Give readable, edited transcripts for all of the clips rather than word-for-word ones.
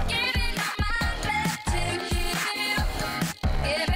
Giving all my blood to you.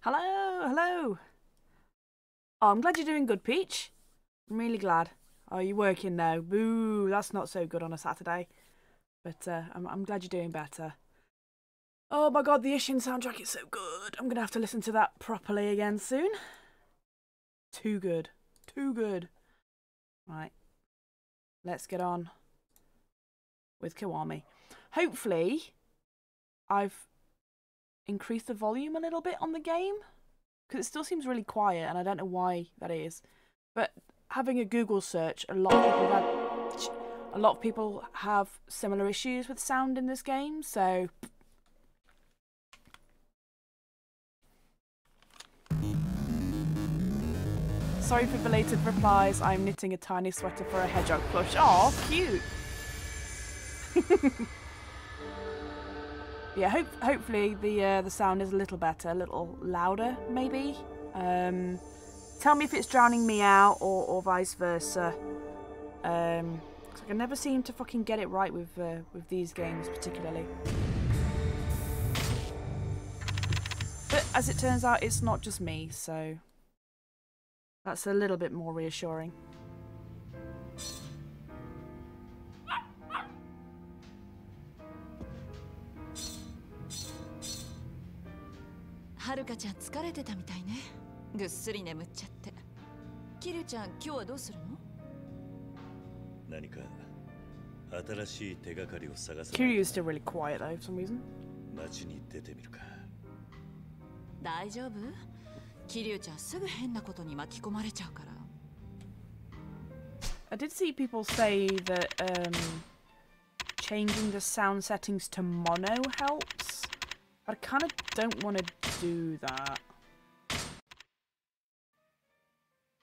Hello, hello. Oh, I'm glad you're doing good, Peach. I'm really glad. Oh, you're working now. Boo, that's not so good on a Saturday. But I'm glad you're doing better. Oh my god, the Ishin soundtrack is so good. I'm going to have to listen to that properly again soon. Too good. Too good. Right. Let's get on with Kiwami. Hopefully, I've increased the volume a little bit on the game. Because it still seems really quiet, and I don't know why that is. But having a Google search, a lot of people have similar issues with sound in this game, so... Sorry for belated replies. I'm knitting a tiny sweater for a hedgehog plush. Aw, cute! Yeah, hopefully the sound is a little better, a little louder, maybe. Tell me if it's drowning me out or vice versa. 'Cause I can never seem to fucking get it right with these games, particularly. But as it turns out, it's not just me, so that's a little bit more reassuring. Haruka ちゃん疲れてたみたいね。ぐっすり眠っちゃって。キリュウちゃん今日はどうするの？何か新しい手がかりを探す。Kiryu is still really quiet though for some reason. 街に出てみるか。大丈夫？キリュウちゃんすぐ変なことに巻き込まれちゃうから。I did see people say that changing the sound settings to mono helps. I kind of don't want to do that.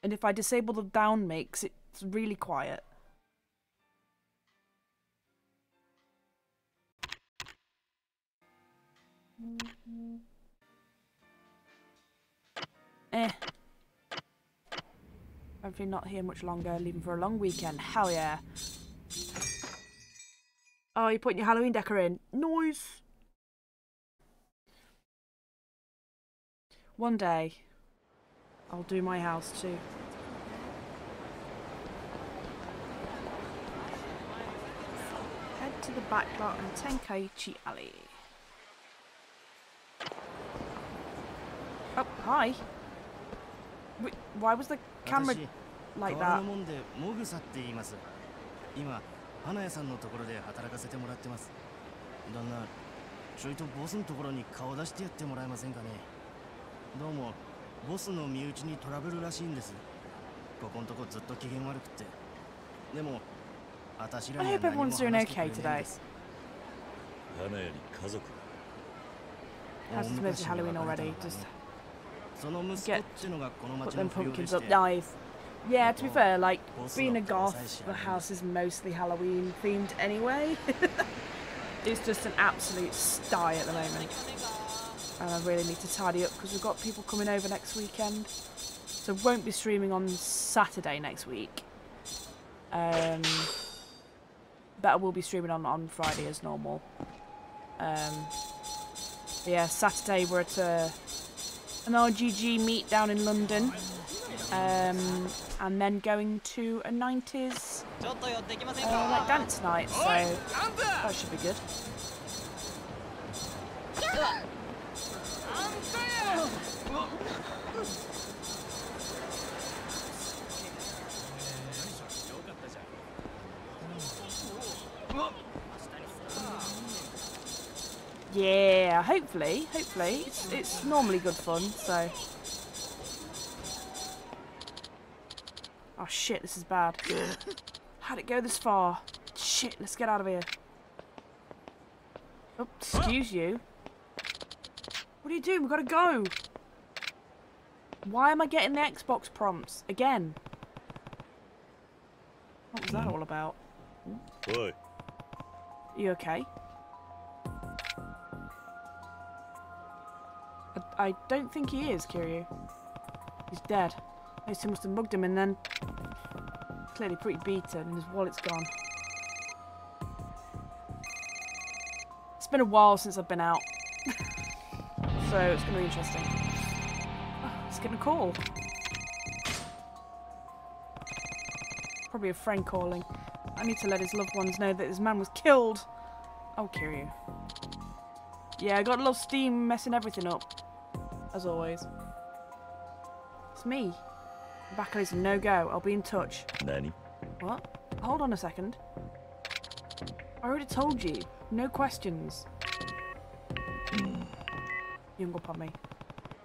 And if I disable the down mix, it's really quiet. Hopefully not here much longer, leaving for a long weekend. Hell yeah. Oh, you're putting your Halloween decor in. Nice. One day, I'll do my house too. Head to the back lot and Tenkaichi Alley. Oh, hi. Wait, why was the camera like that? 今、花屋さんのところで働かせてもらってます。旦那、ちょいとボスのところに顔出してやってもらえませんかね。どうも、ボスの身内にトラブルらしいんです。ここのとこずっと機嫌悪くて。でも、私らには何も話してくれないんです。花屋に家族が。Has moved to Halloween already. Just get put them pumpkins up. Nice. Yeah, to be fair, like being a goth, the house is mostly Halloween themed anyway. It's just an absolute sty at the moment. And I really need to tidy up because we've got people coming over next weekend. So won't be streaming on Saturday next week. But I will be streaming on Friday as normal. Yeah, Saturday we're at an RGG meet down in London. And then going to a 90s like dance night, so that should be good. Yeah, hopefully it's normally good fun, so. Oh shit, this is bad. How'd it go this far? Shit, let's get out of here. Oh, excuse you. What are you doing? We've got to go. Why am I getting the Xbox prompts again? What was that all about? Oi. You okay? I don't think he is, Kiryu. He's dead. He must have mugged him and then clearly pretty beaten and his wallet's gone. It's been a while since I've been out. So it's going to be interesting. getting a call. Probably a friend calling. I need to let his loved ones know that his man was killed. Oh, Kiryu. Yeah, I got a little steam messing everything up. As always. It's me. Bakali's a no-go. I'll be in touch. Nani? What? Hold on a second. I already told you. No questions. You hung up on me.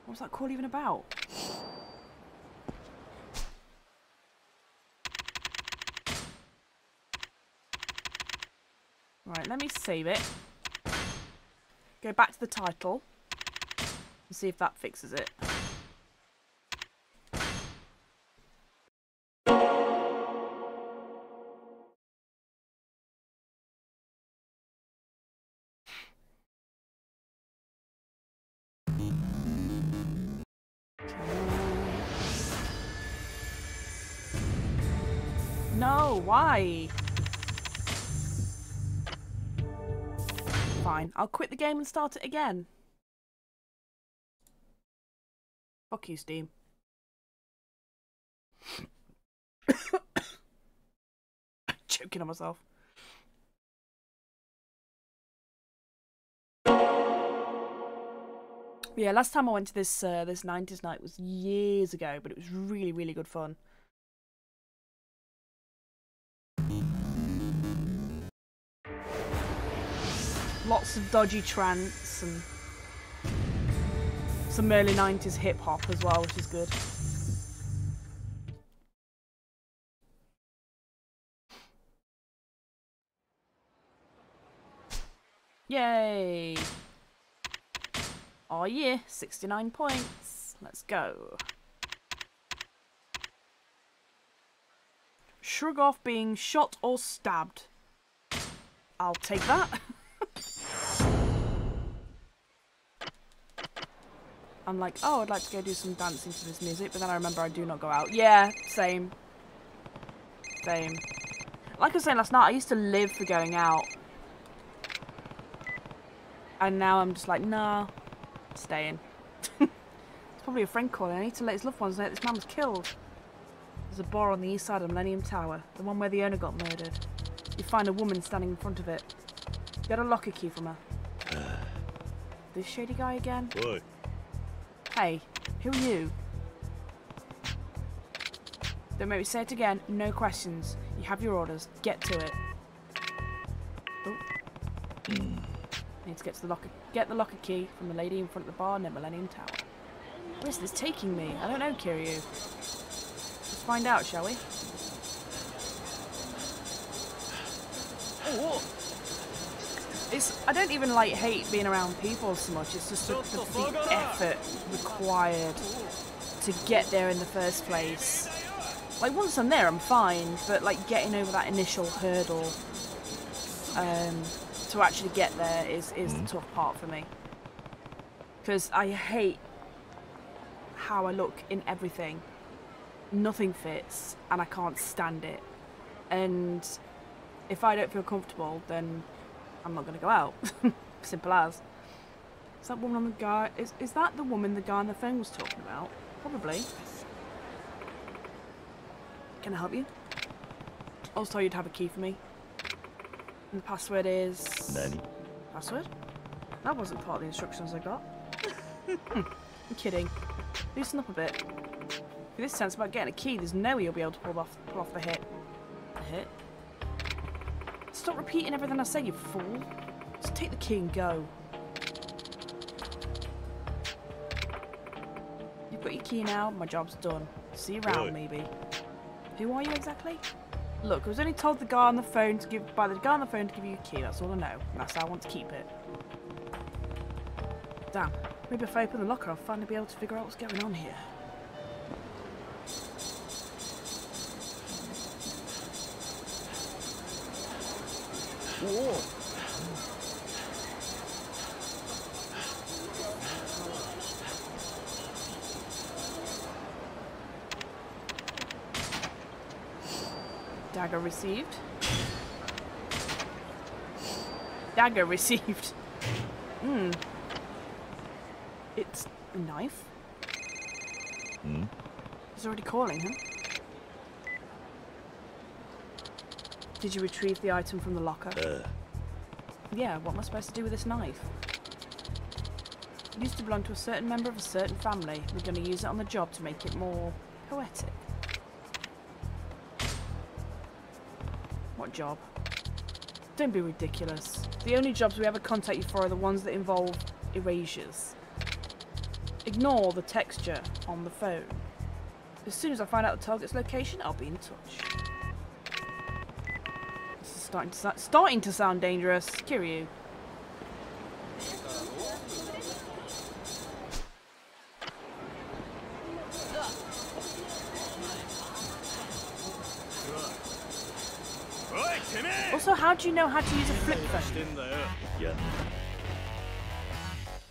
What was that call even about? Right, let me save it. Go back to the title. And see if that fixes it. No, why? Fine, I'll quit the game and start it again. Fuck you, Steam. Choking on myself. Yeah, last time I went to this this 90s night was years ago, but it was really, really good fun. Lots of dodgy trance and some early 90s hip hop as well, which is good. Yay! Oh yeah, 69 points. Let's go. Shrug off being shot or stabbed. I'll take that. I'm like, oh, I'd like to go do some dancing to this music, but then I remember I do not go out. Yeah, same. Same. Like I was saying last night, I used to live for going out. And now I'm just like, nah, staying. It's probably a friend calling. I need to let his loved ones know that this man was killed. There's a bar on the east side of Millennium Tower, the one where the owner got murdered. You find a woman standing in front of it. Get a locker key from her. This shady guy again? Oi. Hey, who are you? Don't make me say it again. No questions. You have your orders. Get to it. Oh. Need to get to the locker. Get the locker key from the lady in front of the bar near Millennium Tower. Where is this taking me? I don't know, Kiryu. Let's find out, shall we? Oh. I don't even like hate being around people so much. It's just the effort required to get there in the first place. Like once I'm there, I'm fine, but like getting over that initial hurdle to actually get there is the tough part for me. Because I hate how I look in everything. Nothing fits, and I can't stand it. And if I don't feel comfortable, then I'm not going to go out. Simple as. Is that woman on the guy? Is that the woman the guy on the phone was talking about? Probably. Can I help you? I was told you'd have a key for me. And the password is... Nani? Password? That wasn't part of the instructions I got. I'm kidding. Loosen up a bit. In this sense about getting a key, there's no way you'll be able to pull off the hit. The hit? Stop repeating everything I say, you fool. Just take the key and go. You've got your key now, my job's done. See you around, maybe. Who are you exactly? Look, I was only told by the guy on the phone to give you a key, that's all I know. And that's how I want to keep it. Damn. Maybe if I open the locker, I'll finally be able to figure out what's going on here. Whoa. Dagger received. Dagger received. It's a knife. He's already calling him. Did you retrieve the item from the locker? Yeah, what am I supposed to do with this knife? It used to belong to a certain member of a certain family. We're going to use it on the job to make it more poetic. What job? Don't be ridiculous. The only jobs we ever contact you for are the ones that involve erasures. Ignore the texture on the phone. As soon as I find out the target's location, I'll be in touch. This is starting to sound dangerous. Kiryu. Also, how do you know how to use a flip phone? Yeah.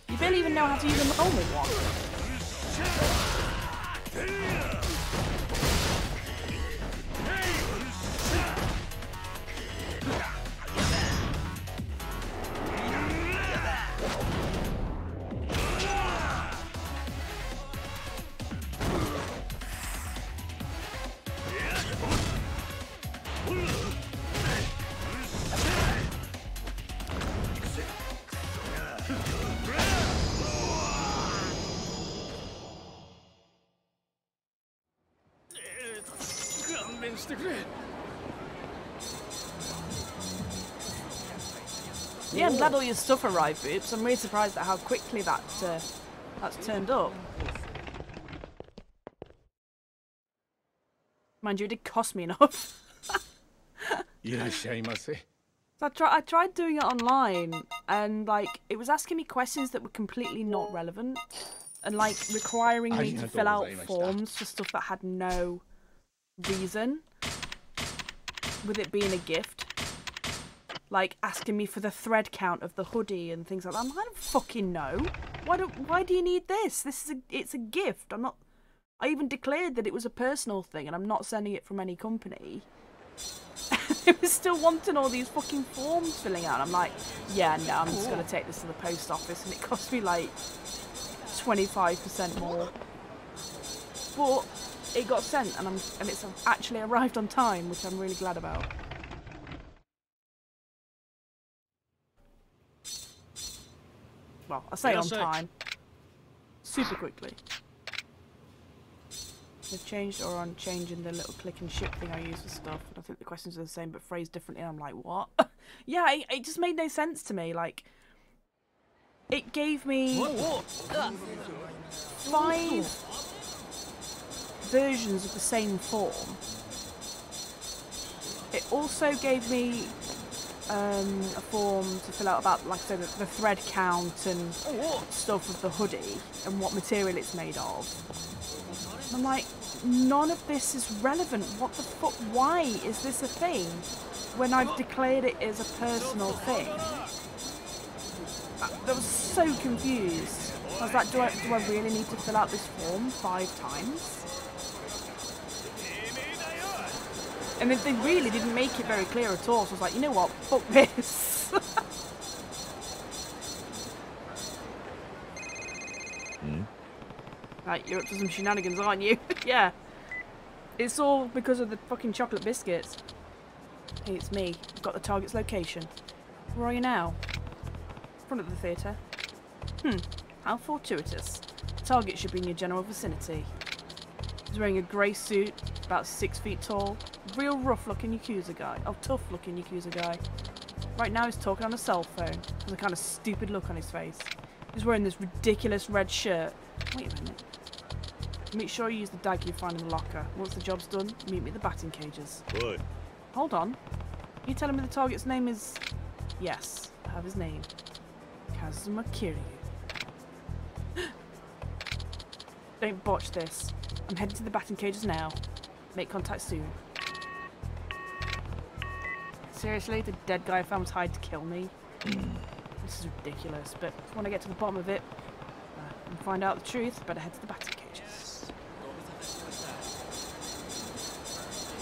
You barely even know how to use a normal one. Yeah, I'm glad all your stuff arrived, Boops. I'm really surprised at how quickly that's turned up. Mind you, it did cost me enough. So I tried doing it online, and like it was asking me questions that were completely not relevant, and like requiring me to fill out forms for stuff that had no reason, with it being a gift. Like asking me for the thread count of the hoodie and things like that. I don't fucking know. Why do you need this? It's a gift. I even declared that it was a personal thing and I'm not sending it from any company. It was still wanting all these fucking forms filling out. I'm like, yeah, no, I'm just gonna take this to the post office, and it cost me like 25% more. But it got sent, and it's actually arrived on time, which I'm really glad about. Well, I say on time. Super quickly. They've changed or on changing the little click and ship thing I use for stuff. And I think the questions are the same but phrased differently. And I'm like, what? Yeah, it just made no sense to me. Like, it gave me 5 versions of the same form. It also gave me a form to fill out about, like I said, the thread count and stuff of the hoodie and what material it's made of. And I'm like, none of this is relevant. What the fuck? Why is this a thing when I've declared it as a personal thing? I was so confused. I was like, do I really need to fill out this form 5 times? And they really didn't make it very clear at all, so I was like, you know what, fuck this. Right, you're up to some shenanigans, aren't you? Yeah. It's all because of the fucking chocolate biscuits. Hey, it's me. I've got the target's location. Where are you now? Front of the theatre. How fortuitous. The target should be in your general vicinity. He's wearing a grey suit, about 6 feet tall. Real rough-looking Yakuza guy. Oh, tough-looking Yakuza guy. Right now he's talking on a cell phone. With a kind of stupid look on his face. He's wearing this ridiculous red shirt. Wait a minute. Make sure you use the dagger you find in the locker. Once the job's done, meet me at the batting cages. Oi. Hold on. You telling me the target's name is... Yes, I have his name. Kazuma Kiryu. Don't botch this. I'm heading to the batting cages now. Make contact soon. Seriously? The dead guy I found was hired to kill me? This is ridiculous, but when I get to the bottom of it and find out the truth, better head to the batting cages.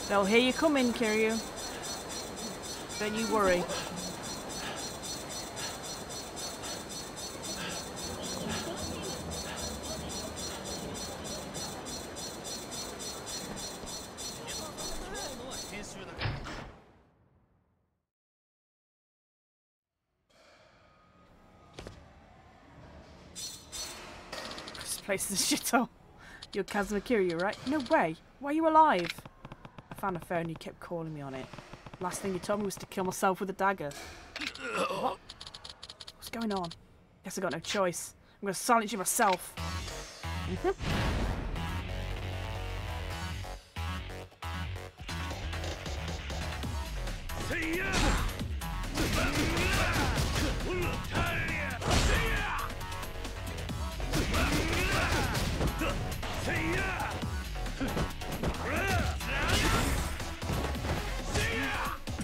They'll hear you coming, Kiryu. Don't you worry. place is a shithole. You're Kazuma Kiryu, right? No way. Why are you alive? I found a phone and you kept calling me on it. Last thing you told me was to kill myself with a dagger. What? What's going on? Guess I got no choice. I'm gonna silence you myself.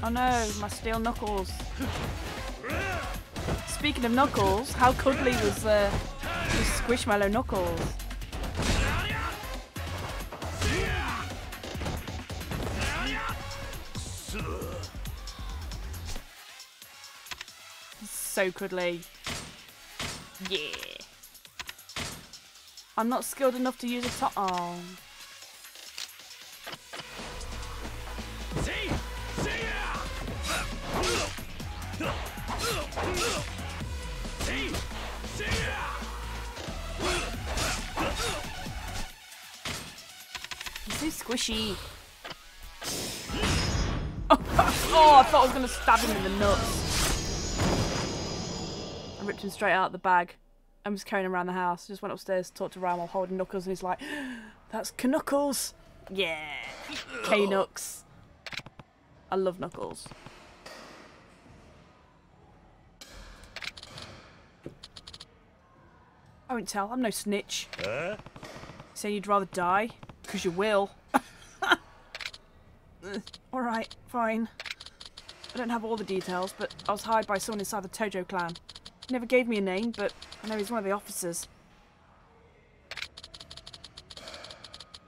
Oh no, my steel knuckles. Speaking of knuckles, how cuddly was Squishmallow Knuckles? So cuddly. Yeah. I'm not skilled enough to use a top. Oh. He's so squishy. Oh, I thought I was going to stab him in the nuts. I ripped him straight out of the bag. I was carrying him around the house. Just went upstairs, talked to Ram while holding Knuckles, and he's like, "That's Knuckles." Yeah, K-Nux. I love Knuckles. I won't tell. I'm no snitch. Saying you'd rather die? Because you will. Alright, fine. I don't have all the details, but I was hired by someone inside the Tojo clan. He never gave me a name, but I know he's one of the officers.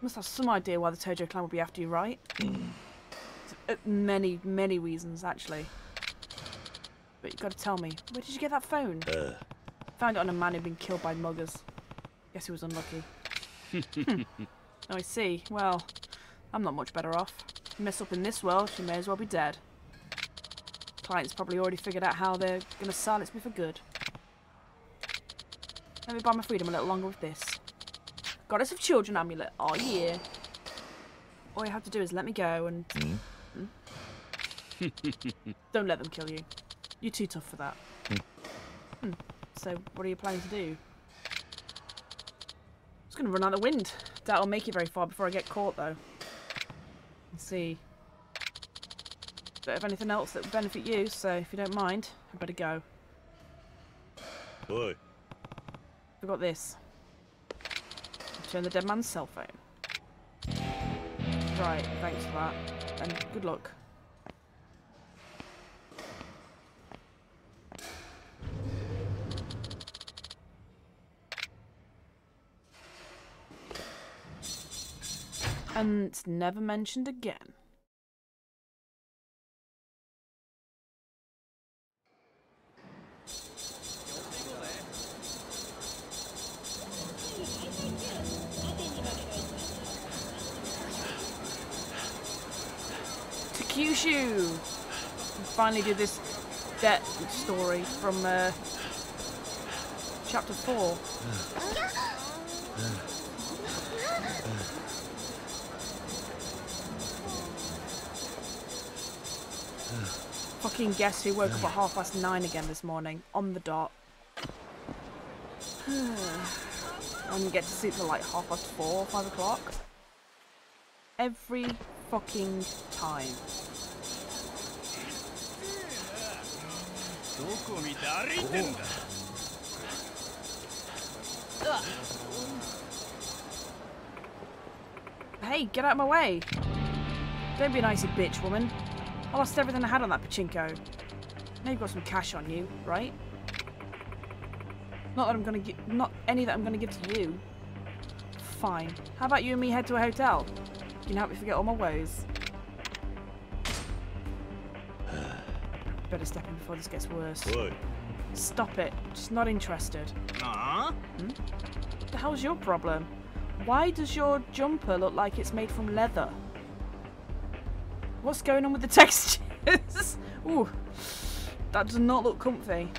Must have some idea why the Tojo clan would be after you, right? Many, many reasons, actually. But you gotta tell me, where did you get that phone? Found it on a man who'd been killed by muggers. Guess he was unlucky. Oh, I see. Well, I'm not much better off. If you mess up in this world, you may as well be dead. Clients probably already figured out how they're gonna silence me for good. Let me buy my freedom a little longer with this. Goddess of Children amulet. Oh yeah. All you have to do is let me go and... Don't let them kill you. You're too tough for that. So, what are you planning to do? It's going to run out of wind. Doubt I'll make it very far before I get caught, though. Let's see. Don't have anything else that would benefit you, so if you don't mind, I better go. Boy. I've got this. Turn the dead man's cell phone. Right, thanks for that. And good luck. And it's never mentioned again. To Kyushu! Finally do this debt story from chapter 4. Fucking guess who woke up at 9:30 again this morning, on the dot. And you get to sleep till like 4:30, 5 o'clock. Every fucking time. Hey, get out of my way! Don't be an icy bitch, woman. I lost everything I had on that pachinko. Now you've got some cash on you, right? Not that I'm gonna give, not any that I'm gonna give to you. Fine. How about you and me head to a hotel? You can help me forget all my woes. Better step in before this gets worse. Boy. Stop it. Just not interested. What the hell's your problem? Why does your jumper look like it's made from leather? What's going on with the textures? Ooh, that does not look comfy.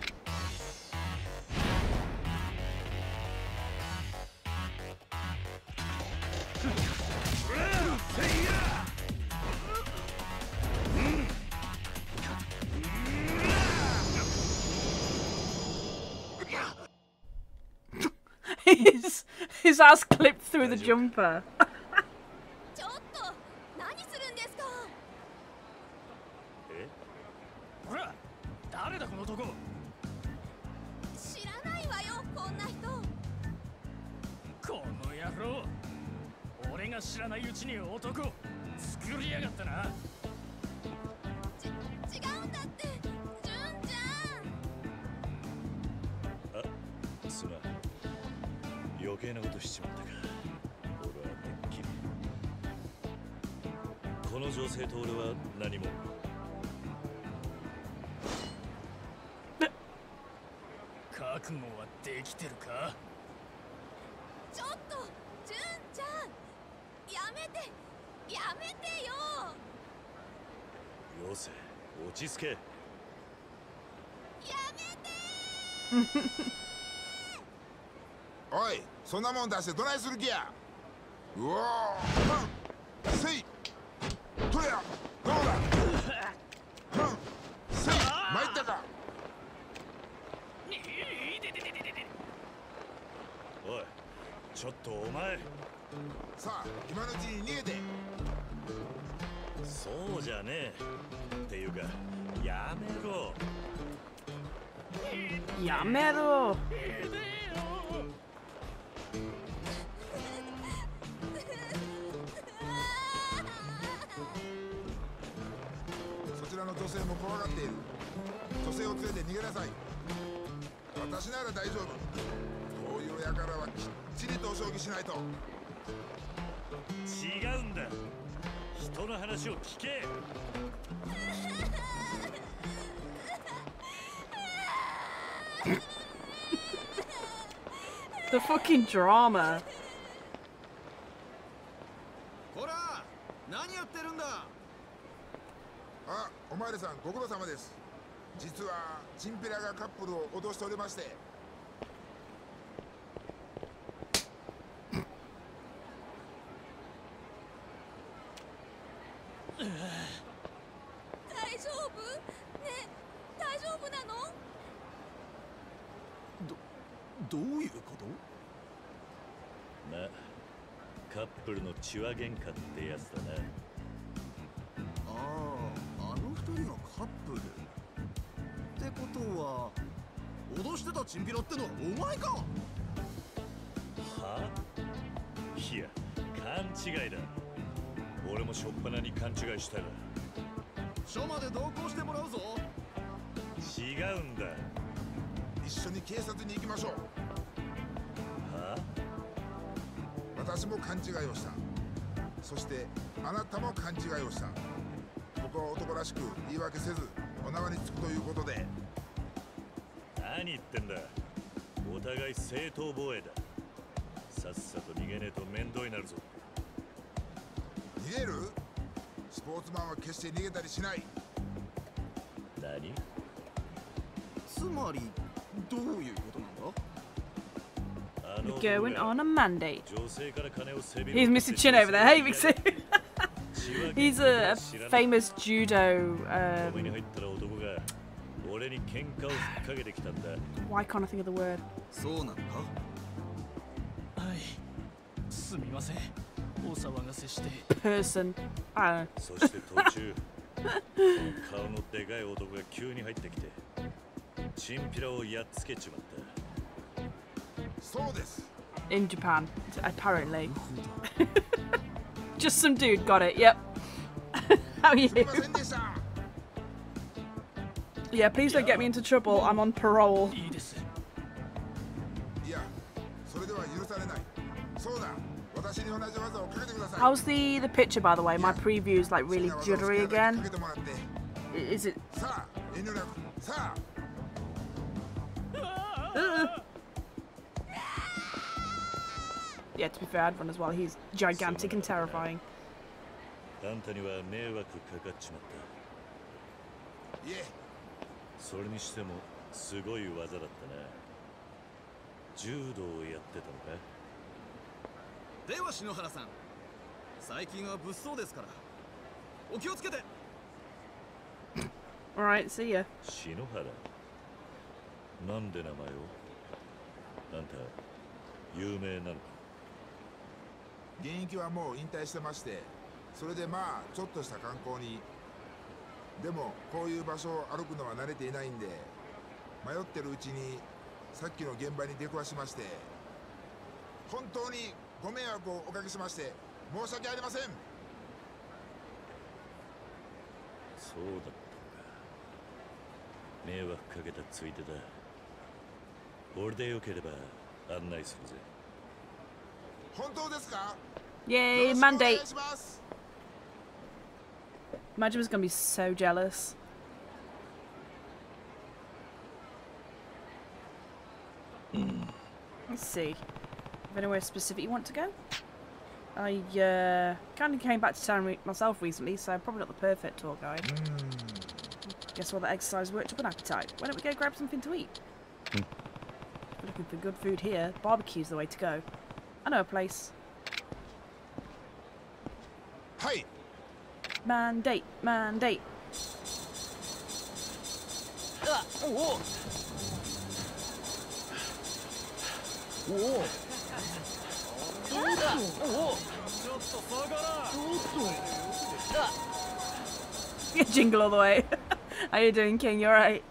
his ass clipped through the jumper. ちょっと何するんですか。え、ほら、誰だこの男。知らないわよ、こんな人。この野郎。俺が知らないうちに男作りやがったな。違うんだって、純ちゃん。あ、すまん。余計なことしちまったか。俺はてっきり。この女性と俺は何も。覚悟はできてるか。ちょっと純ちゃん、やめてよ。よせ、落ち着け。やめておい、そんなもん出してどないする気や。うおー、せいとや、どうだ。せい、参ったか。おい、ちょっとお前。さあ、今のうちに逃げて。そうじゃねえ。っていうか、やめろ。やめろ。そちらの女性も怖がっている。女性を連れて逃げなさい。私なら大丈夫。こういう輩はきっちりとお将棋しないと。違うんだ。人の話を聞け。The fucking drama. ほら、何やってるんだ。あ、おまわりさんご苦労様です。実はチンピラがカップルを脅しておりまして。大丈夫？ねえ、大丈夫なの？どういうこと？まあ、カップルの血は喧嘩ってやつだな。ああ、あの二人がカップルってことは、脅してたチンピラってのはお前か。はあ？いや、勘違いだ。俺もしょっぱなに勘違いしたら。署まで同行してもらうぞ。違うんだ。一緒に警察に行きましょう。はあ？私も勘違いをした。そしてあなたも勘違いをした。僕は男らしく言い訳せずお縄につくということで。何言ってんだ。お互い正当防衛だ。さっさと逃げねえと面倒になるぞ。逃げる？スポーツマンは決して逃げたりしない。何？つまりどういうことなんだ。We're going on a mandate. 女性から金をせび He's Mr. Chin over there. Hey, Mixie. He's a famous judo. 止めに入ったら男が俺に喧嘩をふっかけてきたんだ。 Why can't I think of the word? そうなのか。はい、すみません。お騒がせして。Person. I don't know. そして途中その顔のでかい男が急に入ってきてチンピラをやっつけちまった。そうです。 In Japan, apparently. Just some dude got it. Yep. How are you? すみませんでした。 Yeah, please don't get me into trouble. I'm on parole. いいです。いや、それでは許されない。そうだ。私に同じ技をかけてください。 How's the picture, by the way? My preview's like really jittery か again. けてもらって。 Is it? さあ、遠慮なく。さあ。Yeah, to be fair, I'd run as well. He's gigantic and terrifying. あんたには迷惑かかっちまった。いえ。それにしてもすごい技だったな。柔道をやってたのか。では篠原さん、最近は物騒ですから、お気をつけて。Alright, see ya. 篠原。なんで名前を？あんた有名なのか。現役はもう引退してまして、それでまあちょっとした観光に。でもこういう場所を歩くのは慣れていないんで、迷ってるうちにさっきの現場に出くわしまして、本当にご迷惑をおかけしまして申し訳ありません。そうだったか。迷惑かけたついでだ。俺でよければ案内するぜ。本当ですか？ Yay, よろしくお願 mandate. いします。 Majima's gonna be so jealous. Let's see. Have anywhere specific you want to go? I kind of came back to town myself recently, so probably not the perfect tour guide. Guess all that exercise worked up an appetite. Why don't we go grab something to eat? We're looking for good food here. Barbecue's the way to go. I know a place. はい。 Mandate, mandate. おおおお Jingle all the way. How you doing, King? You alright?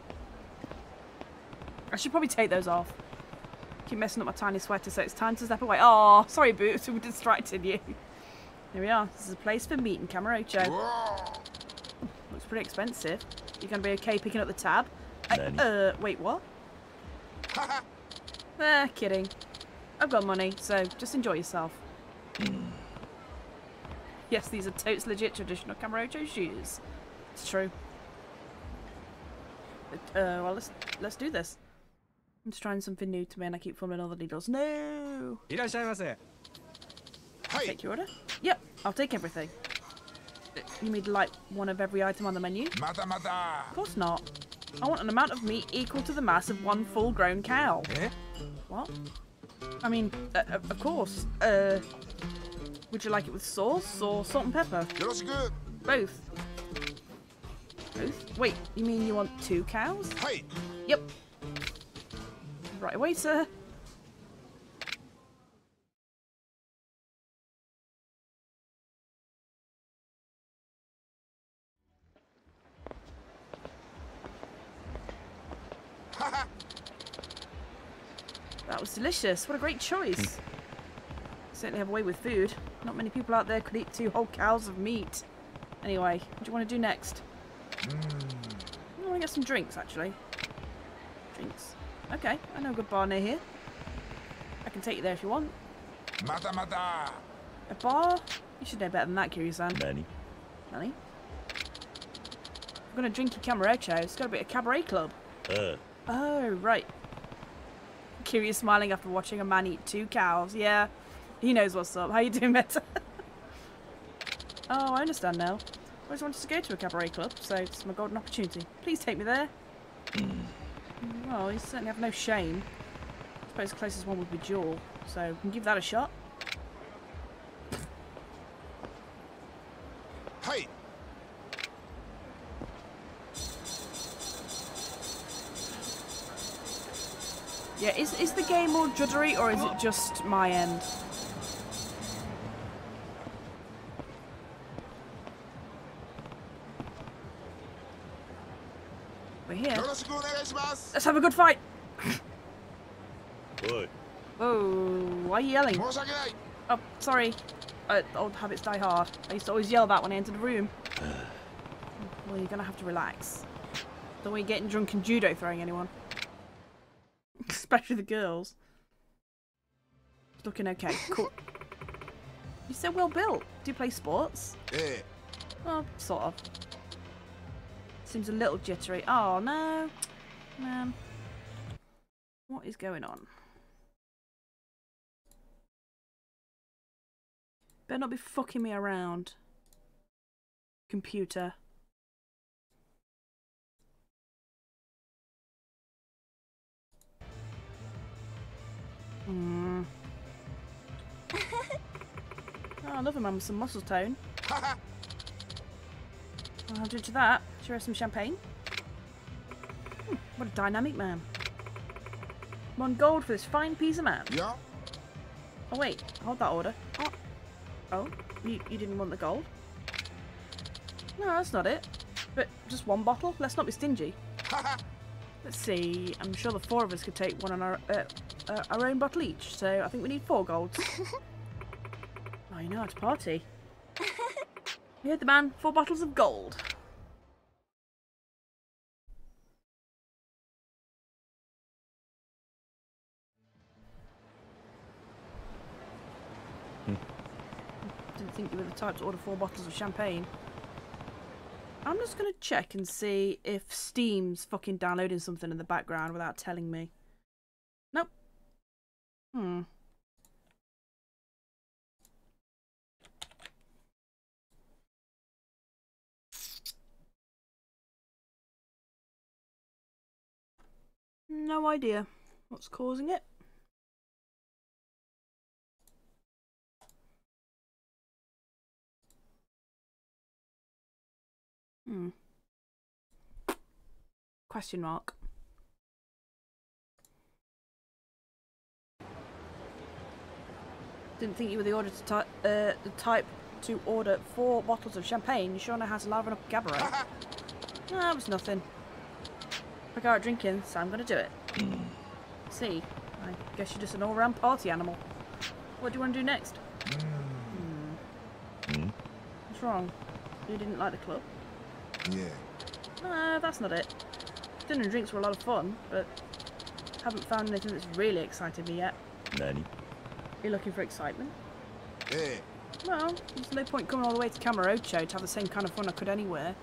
I should probably take those off. Keep messing up my tiny sweater, so it's time to step away. Oh, sorry, Boots. We distracted you. Here we are. This is a place for meat in Camarocho. Looks pretty expensive. You're going to be okay picking up the tab? Wait, what? Kidding. I've got money, so just enjoy yourself. Yes, these are totes legit traditional Camarocho shoes. It's true. Well, let's do this. I'm just trying something new to me and I keep fumbling all the needles. No! いらっしゃいませ。はい Take your order? Yep, I'll take everything. You mean like one of every item on the menu? またまた。 Of course not. I want an amount of meat equal to the mass of one full-grown cow. え What? I mean, of course. Would you like it with sauce or salt and pepper? よろしく。 Both. Both? Wait, you mean you want 2 cows? はい。 Yep. Right away, sir. That was delicious. What a great choice. Certainly have a way with food. Not many people out there could eat 2 whole cows of meat. Anyway, what do you want to do next? I want to get some drinks, actually. Drinks. Okay, I know a good bar near here. I can take you there if you want. またまた。 A bar? You should know better than that, Kiryu-san. 何？ Nanny? I'm going to drink your Camarocho. It's got to be a cabaret club. Oh, right. Kiryu's smiling after watching a man eat 2 cows. Yeah, he knows what's up. How you doing, Meta? Oh, I understand now. I always wanted to go to a cabaret club, so it's my golden opportunity. Please take me there. Well, you certainly have no shame. I suppose the closest one would be Jewel, so we can give that a shot. はい。 Yeah, is the game more juddery, or is it just my end? We're here. よろしくお願いします。 Let's have a good fight! おい、 Whoa, why are you yelling? 申し訳ない。 Oh, sorry. Old habits die hard. I used to always yell that when I entered a room. Well, you're gonna have to relax. Don't want you getting drunk and judo throwing anyone. Especially the girls. It's looking okay. Cool. You're so well built. Do you play sports? ええ。 Well, sort of. Seems a little jittery. Oh, no. Man. What is going on? Better not be fucking me around. Computer. Oh, I love a man with some muscle tone. はは。 Well, I'll drink to that. Share some champagne. What a dynamic man. 1 gold for this fine piece of man. いや。Oh wait, hold that order. Oh, oh, you didn't want the gold? No, that's not it. But just one bottle? Let's not be stingy. Let's see. I'm sure the four of us could take one on our own bottle each. So I think we need 4 golds. Oh, you know how to party. You heard the man. 4 bottles of gold. Didn't think you were the type to order 4 bottles of champagne. I'm just going to check and see if Steam's fucking downloading something in the background without telling me. Nope. No idea what's causing it. Question mark. Didn't think you were the type to order 4 bottles of champagne. You sure know how to liven up a cabaret. No, it was nothing. I go out drinking, so I'm gonna do it. See, I guess you're just an all-round party animal. What do you want to do next? What's wrong? You didn't like the club? Yeah. No, that's not it. Dinner and drinks were a lot of fun, but haven't found anything that's really excited me yet. Nani? You're looking for excitement? Hey. Well, there's no point coming all the way to Kamurocho to have the same kind of fun I could anywhere.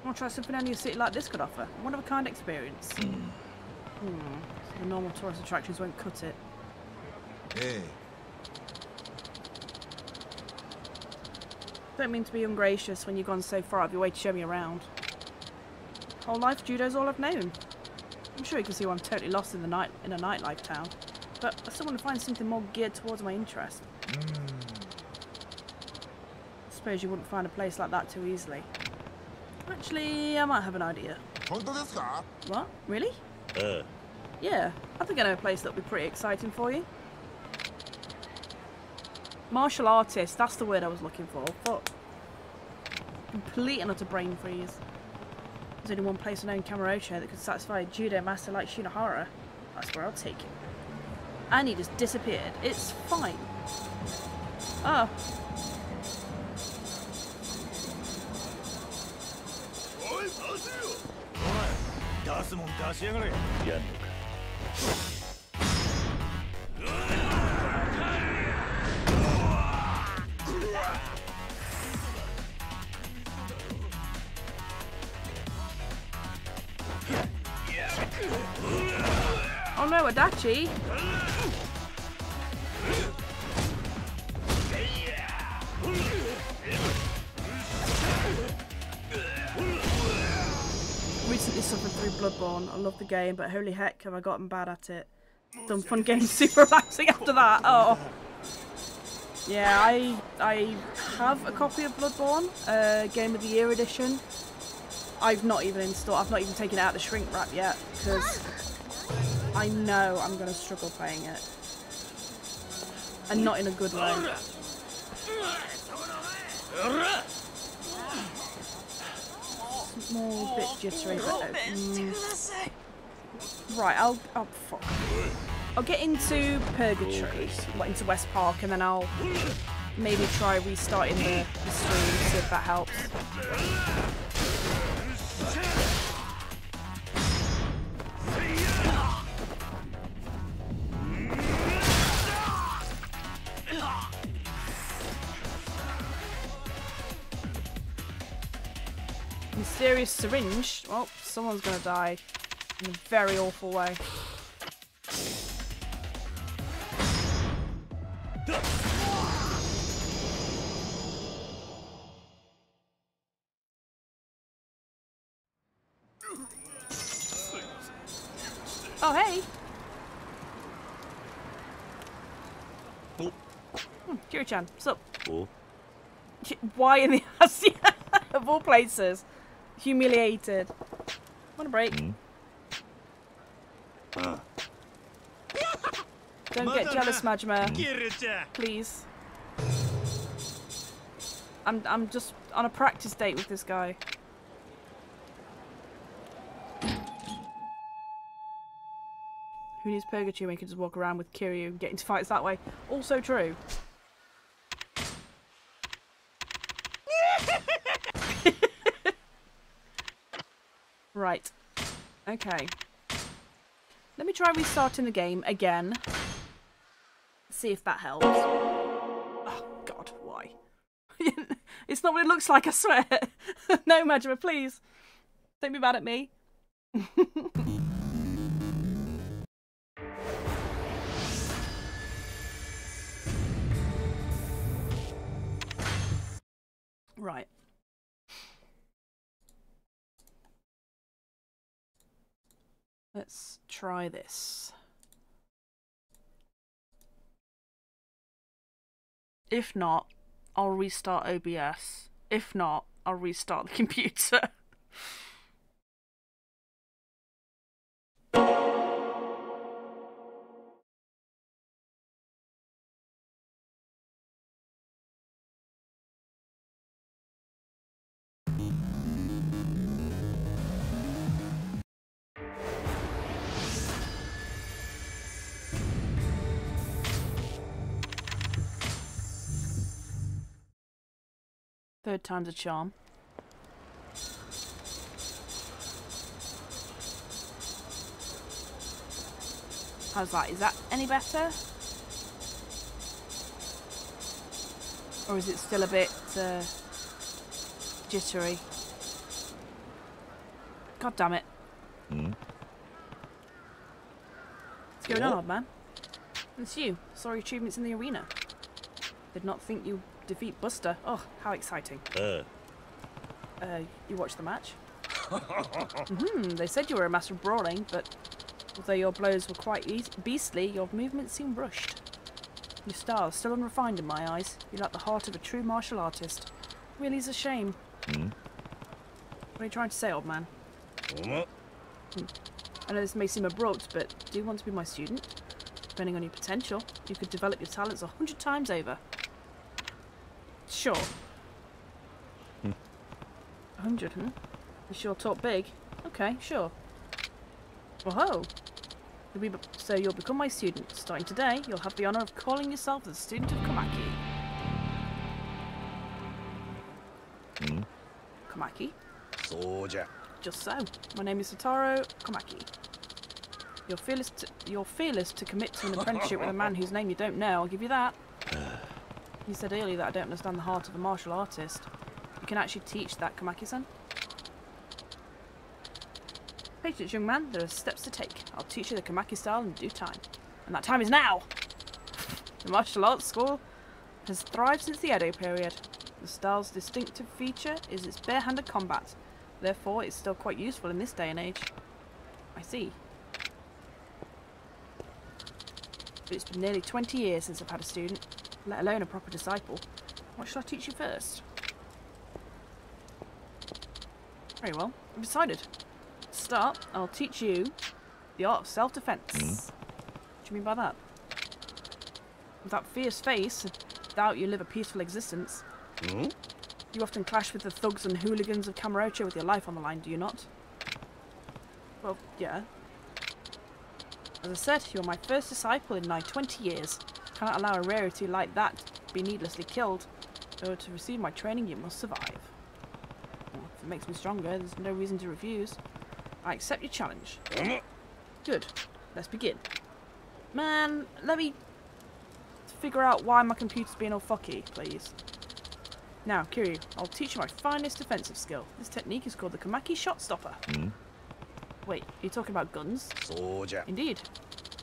I want to try something only a city like this could offer. A one-of-a-kind experience. So the normal tourist attractions won't cut it. Hey. Don't mean to be ungracious when you've gone so far out of your way to show me around. Whole life, judo's all I've known. I'm sure you can see why I'm totally lost in a nightlife town, but I still want to find something more geared towards my interest. I suppose you wouldn't find a place like that too easily. Actually, I might have an idea. 本当ですか? What? Really? Yeah, I think I know a place that'll be pretty exciting for you. Martial artist, that's the word I was looking for, but complete and utter brain freeze. There's only one place I know in Kamurocho that could satisfy a judo master like Shinohara. That's where I'll take him. And he just disappeared. It's fine. Oh. 出すもん出しやがれ。やんのか。Oh no, Adachi! Recently suffered through Bloodborne. I love the game, but holy heck have I gotten bad at it. Done fun games super relaxing after that. Oh. Yeah, I have a copy of Bloodborne, Game of the Year edition. I've not even installed, I've not even taken it out of the shrink wrap yet, because I know I'm going to struggle playing it. And not in a good way. More bit jittery, but right, I'll fuck. I'll get into Purgatory, like into West Park, and then I'll maybe try restarting the stream, see if that helps. Mysterious syringe. Well, someone's gonna die in a very awful way. Oh, hey! Kiri-chan, what's up? Oh. Why in the ass? Of all places. Humiliated. Want a break? Don't get jealous, Majima. キルちゃん Please. I'm just on a practice date with this guy. Who needs purgatory when you can just walk around with Kiryu and get into fights that way? Also true. Right. Okay. Let me try restarting the game again. See if that helps. Oh, God, why? It's not what it looks like, I swear. No, Majima, please. Don't be mad at me. Right. Let's try this. If not, I'll restart OBS. If not, I'll restart the computer. Third time's a charm. How's that? Is that any better? Or is it still a bit jittery? God damn it. What's going on, old man? It's you. Saw your achievements in the arena. Did not think you defeat Buster. Oh, how exciting. You watched the match? They said you were a master of brawling, but although your blows were quite beastly, your movements seem rushed. Your style is still unrefined in my eyes. You lack the heart of a true martial artist. Really is a shame. What are you trying to say, old man? I know this may seem abrupt, but do you want to be my student? Depending on your potential, you could develop your talents 100 times over. Sure. 100, huh? You sure talk big? Okay, sure. Whoa. So you'll become my student. Starting today, you'll have the honour of calling yourself the student of Komaki. Komaki? Just so. My name is Satoru Komaki. You're fearless to commit to an apprenticeship with a man whose name you don't know, I'll give you that. You said earlier that I don't understand the heart of a martial artist. You can actually teach that, Komaki-san? Patience, young man. There are steps to take. I'll teach you the Komaki style in due time. And that time is now! The martial arts school has thrived since the Edo period. The style's distinctive feature is its bare-handed combat. Therefore, it's still quite useful in this day and age. I see. But it's been nearly 20 years since I've had a student, let alone a proper disciple. What should I teach you first? Very well, I've decided. To start, I'll teach you the art of self-defense. What do you mean by that? With that fierce face, I doubt you live a peaceful existence. You often clash with the thugs and hooligans of Kamurocho with your life on the line, do you not? Well, yeah. As I said, you're my first disciple in nigh 20 years. Cannot allow a rarity like that to be needlessly killed. So to receive my training, you must survive. Well, if it makes me stronger, there's no reason to refuse. I accept your challenge. Good. Let's begin. Man, let me figure out why my computer's being all fucky, please. Now, Kiryu, I'll teach you my finest defensive skill. This technique is called the Komaki Shot Stopper. Wait, are you talking about guns? Indeed.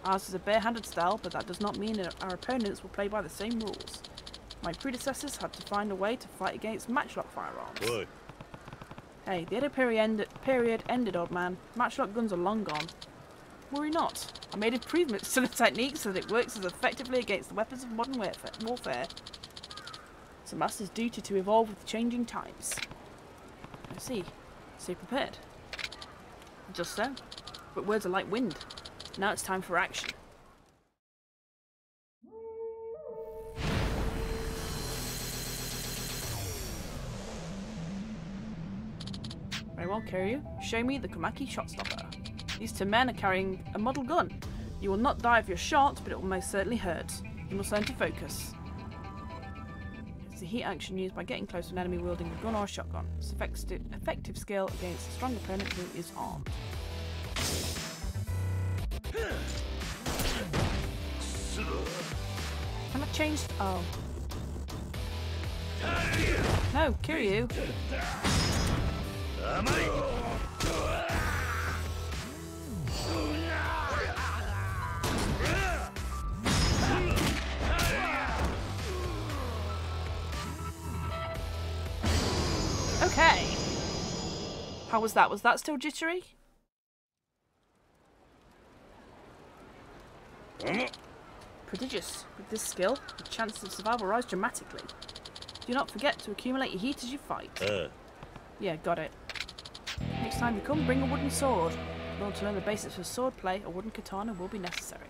Ours is a bare-handed style, but that does not mean that our opponents will play by the same rules. My predecessors had to find a way to fight against matchlock firearms. Oi. Hey, the Edo period ended, old man. Matchlock guns are long gone. Worry not. I made improvements to the technique so that it works as effectively against the weapons of modern warfare. It's a master's duty to evolve with changing times. I see. So you're prepared. Just so. But words are like wind. Now it's time for action. Kiryu. Show me the Komaki Shotstopper. These 2 men are carrying a model gun. You will not die if you're shot, but it will most certainly hurt. You must learn to focus. It's the heat action used by getting close to an enemy wielding a gun or a shotgun. It's effective skill against a strong opponent who is armed. Can I change? Oh. No, Kiryu. Okay. How was that? Was that still jittery? Prodigious. With this skill, the chances of survival rise dramatically. Do not forget to accumulate your heat as you fight. Yeah, got it. Next time you come, bring a wooden sword. In order to learn the basics of sword play, a wooden katana will be necessary.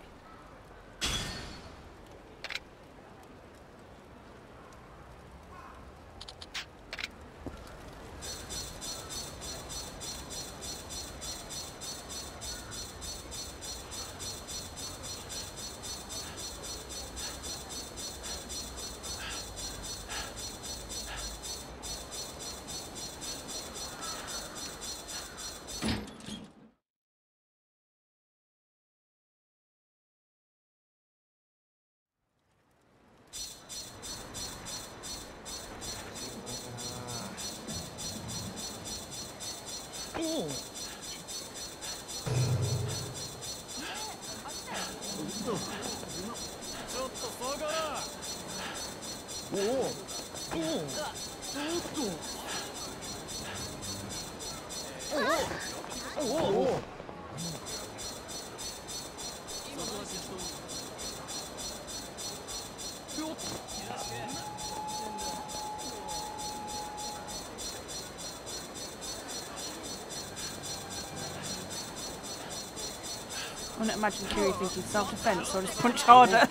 I wouldn't imagine Kiryu thinking self-defense or just punch harder.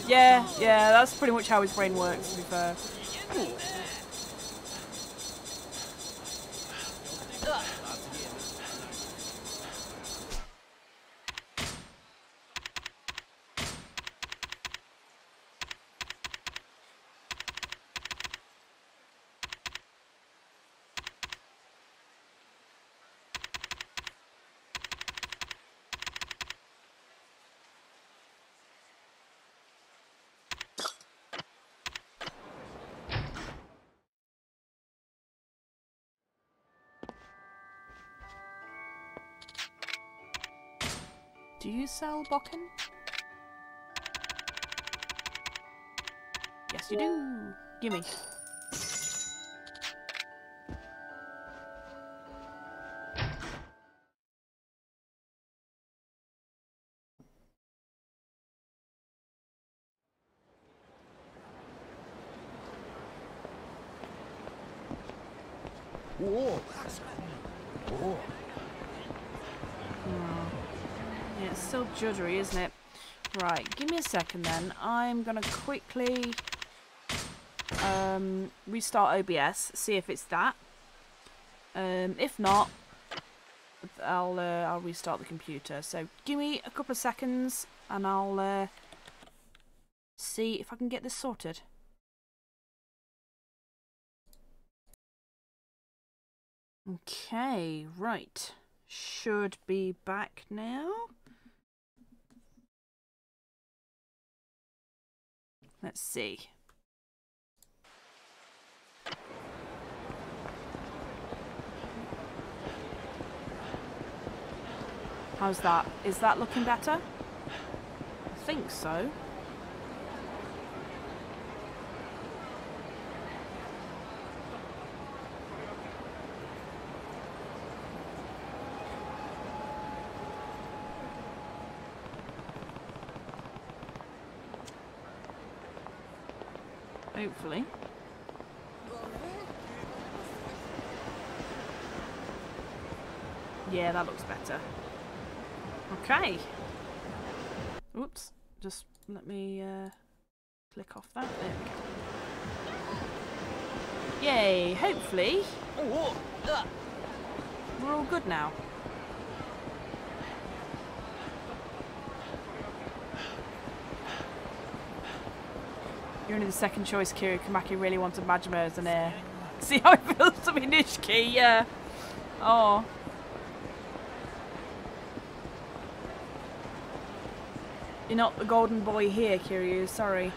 Yeah, that's pretty much how his brain works, to be fair. Do you sell Bokken? Yes, you do. Gimme. Yeah, it's still juddery, isn't it? Right, give me a second then. I'm gonna quickly restart OBS, see if it's that. If not, I'll restart the computer. So give me a couple of seconds and I'll see if I can get this sorted. Okay, right. Should be back now. Let's see. How's that? Is that looking better? I think so. Hopefully. Yeah, that looks better. Okay. Oops. Just let me click off that. There we go. Yay, hopefully. We're all good now. You're only the second choice, Kiryu. Kamaki really wanted Majima as an heir. See how it feels to be Nishiki? Yeah. Oh. You're not the golden boy here, Kiryu. Sorry.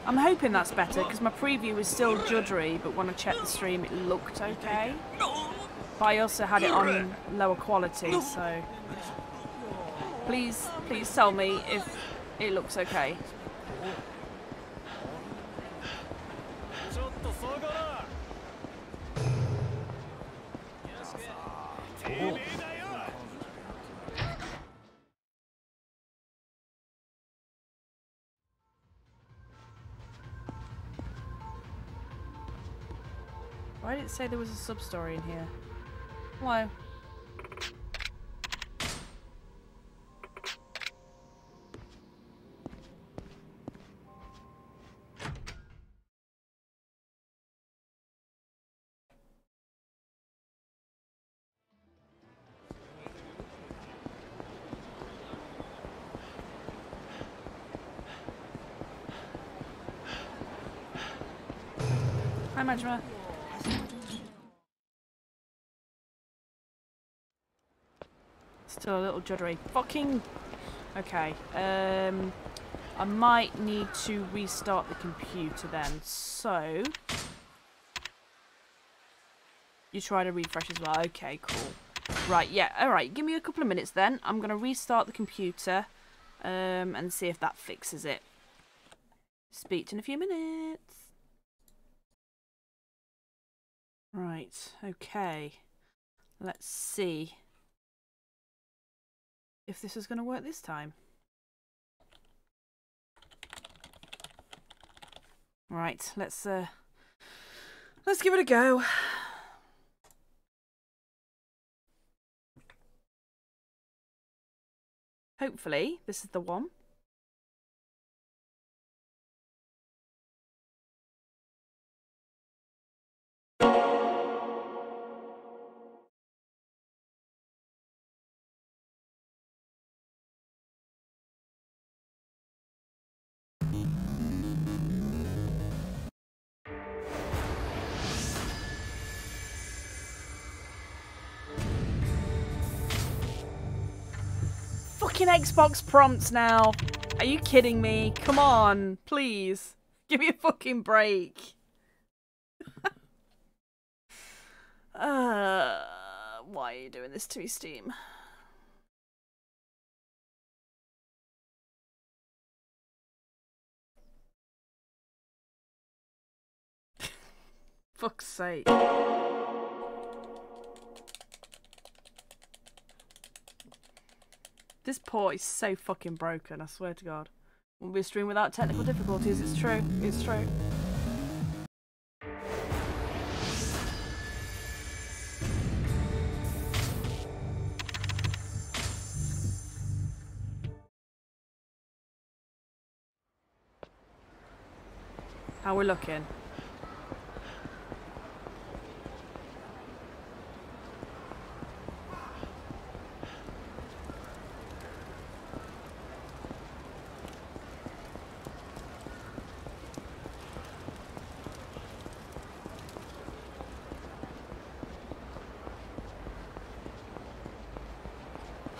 I'm hoping that's better because my preview was still juddery, but when I checked the stream it looked okay. But I also had it on lower quality, so please tell me if it looks okay. Why did it say there was a sub-story in here? Why? Hi, Majima. Still a little juddery. Fucking... Okay. I might need to restart the computer then. So... You try to refresh as well. Okay, cool. Right, yeah. Alright, give me a couple of minutes then. I'm going to restart the computer and see if that fixes it. Speak in a few minutes. Right, okay. Let's see if this is going to work this time. Right, let's give it a go. Hopefully, this is the one. Fucking Xbox prompts now. Are you kidding me? Come on, please. Give me a fucking break. Why are you doing this to me, Steam? Fuck's sake. This port is so fucking broken, I swear to God. Won't be a stream without technical difficulties, it's true. It's true. How we're looking?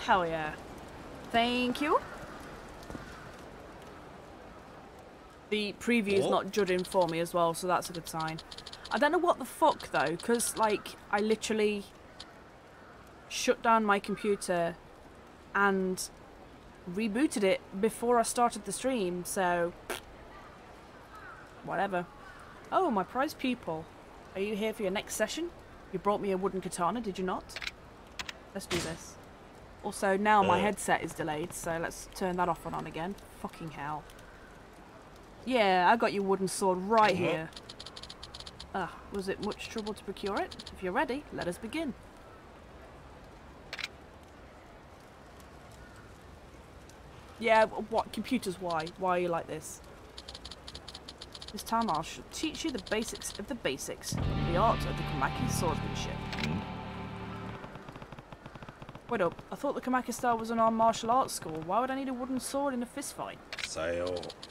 Hell yeah. Thank you. The preview is not judging for me as well, so that's a good sign. I don't know what the fuck though, because like I literally shut down my computer and rebooted it before I started the stream, so whatever. Oh, my prize pupil. Are you here for your next session? You brought me a wooden katana, did you not? Let's do this. Also, now my headset is delayed, so let's turn that off and on again. Fucking hell. Yeah, I got your wooden sword right here. Was it much trouble to procure it? If you're ready, let us begin. Yeah, what? Computers, why? Why are you like this? This time I'll teach you the basics of the basics. The art of the Komaki swordsmanship. Wait up, I thought the Komaki style was an armed martial arts school. Why would I need a wooden sword in a fist fight?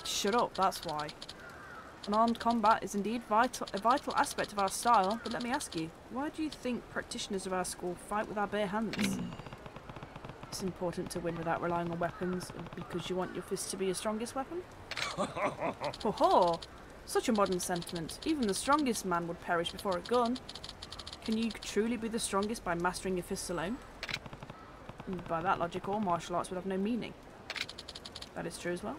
Shut up, that's why. Unarmed combat is indeed a vital aspect of our style, but let me ask you, why do you think practitioners of our school fight with our bare hands? It's important to win without relying on weapons, because you want your fist to be your strongest weapon? Ho ho! Such a modern sentiment. Even the strongest man would perish before a gun. Can you truly be the strongest by mastering your fists alone? And by that logic, all martial arts would have no meaning. That is true as well.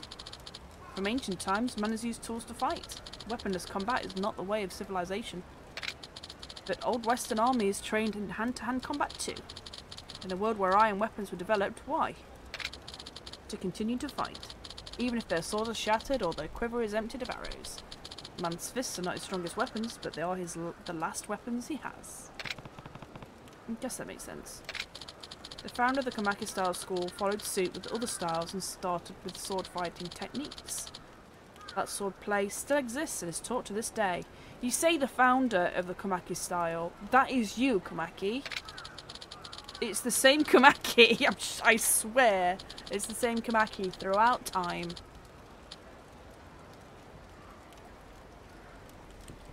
From ancient times, man has used tools to fight. Weaponless combat is not the way of civilization. But old Western armies trained in hand-to-hand combat too. In a world where iron weapons were developed, why? To continue to fight, even if their swords are shattered or their quiver is emptied of arrows. Man's fists are not his strongest weapons, but they are the last weapons he has. I guess that makes sense. The founder of the Komaki style school followed suit with other styles and started with sword fighting techniques. That sword play still exists and is taught to this day. You say the founder of the Komaki style, that is you, Komaki. It's the same Komaki, I swear, it's the same Komaki throughout time.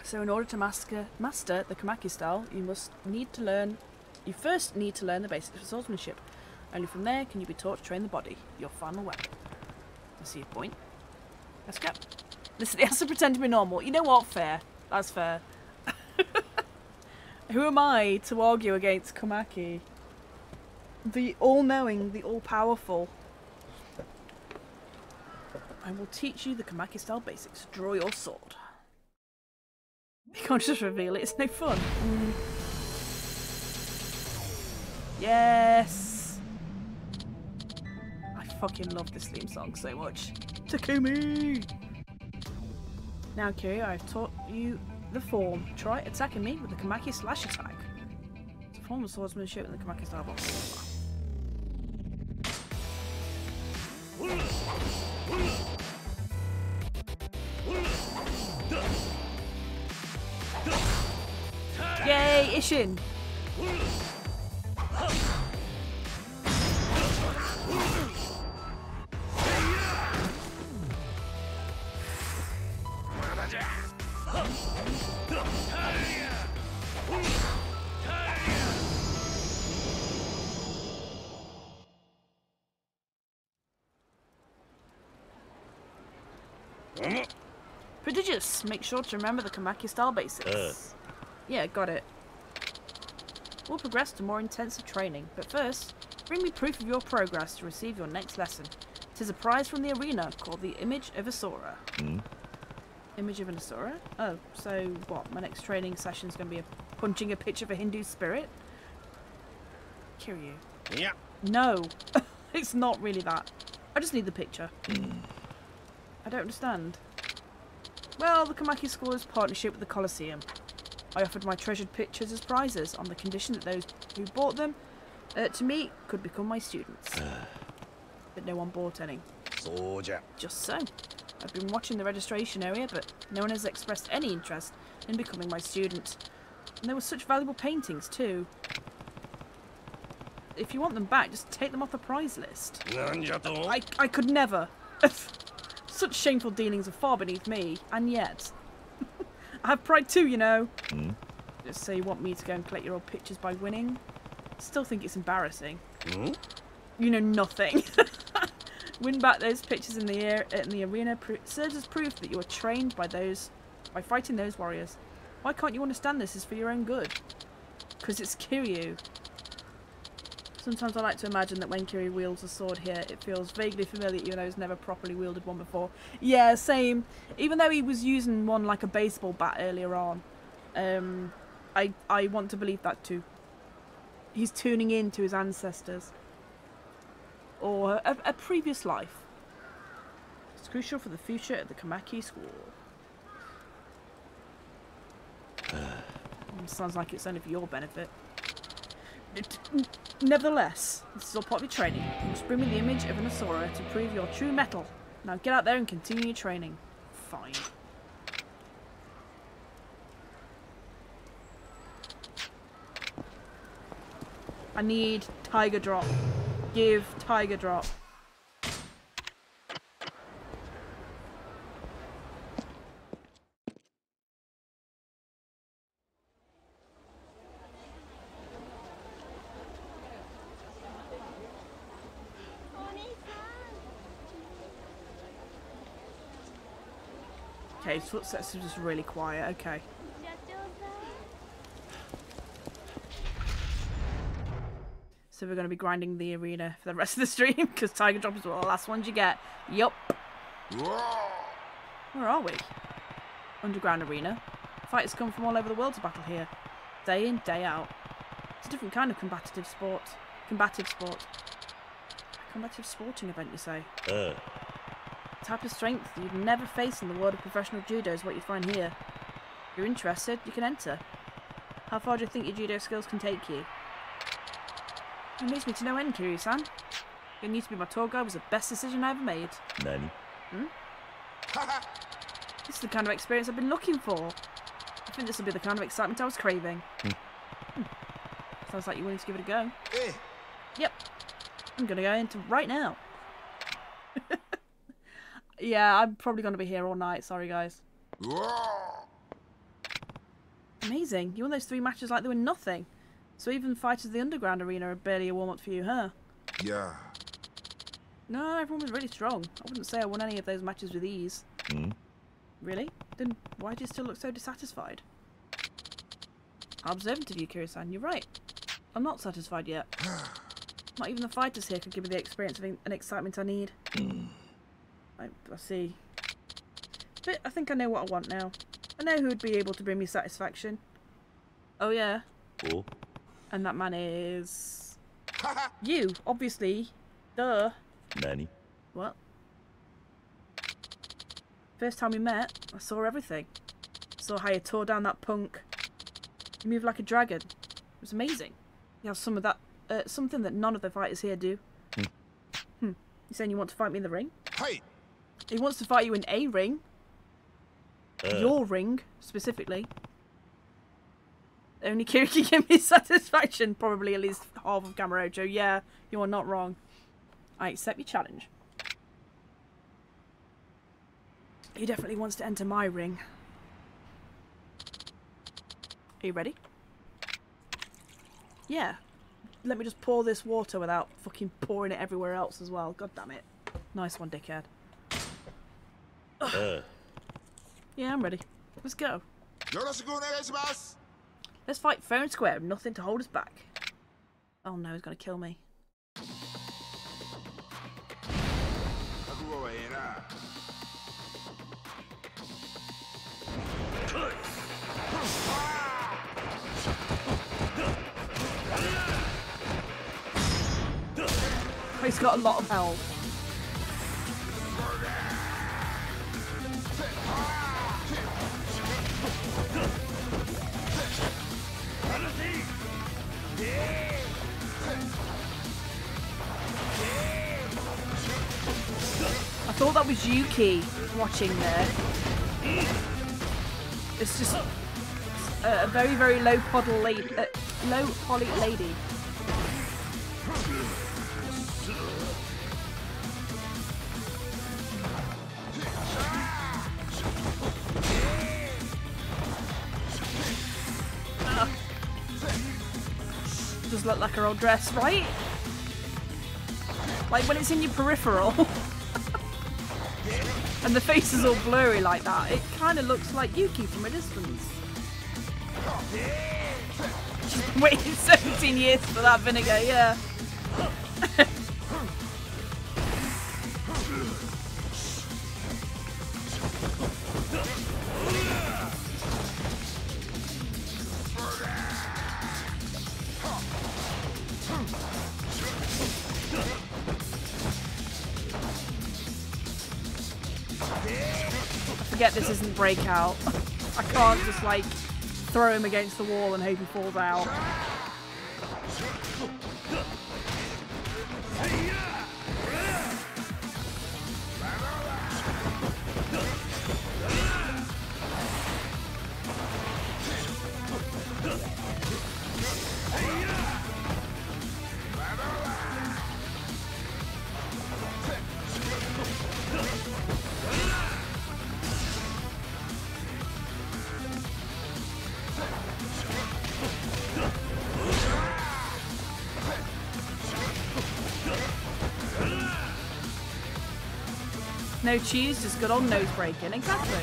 So in order to master the Komaki style, you first need to learn the basics of swordsmanship. Only from there can you be taught to train the body, your final weapon. I see your point. Let's go. Listen, he has to pretend to be normal. You know what? Fair. That's fair. Who am I to argue against Komaki? The all-knowing, the all-powerful. I will teach you the Komaki style basics. Draw your sword. You can't just reveal it, it's no fun. Yes! I fucking love this theme song so much. Takumi! Now, Kiryu, I've taught you the form. Try attacking me with the Komaki slash attack. It's a form of swordsmanship in the Komaki style box. Yay, Ishin! Prodigious! Make sure to remember the Komaki style basics. Yeah, got it. We'll progress to more intensive training, but first, bring me proof of your progress to receive your next lesson. It is a prize from the arena called the Image of Asura. Image of an Asura? Oh, so what? My next training session is going to be punching a picture of a Hindu spirit? Kiryu. Yeah. No, it's not really that. I just need the picture. I don't understand. Well, the Komaki School is partnership with the Coliseum. I offered my treasured pictures as prizes on the condition that those who bought them to me could become my students. But no one bought any. Just so. I've been watching the registration area, but no one has expressed any interest in becoming my student. And there were such valuable paintings too. If you want them back, just take them off the prize list. I could never. Such shameful dealings are far beneath me, and yet... I have pride too, you know. Just so you want me to go and collect your old pictures by winning? Still think it's embarrassing. You know nothing. Win back those pictures in the arena serves as proof that you are trained by fighting those warriors. Why can't you understand this is for your own good? Because it's Kiryu. Sometimes I like to imagine that when Kiryu wields a sword here, it feels vaguely familiar even though he's never properly wielded one before. Yeah, same. Even though he was using one like a baseball bat earlier on, I want to believe that too. He's tuning in to his ancestors. Or a previous life. It's crucial for the future of the Komaki School. Sounds like it's only for your benefit. Nevertheless, this is all part of your training. You must bring me the image of an Asura to prove your true mettle. Now get out there and continue your training. Fine. I need Tiger Drop. Give Tiger Drop. Okay, footsteps are just really quiet. Okay. So we're going to be grinding the arena for the rest of the stream because Tiger Drop is one of the last ones you get. Yup. Where are we? Underground arena. Fighters come from all over the world to battle here. Day in, day out. It's a different kind of combative sport. Combative sporting event, you say? The type of strength you'd never face in the world of professional judo is what you find here. If you're interested, you can enter. How far do you think your judo skills can take you? It leads me to no end, Kiryu-san. Getting you to be my tour guide was the best decision I ever made. Nani? This is the kind of experience I've been looking for. I think this will be the kind of excitement I was craving. Sounds like you're willing to give it a go. Yep. I'm going to go into right now. Yeah, I'm probably going to be here all night. Sorry, guys. Amazing. You won those 3 matches like they were nothing. So even fighters in the underground arena are barely a warm-up for you, huh? Yeah. No, everyone was really strong. I wouldn't say I won any of those matches with ease. Really? Then why do you still look so dissatisfied? I'm observant of you, Kiryu-san. You're right. I'm not satisfied yet. Not even the fighters here could give me the experience and excitement I need. I see. But I think I know what I want now. I know who would be able to bring me satisfaction. Oh yeah. Oh. And that man is... you, obviously. Duh. Nani? What? First time we met, I saw everything. Saw how you tore down that punk. You move like a dragon. It was amazing. You have some of that, something that none of the fighters here do. You saying you want to fight me in the ring? Hey. He wants to fight you in a ring. Your ring, specifically. Only Kiri can give me satisfaction. Probably at least half of Kamurocho. Yeah, you are not wrong. I accept your challenge. He definitely wants to enter my ring. Are you ready? Yeah. Let me just pour this water without fucking pouring it everywhere else as well. God damn it. Nice one, dickhead. Yeah, I'm ready. Let's go. Let's fight fair and square. Nothing to hold us back. Oh no, he's gonna kill me. He's got a lot of health. I thought that was Yuki watching there. It's just a very, very low poly lady. Does look like her old dress, right? Like when it's in your peripheral and the face is all blurry like that, it kind of looks like Yuki from a distance. She's been waiting 17 years for that vinegar, yeah. Forget this isn't Breakout. I can't just like throw him against the wall and hope he falls out. No cheese, just good old nose breaking. Exactly.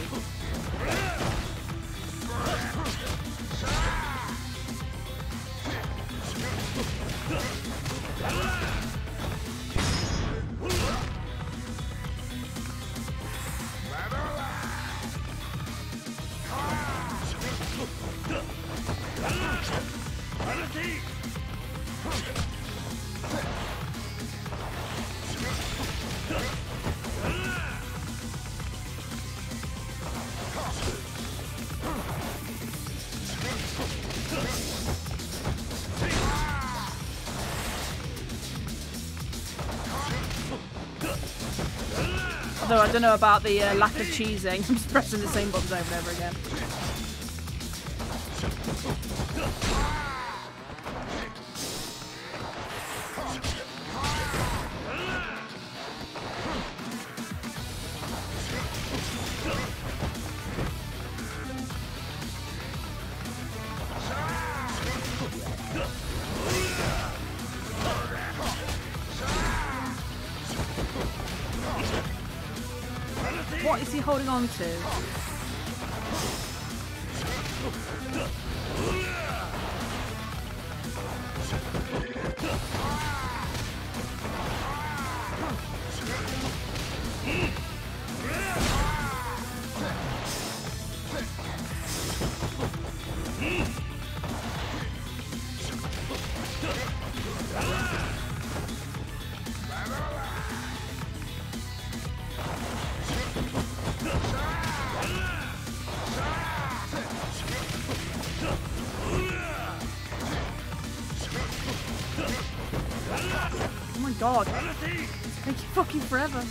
Although I don't know about the lack of cheesing. I'm just pressing the same buttons over and over again. What is he holding on to? Oh my god. Take you fucking forever.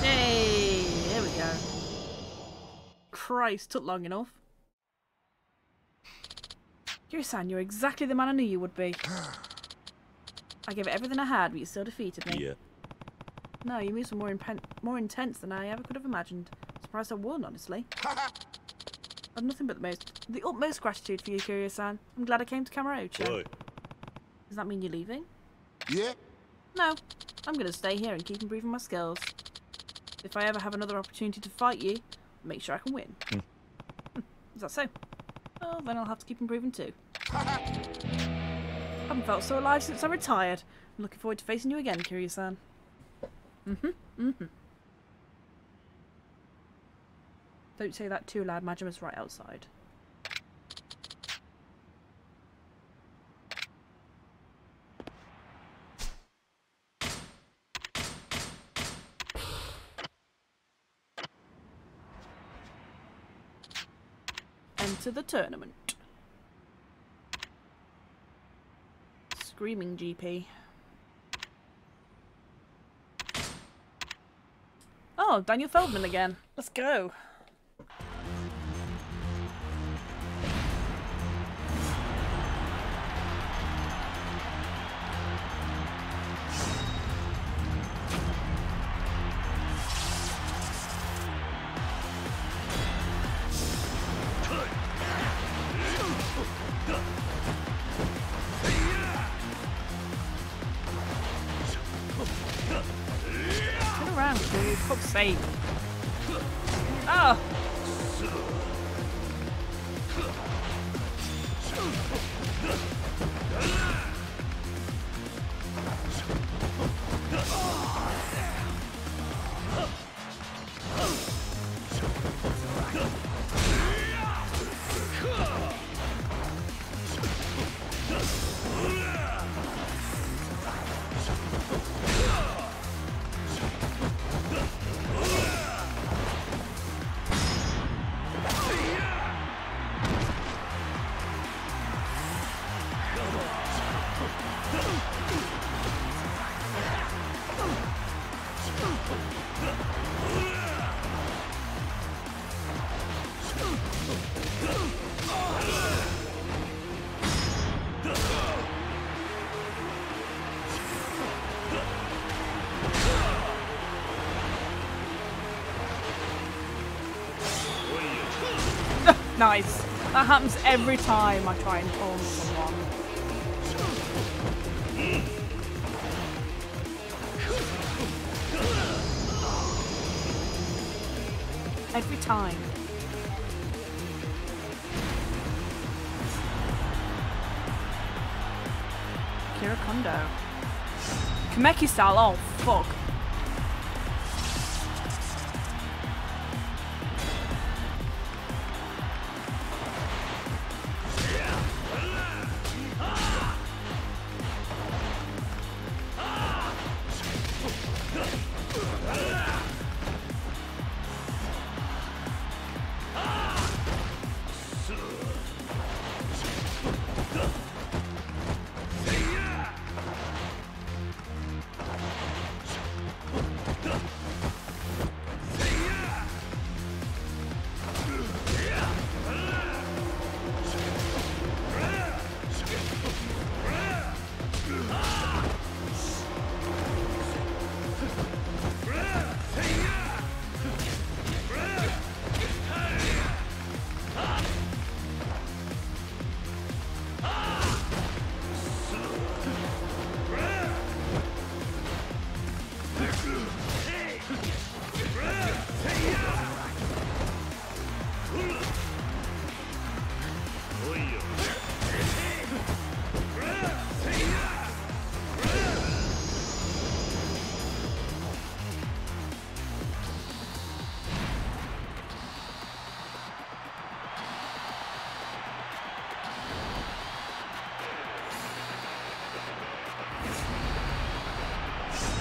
Hey, there we go. Christ, took long enough. Kira-san, you're exactly the man I knew you would be. I gave it everything I had, but you still defeated me. Yeah. No, your moves were more intense than I ever could have imagined. Surprised I won, honestly. I've nothing but the utmost gratitude for you, Kira-san. I'm glad I came to Kamurocho. Oi. Does that mean you're leaving? Yeah? No, I'm going to stay here and keep improving my skills. If I ever have another opportunity to fight you, I'll make sure I can win. Is that so? Well, then I'll have to keep improving too. Haven't felt so alive since I retired. I'm looking forward to facing you again, Kiryu-san. Don't say that too loud, Majima's right outside. Enter the tournament. Screaming GP. Oh, Daniel Feldman again. Let's go. fuck's sake. Oh! Nice. That happens every time I try and taunt someone. Every time. Kira Kondo. Kameki style, oh fuck.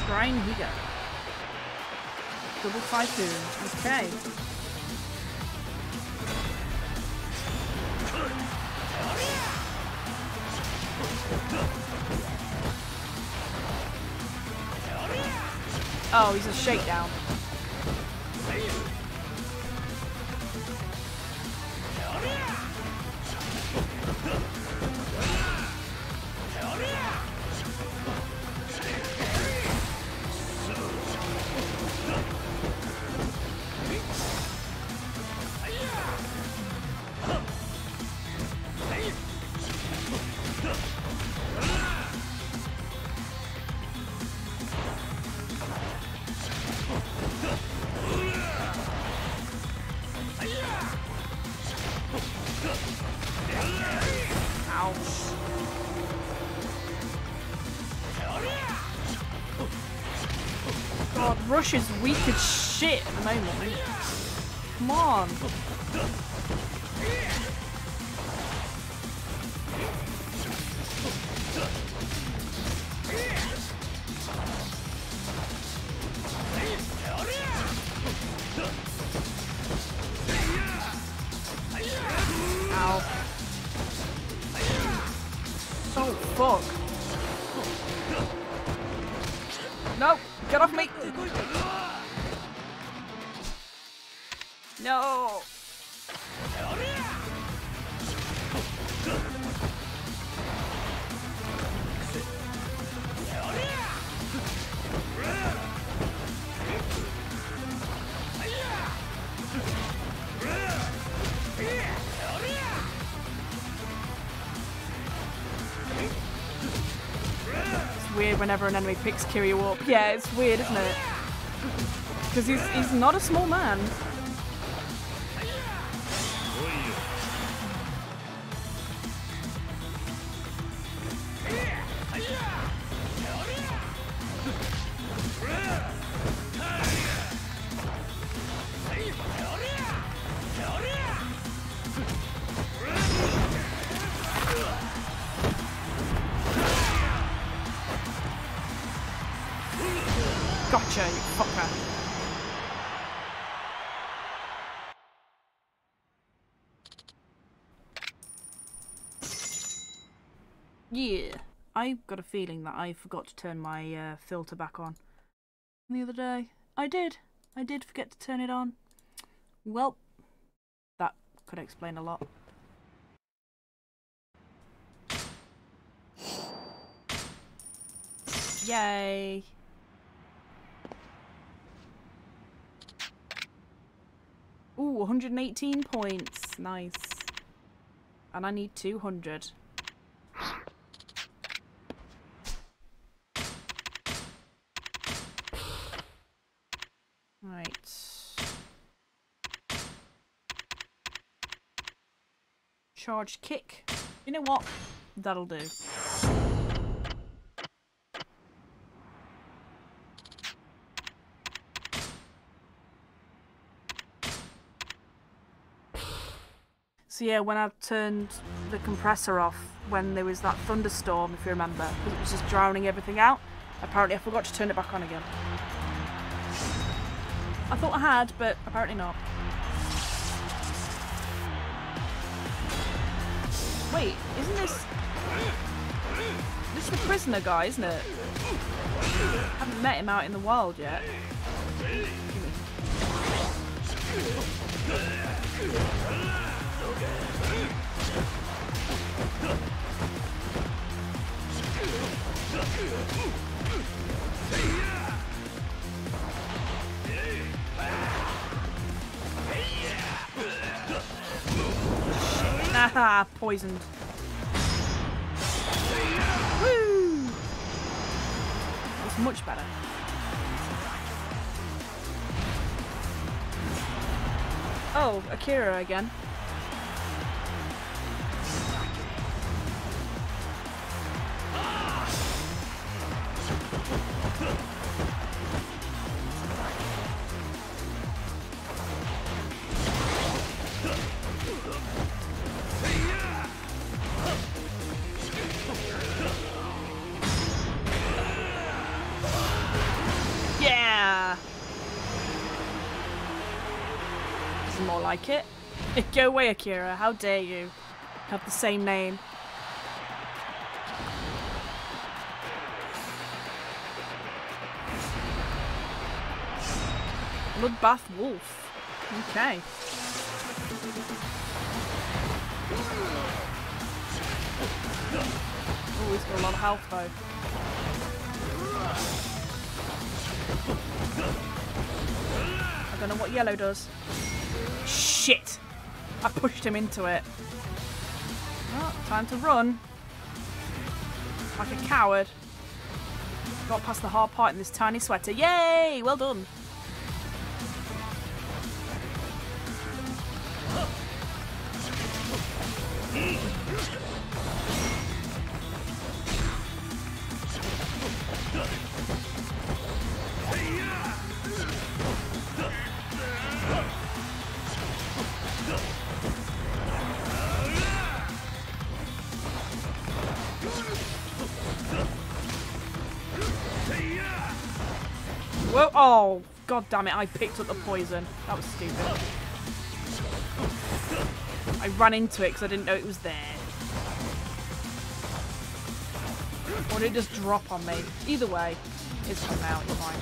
Brian Higa. Double Typhoon. Okay. Oh, he's a shakedown. God, Rush is weak as shit at the moment. Come on. Ow. Oh, fuck. No, get off me. No. It's weird whenever an enemy picks Kiryu up. Yeah, it's weird, isn't it? Because he's not a small man. Gotcha, you fucker. Yeah, I've got a feeling that I forgot to turn my filter back on the other day. I did forget to turn it on. Well, that could explain a lot. Yay! Ooh, 118 points. Nice. And I need 200. Right. Charge kick. You know what? That'll do. So yeah, when I turned the compressor off when there was that thunderstorm, if you remember, because it was just drowning everything out, apparently I forgot to turn it back on again. I thought I had, but apparently not. Wait, isn't this... This is the prisoner guy, isn't it? I haven't met him out in the wild yet. Haha, poisoned. Woo! That's much better. Oh, Akira again. Yeah! This is more like it. Go away, Akira. How dare you have the same name. Bloodbath Wolf. Okay. Oh, he's got a lot of health though. I don't know what yellow does. Shit! I pushed him into it. Oh, time to run. Like a coward. Got past the hard part in this tiny sweater. Yay! Well done. Whoa! Oh, god damn it! I picked up the poison. That was stupid. I ran into it because I didn't know it was there. Or did it just drop on me? Either way, it's come out. It's fine.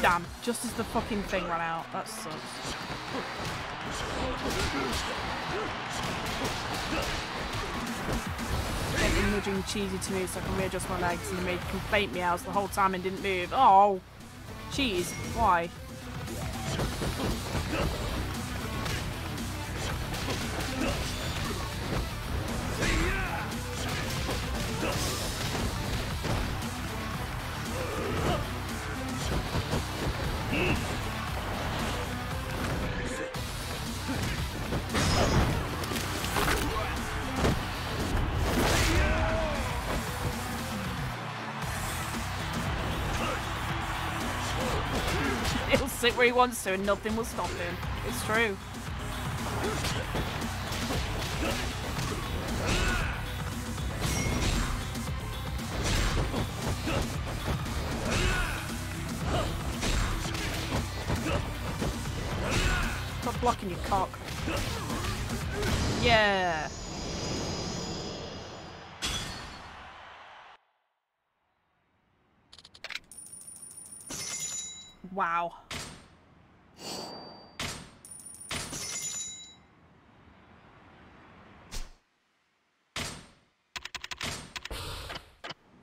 Damn, just as the fucking thing ran out. That sucks. Gently nudging Cheesy to move so I can readjust my legs, and he made complaint meows the whole time and didn't move. Oh! Cheese, why? it where he wants to and nothing will stop him. It's true. Stop blocking your cock. Yeah. Wow.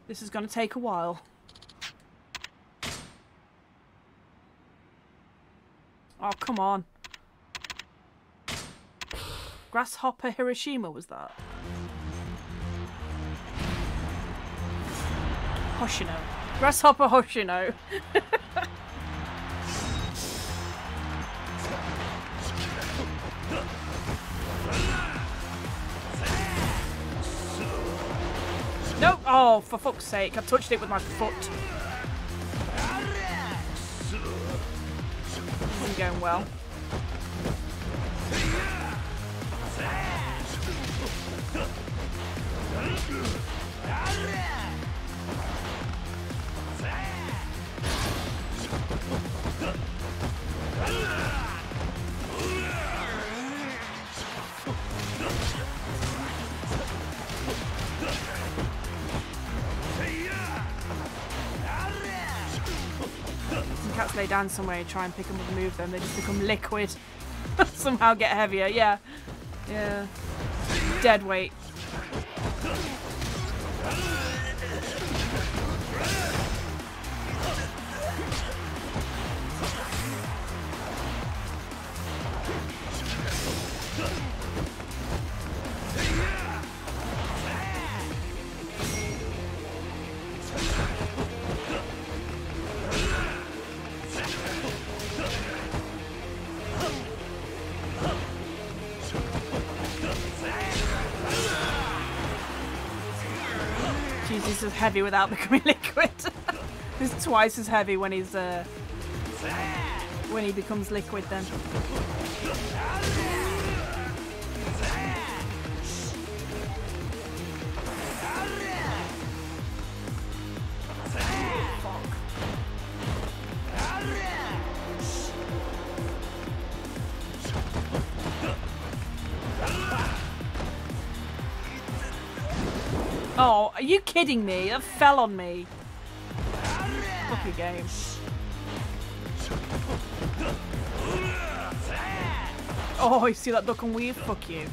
This is going to take a while. Oh, come on. Grasshopper Hiroshima was that? Hoshino. Grasshopper Hoshino. No! Oh, for fuck's sake, I touched it with my foot. This isn't going well. Cats lay down somewhere, you try and pick them up and move them, they just become liquid. Somehow get heavier, yeah. Yeah. Dead weight. Jeez, he's so heavy without becoming liquid. He's twice as heavy when he's when he becomes liquid then. Oh, are you kidding me? That fell on me. Fuck your game. Oh, you see that duck and weave? Fuck you.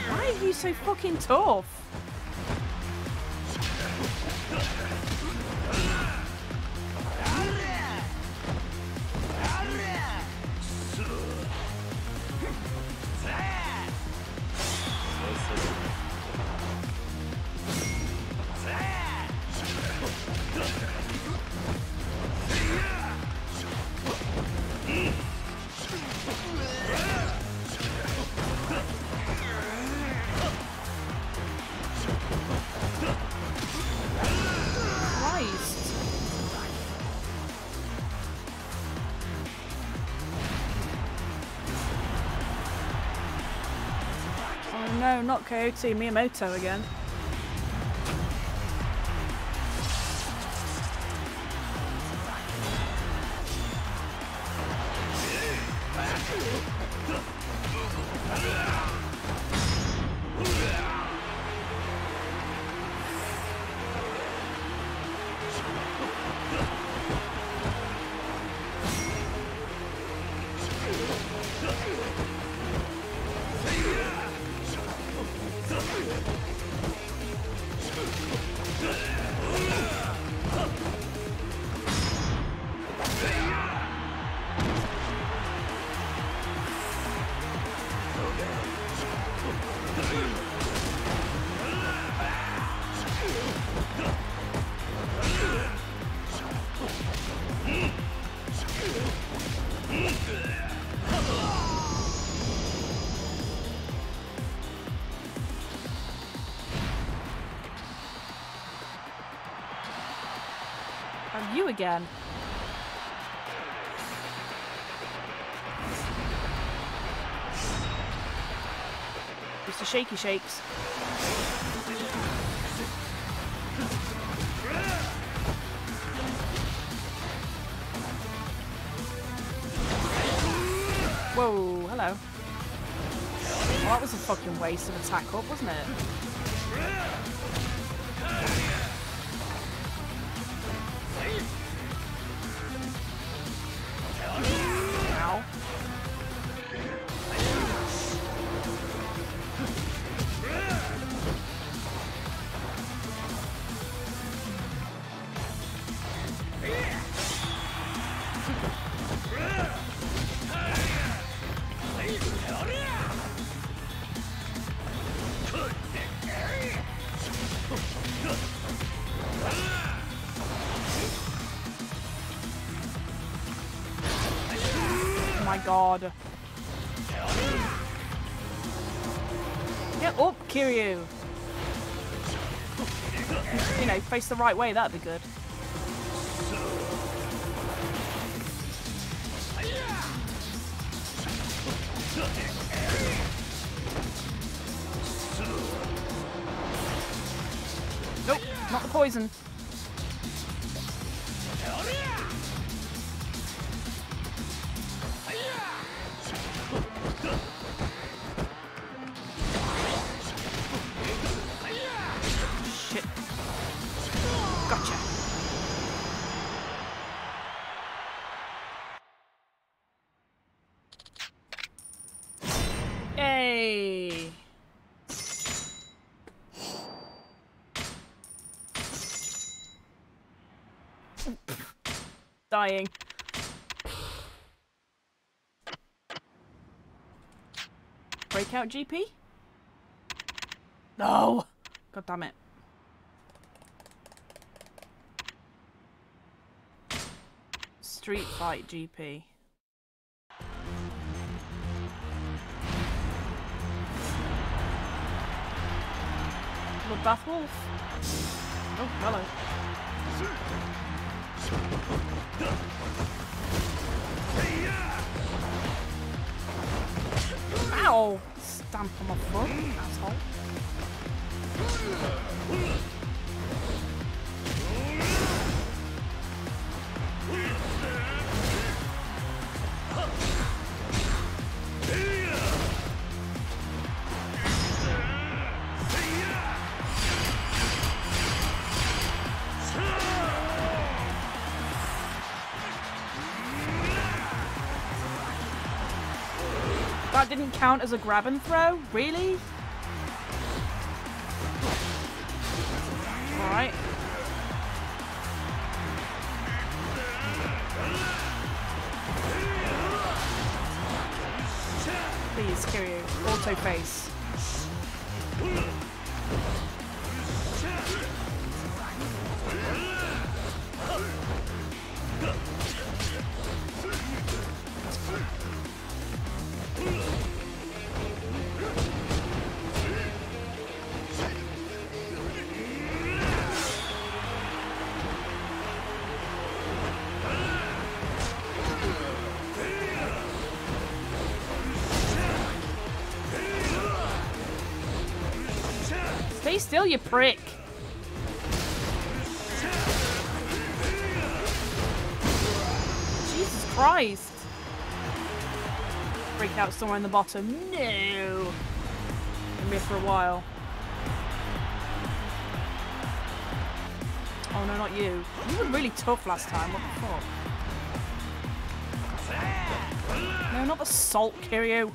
Why are you so fucking tough? No, not Coyote, Miyamoto again. you again. Just a shaky shakes. Whoa, hello. Well, that was a fucking waste of attack up, wasn't it? Ow. Oh my god. Get up, Kiryu! You know, face the right way, that'd be good. Nope, not the poison. Shit. Gotcha. Hey. Dying. Breakout GP? No! God damn it. Street Fight GP. Bloodbath Wolf. Oh, hello. Ow! Stamp on my foot, asshole. That didn't count as a grab and throw? Really? Alright. Please, Kiryu. Auto face. Stay still, you prick. Jesus Christ. Break out somewhere in the bottom. No. Been here for a while. Oh no, not you. You were really tough last time. What the fuck? No, not the salt, Kiryu.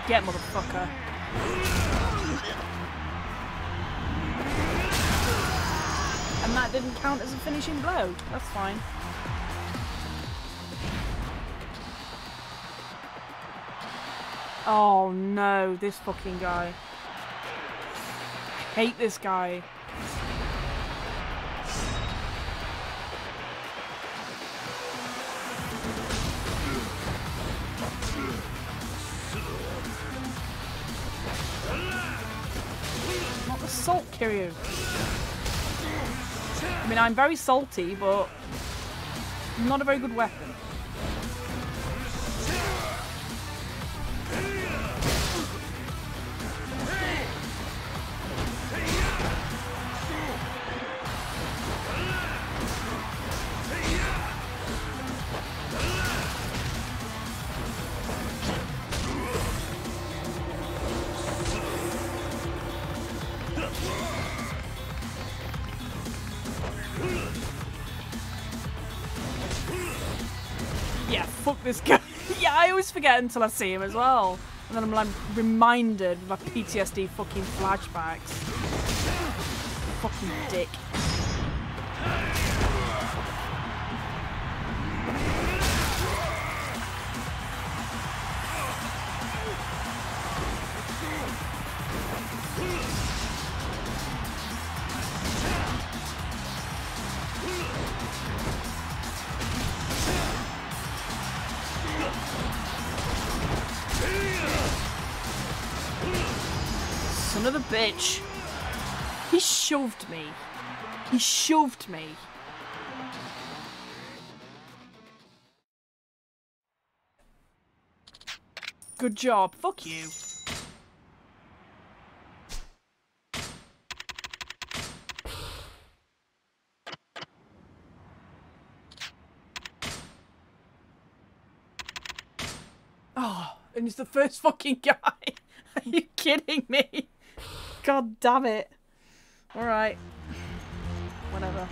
Get, motherfucker. And that didn't count as a finishing blow. That's fine. Oh no, this fucking guy. I hate this guy. Not the salt, Kiryu. I mean, I'm very salty, but not a very good weapon. Yeah, fuck this guy. Yeah, I always forget until I see him as well. And then I'm like reminded of my PTSD fucking flashbacks. Fucking dick. Son of a bitch. He shoved me. He shoved me. Good job. Fuck you. Oh, and he's the first fucking guy. Are you kidding me? God damn it. Alright. Whatever.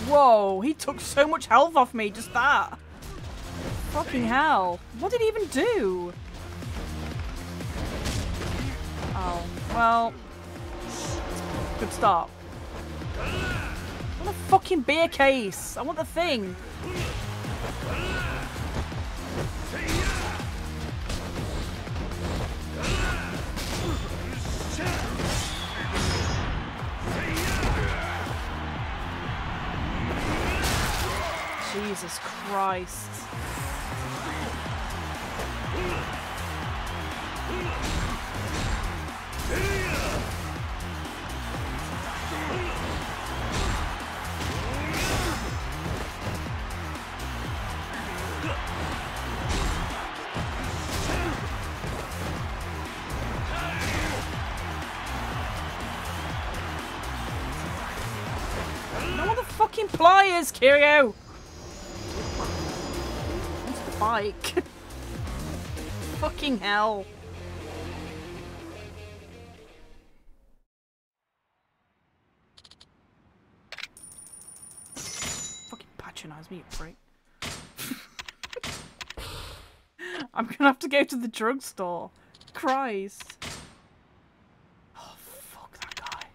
Whoa, he took so much health off me, just that. Fucking hell. What did he even do? Oh, well. Good start. I want a fucking beer case. I want the thing. Jesus Christ. No other fucking pliers, Kiryu! What's the bike? Fucking hell. Fucking patronize me, you prick. I'm gonna have to go to the drugstore. Christ. Oh, fuck that guy.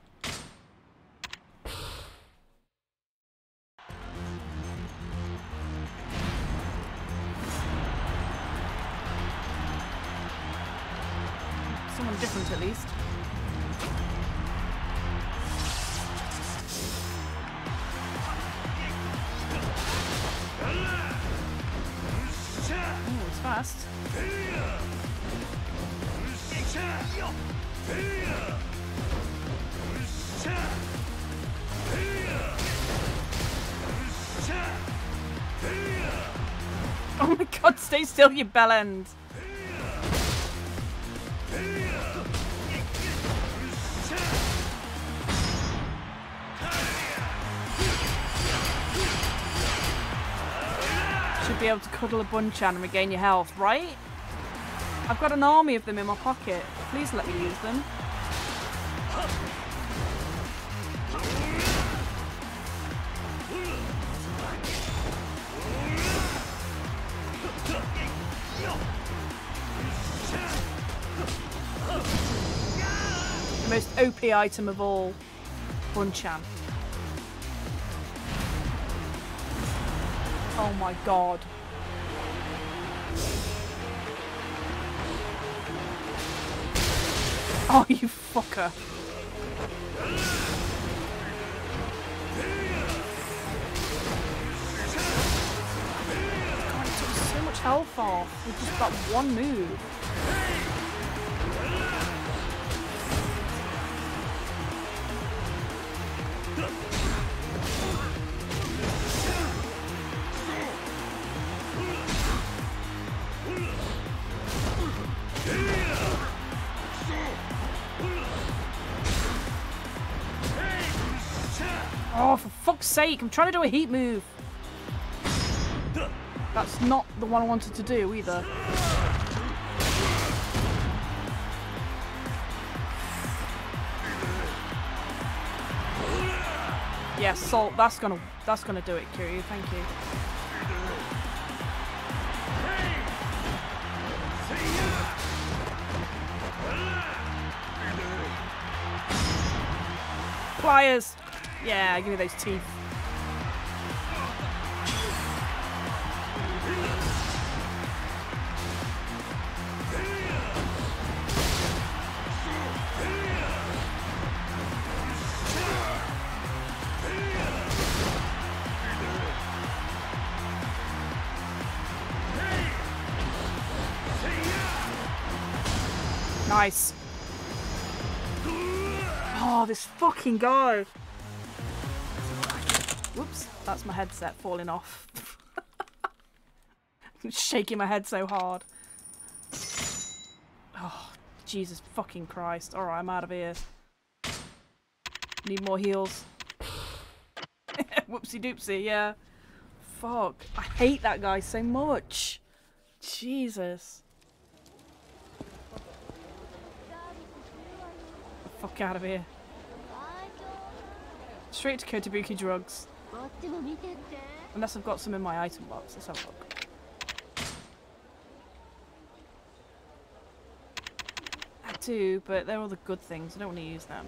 Someone different, at least. Oh, it's fast. Oh my god, stay still, you bellend. Should be able to cuddle a bunchan and regain your health, right? I've got an army of them in my pocket. Please let me use them. The most OP item of all, bunchan. Oh my god. Oh, you fucker. God, it took so much health off with just that one move. Oh, for fuck's sake, I'm trying to do a heat move. That's not the one I wanted to do either. Yeah, salt, that's gonna do it, Kiryu, thank you. Pliers! Yeah, give me those teeth. Nice. Oh, this fucking guy. Whoops, that's my headset falling off. I'm shaking my head so hard. Oh, Jesus fucking Christ. Alright, I'm out of here. Need more heals. Whoopsie doopsie, yeah. Fuck. I hate that guy so much. Jesus. Fuck out of here. Straight to Kotobuki drugs. Unless I've got some in my item box. Let's have a look. I do, but they're all the good things. I don't want to use them.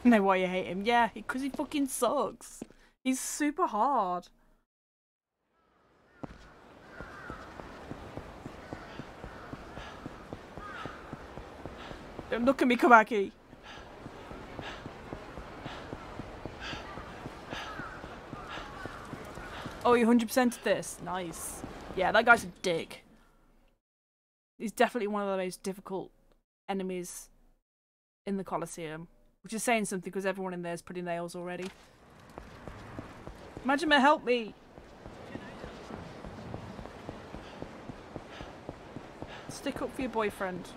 I know why you hate him. Yeah, because he fucking sucks. He's super hard. Don't look at me, Kabaki. Oh, you 100%'d this? Nice. Yeah, that guy's a dick. He's definitely one of the most difficult enemies in the Coliseum. Which is saying something because everyone in there is pretty nails already. Majima, help me! Stick up for your boyfriend.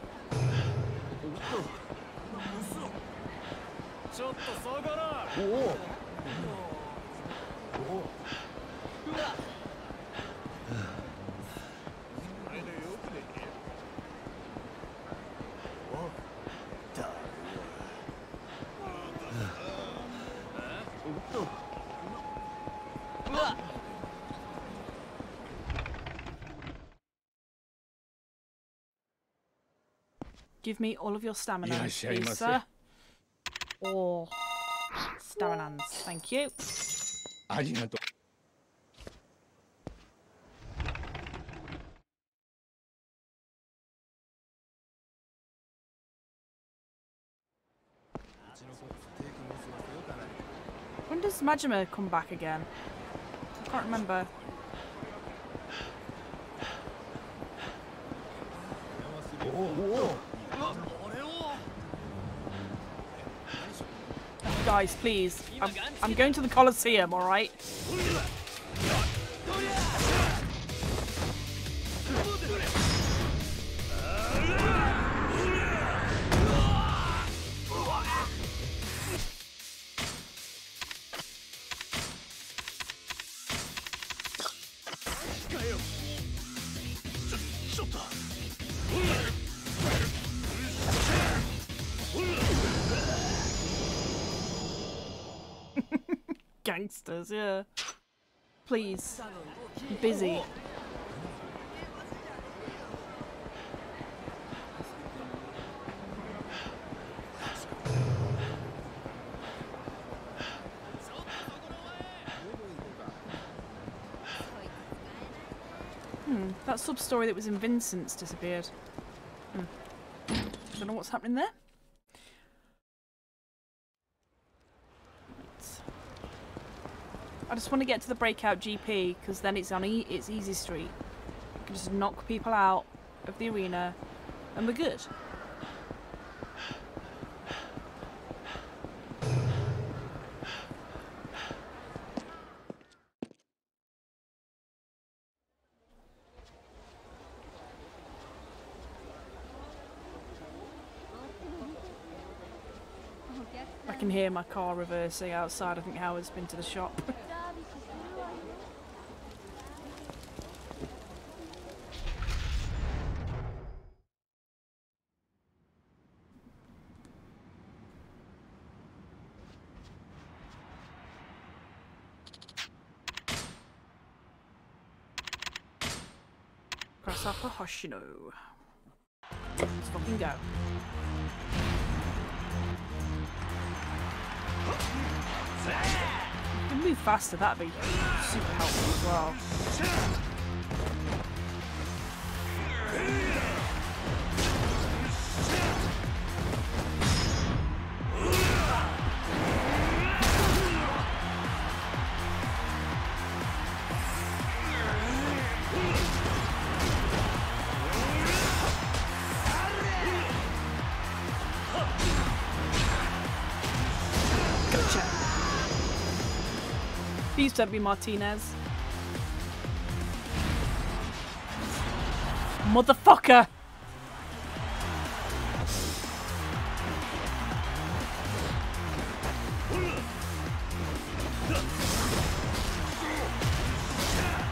Give me all of your stamina, please, sir. All staminans, thank you. When does Majima come back again? I can't remember. Guys, please. I'm going to the Coliseum, alright? Gangsters, yeah. Please. I'm busy. That sub-story that was in Vincent's disappeared. The don't know what's happening there. I just want to get to the breakout GP because then it's on it's easy street. You can just knock people out of the arena and we're good. I can hear my car reversing outside. I think Howard's been to the shop. Grasshopper Hoshino. Let's fucking go. If we move faster, that'd be super helpful as well. Please don't be Martinez. Motherfucker!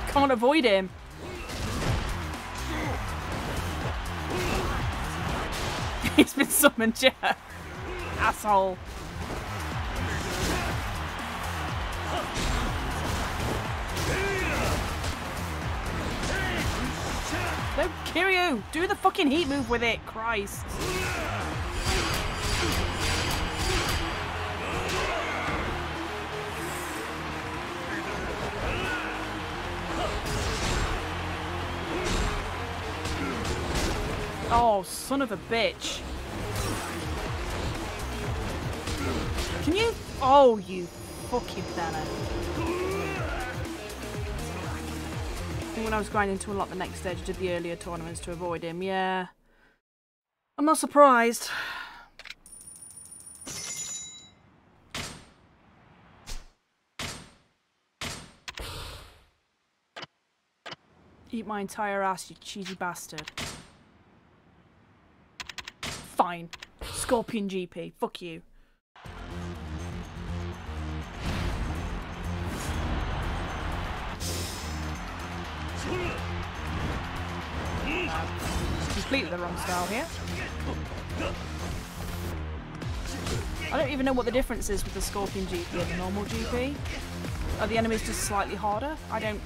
Can't avoid him. He's been summoned, yeah. Asshole. No, Kiryu! Do the fucking heat move with it, Christ! Oh, son of a bitch. Can you? Oh, you fucking fella. When I was grinding to unlock the next stage, I did the earlier tournaments to avoid him. Yeah. I'm not surprised. Eat my entire ass, you cheesy bastard. Fine. Scorpion GP. Fuck you. Completely the wrong style here. I don't even know what the difference is with the Scorpion GP and the normal GP. Are the enemies just slightly harder? I don't...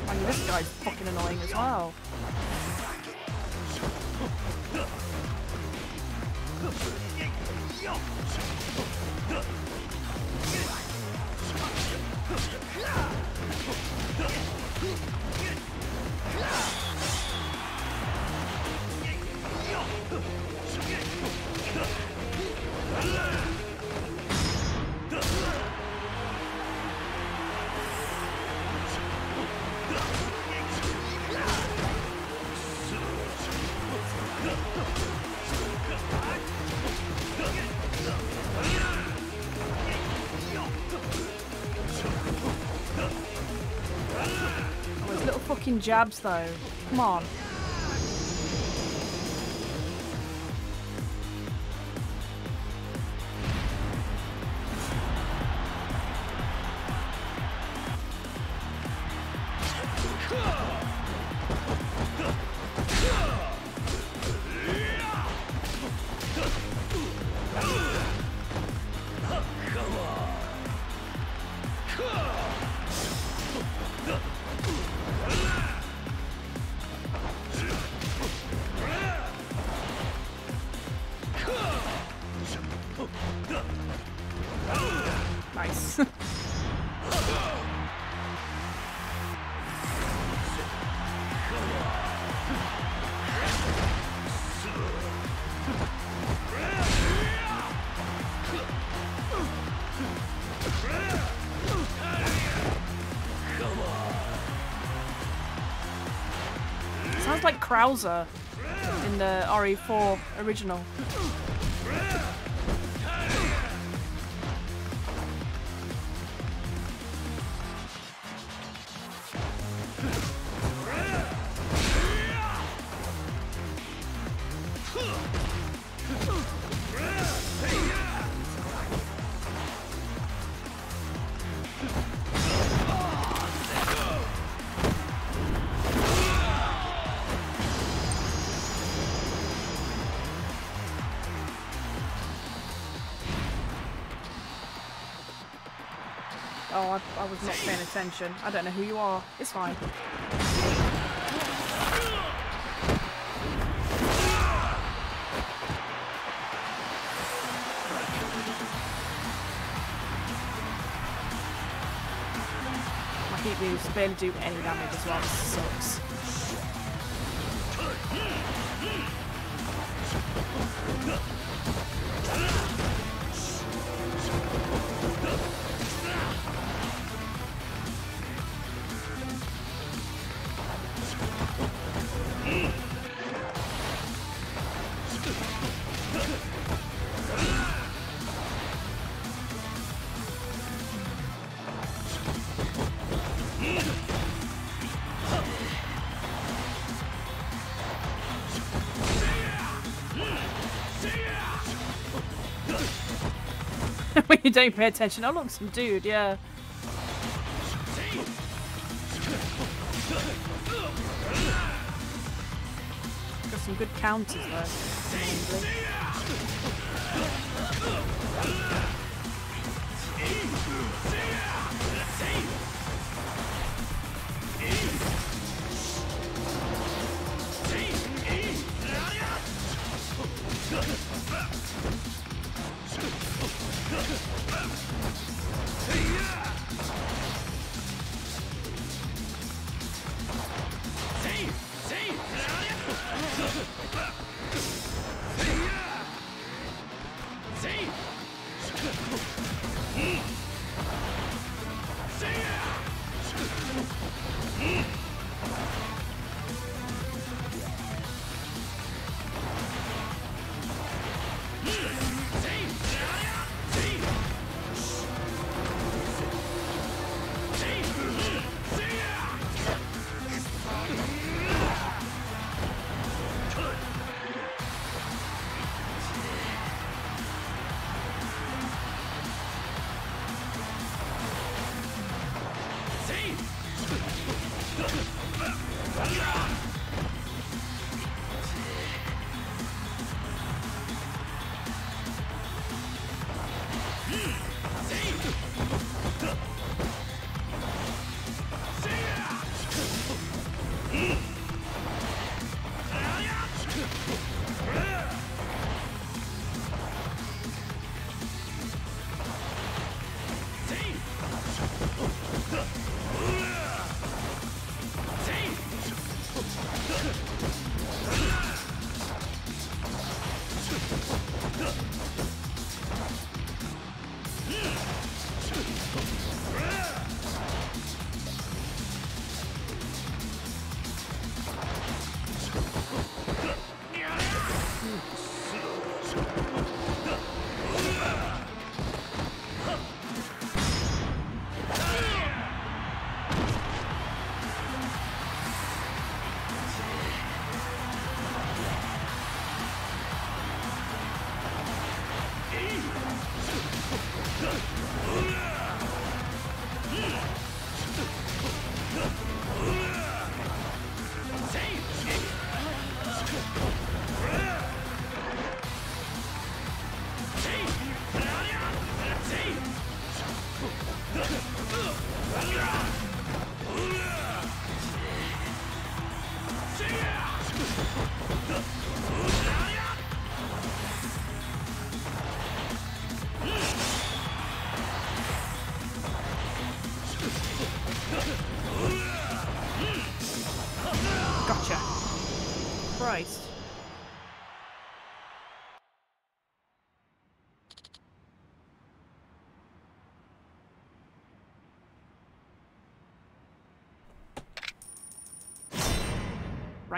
I mean, this guy's fucking annoying as well. Fucking jabs though. Come on. Krauser in the RE4 original. Oh, I was not paying attention. I don't know who you are. It's fine. My heat moves barely do any damage as well. This sucks. When you don't pay attention. Oh look, some dude, yeah. Got some good counters though. Gotcha. Christ.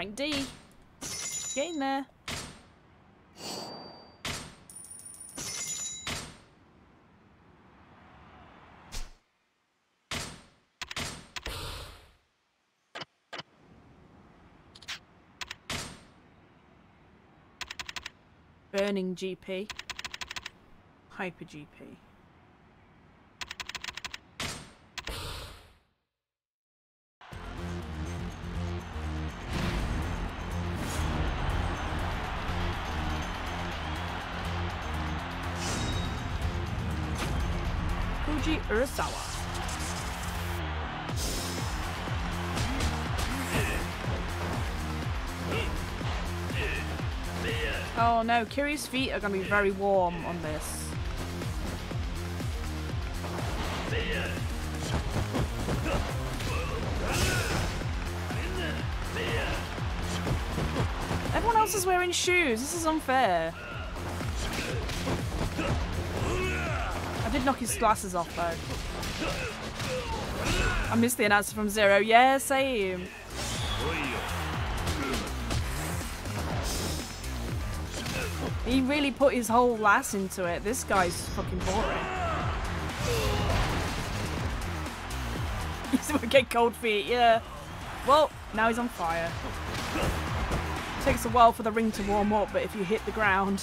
Rank D. Get in there. Burning GP. Hyper GP. Koji Urasawa. Oh no, Kiri's feet are going to be very warm on this. Everyone else is wearing shoes. This is unfair. I did knock his glasses off though. I missed the announcer from Zero. Yeah, same. He really put his whole ass into it. This guy's fucking boring. He's gonna get cold feet, yeah. Well, now he's on fire. Takes a while for the ring to warm up, but if you hit the ground...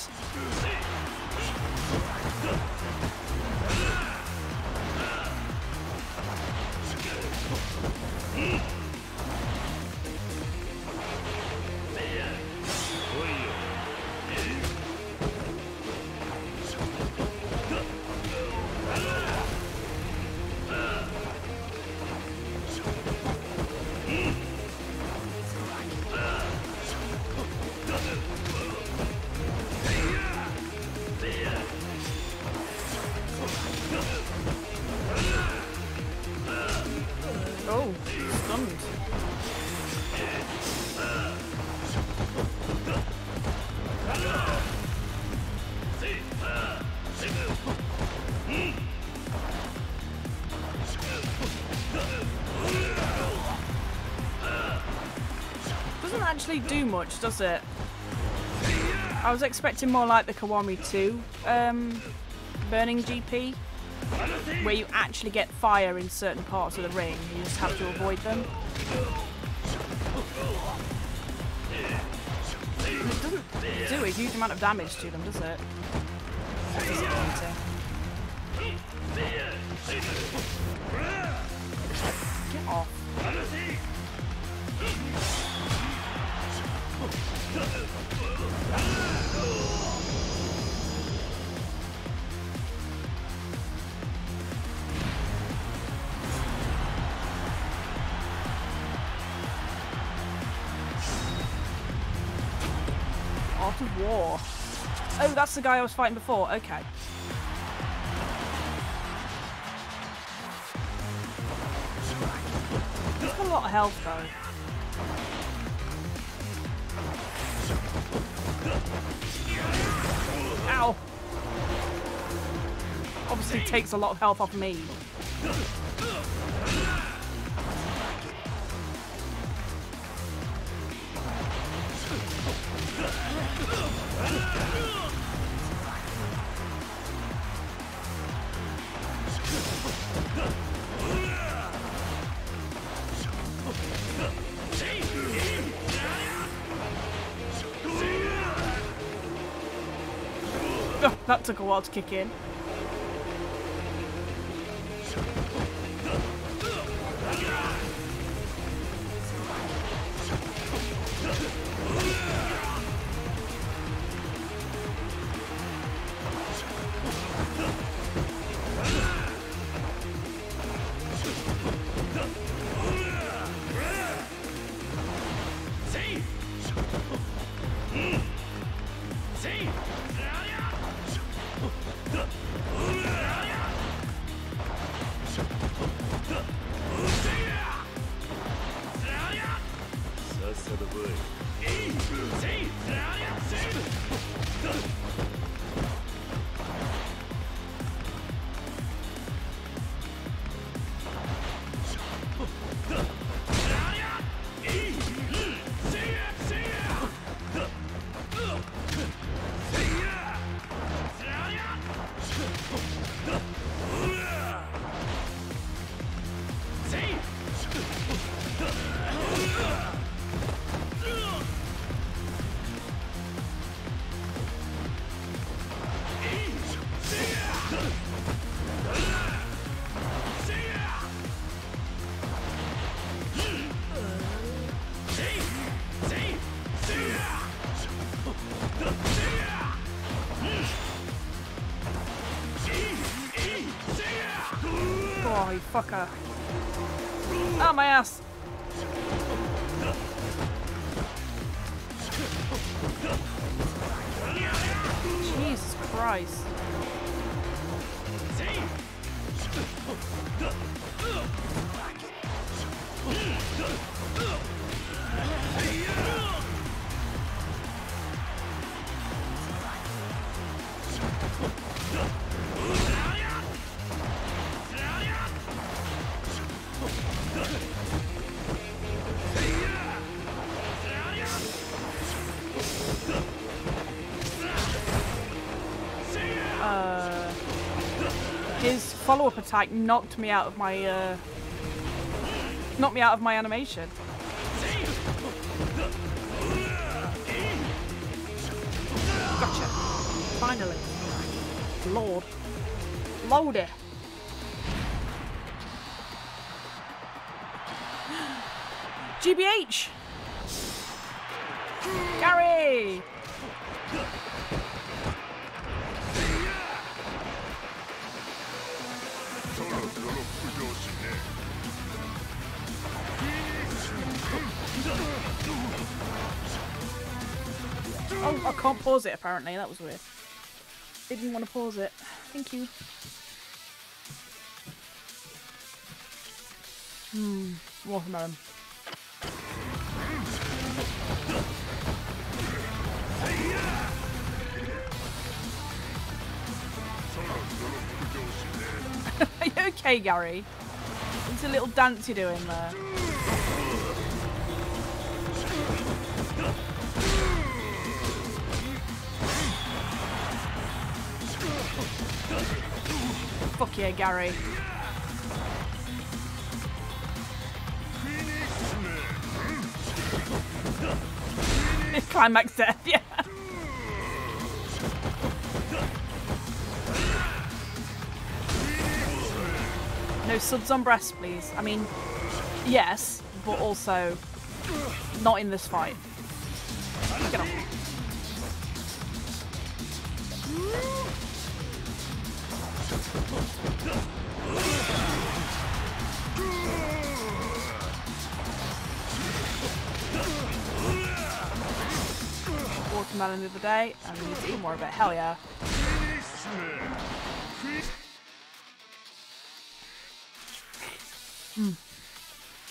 Oh, stunned. Doesn't actually do much, does it? I was expecting more like the Kiwami 2 burning GP, where you actually get fire in certain parts of the ring. You just have to avoid them. And it doesn't do a huge amount of damage to them, does it? Disappointing. Get off. Art of War. Oh, that's the guy I was fighting before. Okay. He's got a lot of health though. Ow! Obviously takes a lot of health off me. Oh, that took a while to kick in. motherfucker. Ah, my ass. Jesus Christ. His follow-up attack knocked me out of my animation. Gotcha. Finally. Lord. Loader. GBH! Gary! Oh, I can't pause it apparently. That was weird. Didn't want to pause it. Thank you. Watermelon. Are you okay, Gary? It's a little dance you're doing there. Fuck yeah, Gary. Climax death, yeah. No subs on breast, please. I mean, yes, but also not in this fight. Get off. Watermelon the other day, and we need to eat more of it. Hell yeah.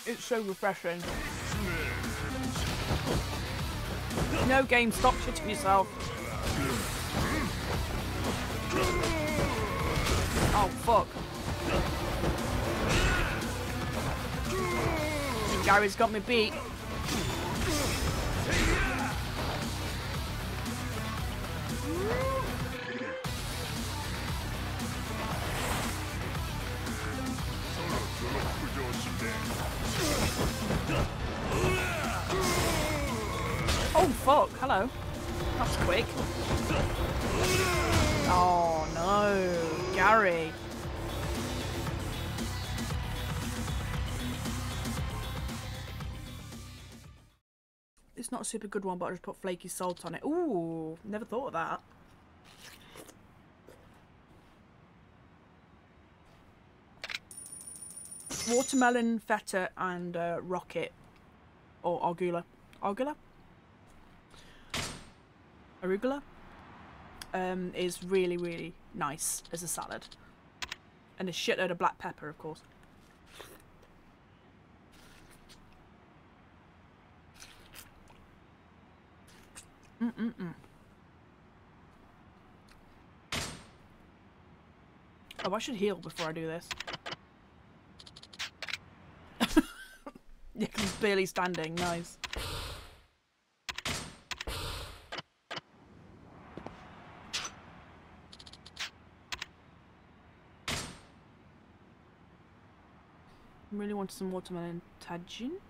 It's so refreshing. No game, stop shitting yourself. Oh fuck. Gary's got me beat. Oh fuck, hello. That's quick. Oh no, Gary. It's not a super good one, but I just put flaky salt on it. Ooh, never thought of that. Watermelon, feta, and rocket. Or arugula. Arugula? Arugula? Is really, really nice as a salad. And a shitload of black pepper, of course. Oh, I should heal before I do this. Yeah, 'cause he's barely standing. Nice. I really wanted some watermelon tagine.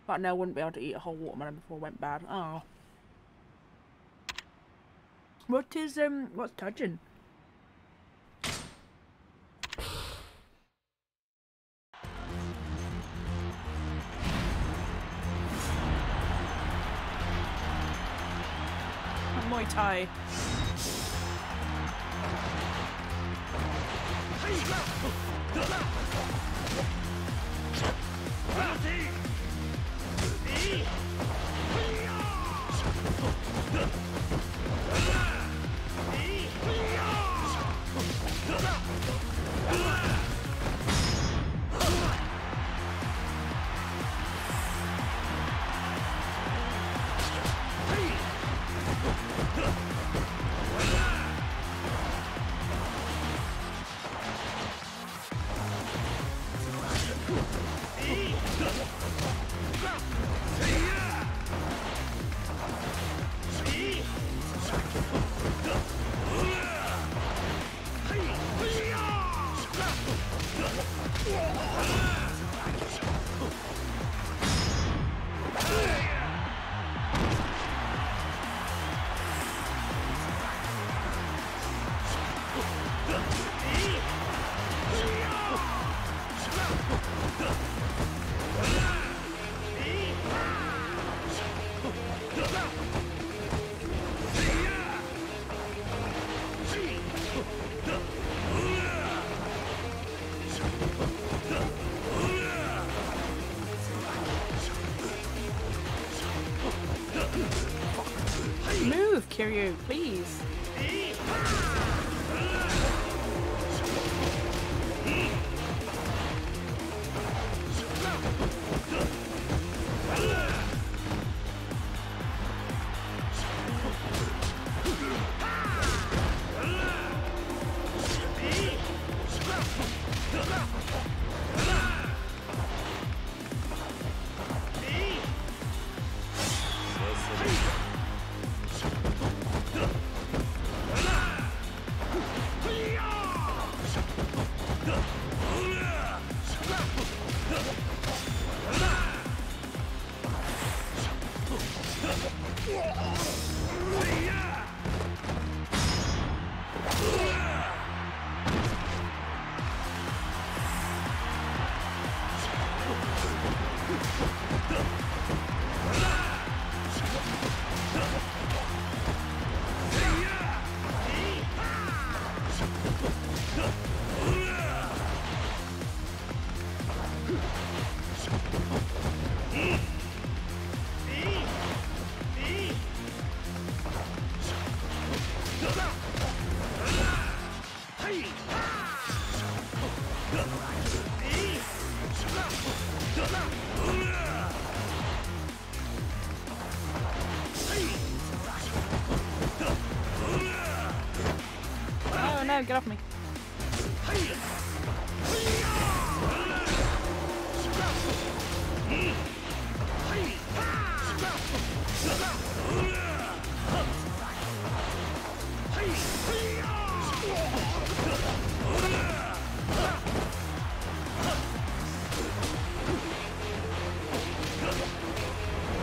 But no, I wouldn't be able to eat a whole watermelon before it went bad. Oh. What's tagine? Muay Thai. Kiryu, please. Oh no, get off me.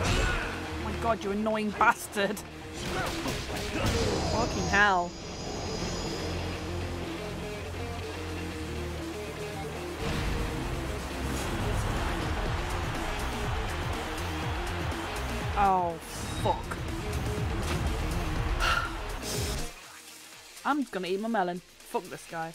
Oh my god, you annoying bastard. Fucking hell. Oh, fuck. I'm just gonna eat my melon. Fuck this guy.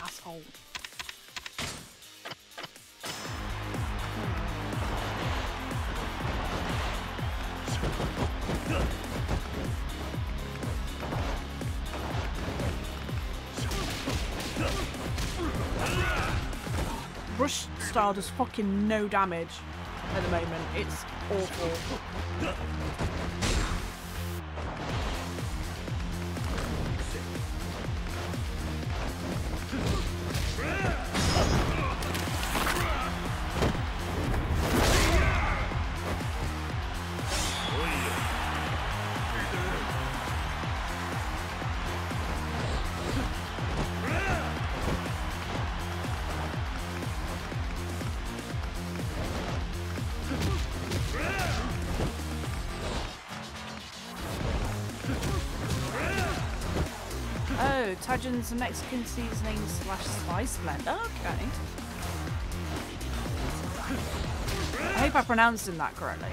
Asshole. Rush style does fucking no damage at the moment. It's awful. Oh, Tajin's a Mexican seasoning / spice blend. Okay. I hope I pronounced that correctly.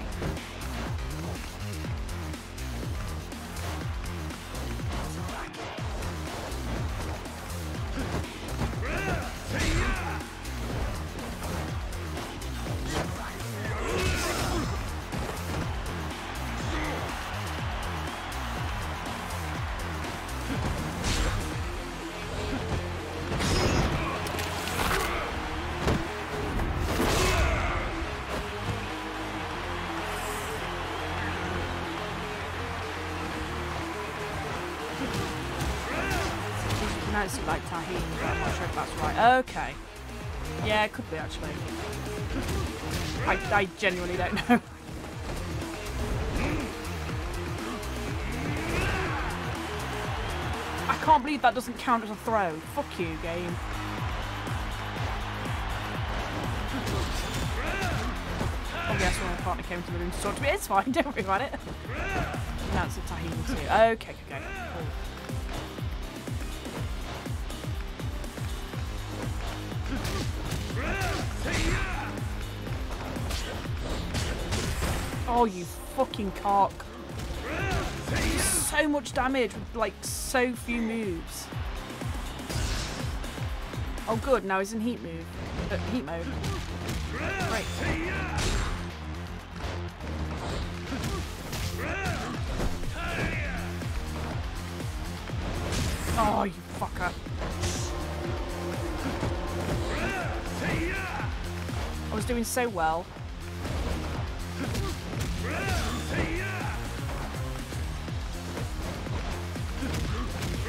Pronounce it like tahini, but I'm not sure if that's right. Okay. Yeah, it could be actually. I genuinely don't know. I can't believe that doesn't count as a throw. Fuck you, game. Oh yes, when my partner came to the room to talk to me. It's fine, don't worry about it. Pronounce it tahini too. Okay, okay. Cool. Oh, you fucking cock. So much damage with like so few moves. Oh good, now he's in heat mode. Great. Oh, you fucker. I was doing so well.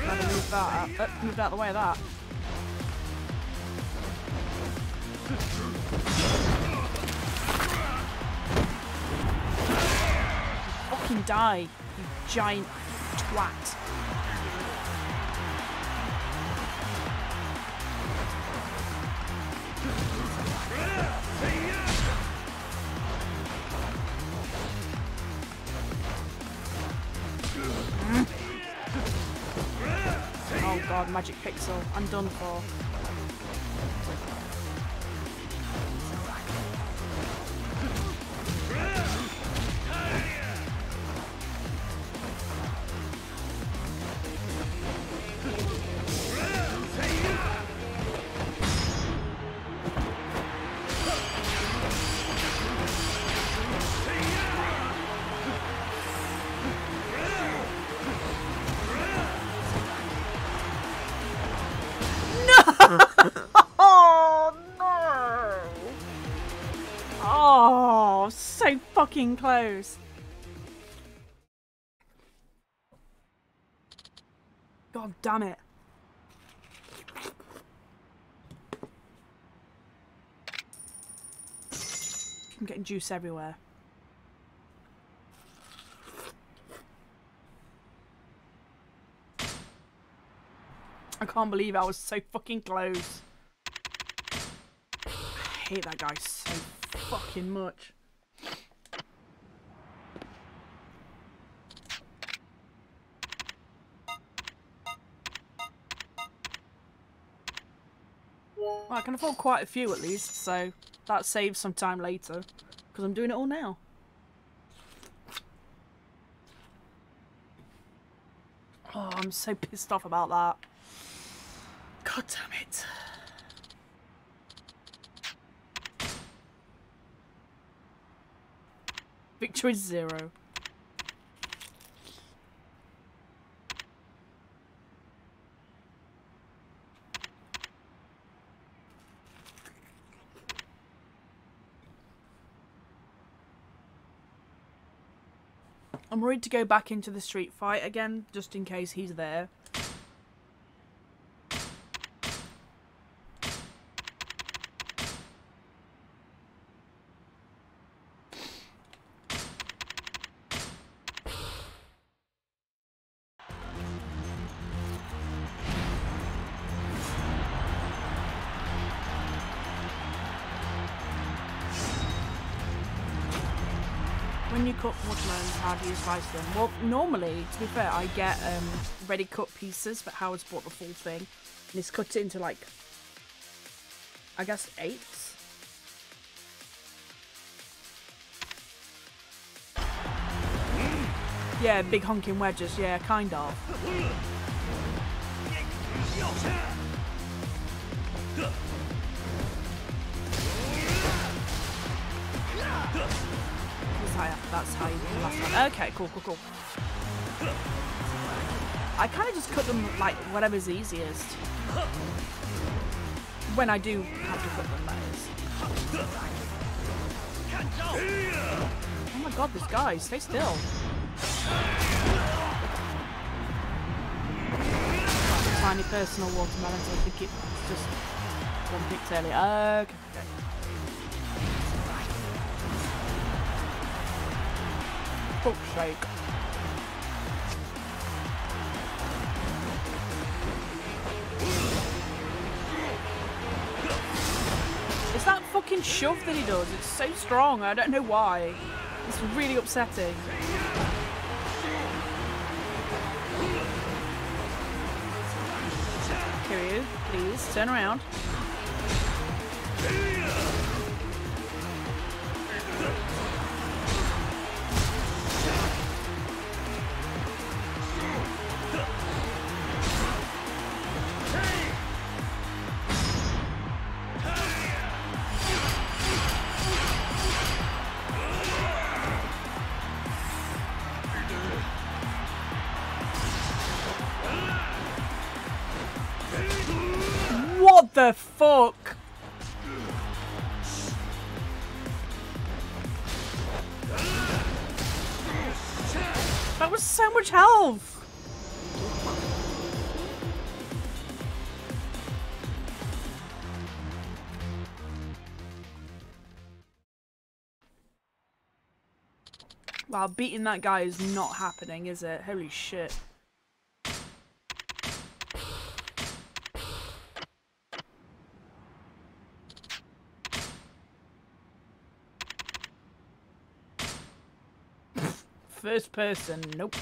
Gotta move that up. Moved out of the way of that. Fucking die, you giant twat. Oh god, magic pixel. I'm done for. Oh no! Oh, so fucking close. God damn it. I'm getting juice everywhere. I can't believe I was so fucking close. I hate that guy so fucking much. Well, I can afford quite a few at least, so that saves some time later. Because I'm doing it all now. Oh, I'm so pissed off about that. God damn it. Victory 0. I'm worried to go back into the street fight again, just in case he's there. When you cut watermelons, how do you slice them? Well, normally, to be fair, I get ready cut pieces, but Howard's bought the full thing. And he's cut it into, like, I guess, 8s. Yeah, big honking wedges, yeah, kind of. That's how you do the last one. Okay, cool. I kind of just cut them like whatever's easiest. When I do have to cut them, that is. Oh my god, this guy, stay still. Tiny personal watermelon, so I think it's just one pixel. Okay. Fuck's sake. It's that fucking shove that he does. It's so strong. I don't know why. It's really upsetting. Kiryu, please, turn around. the fuck? That was so much health. Wow, beating that guy is not happening, is it? Holy shit. First person, nope.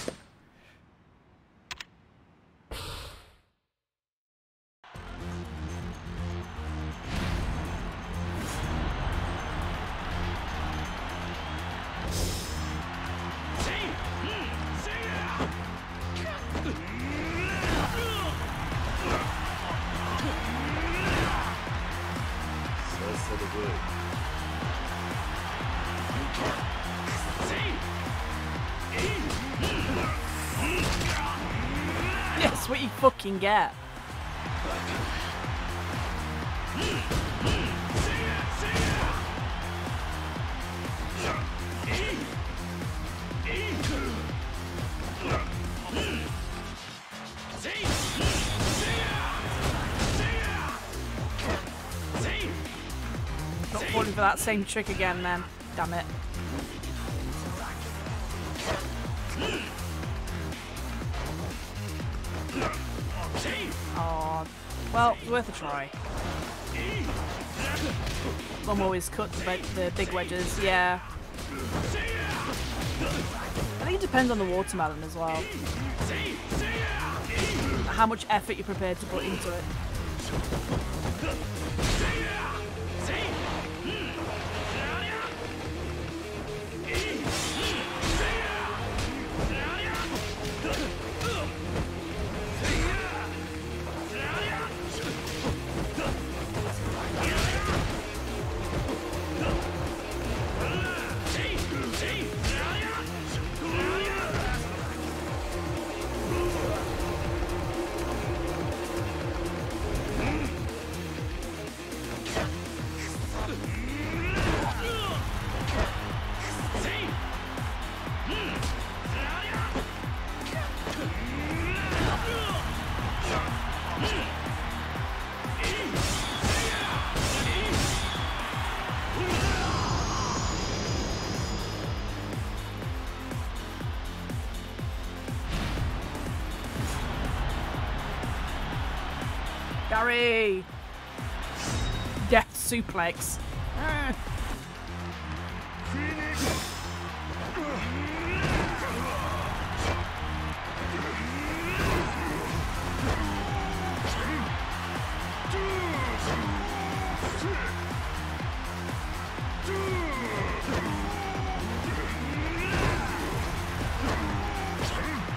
Yes, what you fucking get. Not falling for that same trick again then. Damn it. Oh, well, worth a try. Mum always cuts the big wedges, yeah. I think it depends on the watermelon as well. How much effort you're prepared to put into it. Gary! Death suplex.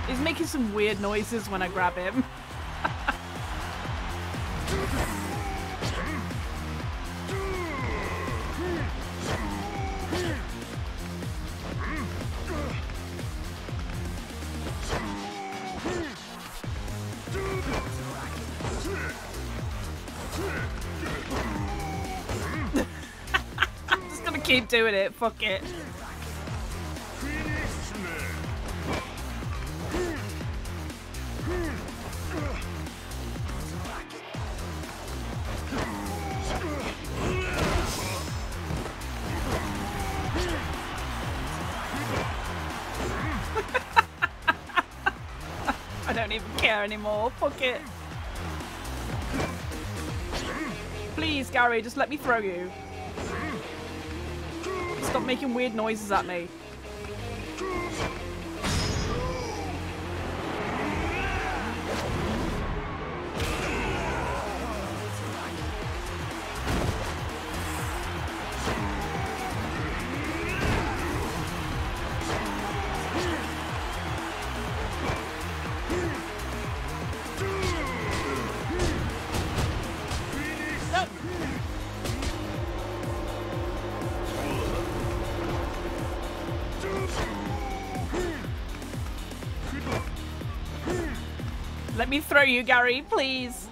He's making some weird noises when I grab him. I'm just gonna keep doing it, fuck it. I don't even care anymore, fuck it. Please, Gary, just let me throw you. Stop making weird noises at me. Let me throw you, Gary, please.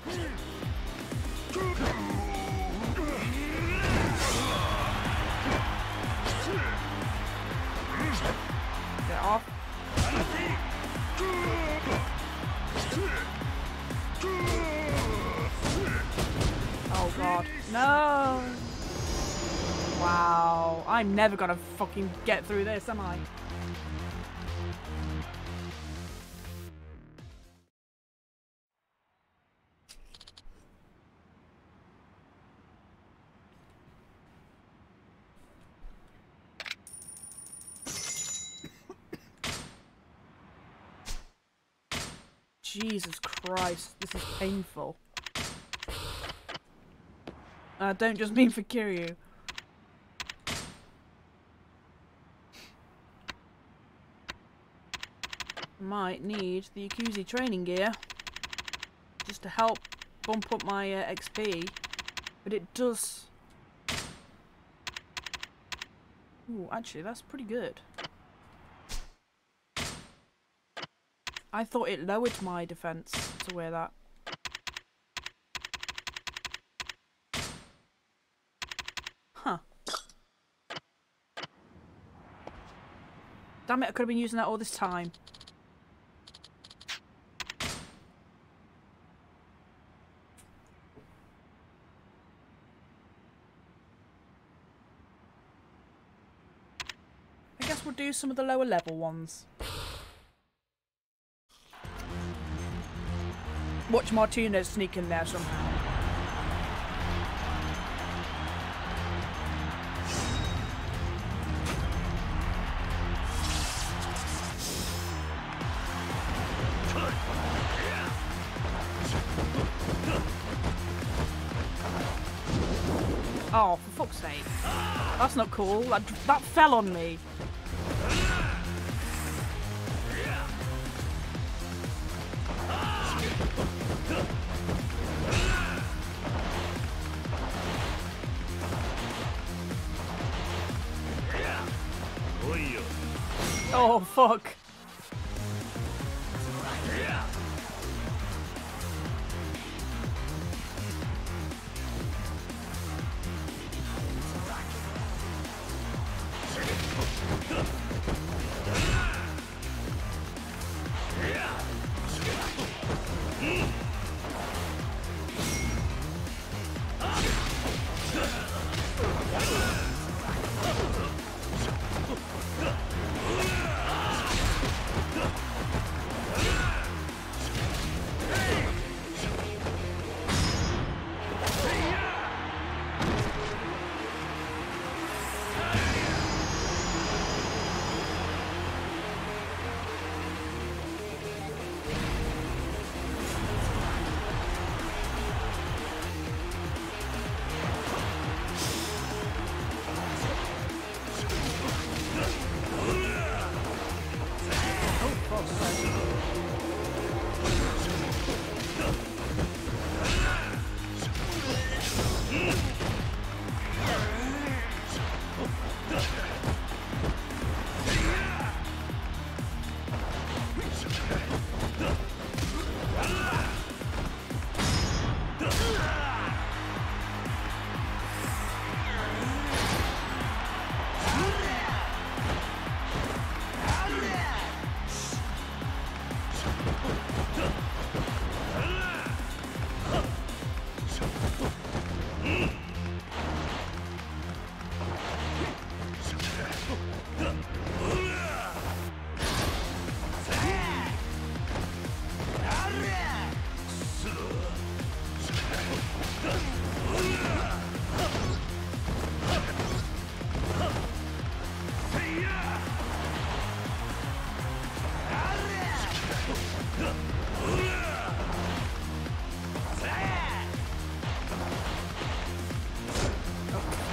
Oh, I'm never gonna fucking get through this, am I? Jesus Christ, this is painful. I don't just mean for Kiryu. Might need the YAKUZA training gear just to help bump up my XP, but it does. Ooh, actually, that's pretty good. I thought it lowered my defense to wear that. Huh. Damn it, I could have been using that all this time. I guess we'll do some of the lower level ones. Watch Martinez sneak in there somehow. Oh, for fuck's sake. That's not cool. That fell on me. Oh, fuck.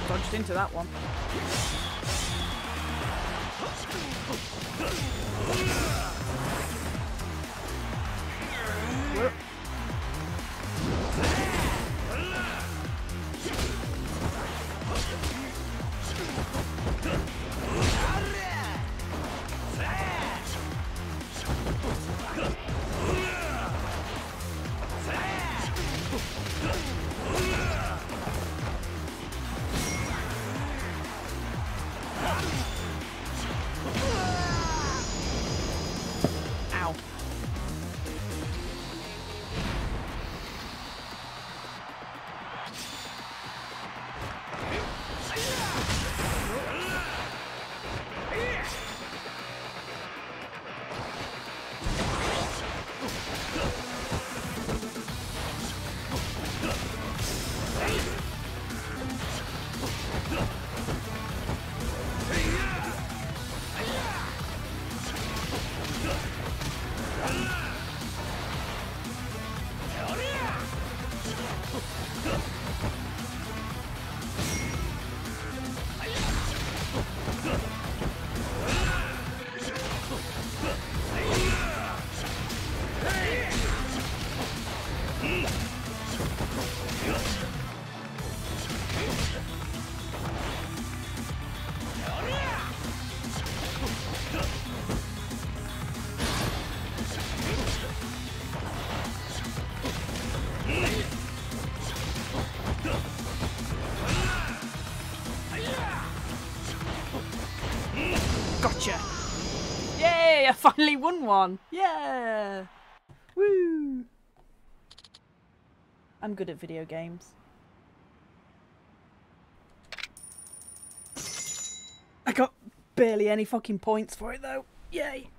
Dodged into that one. Whoop. Gotcha. Yay! I finally won one. Yeah. Woo. I'm good at video games. I got barely any fucking points for it though. Yay.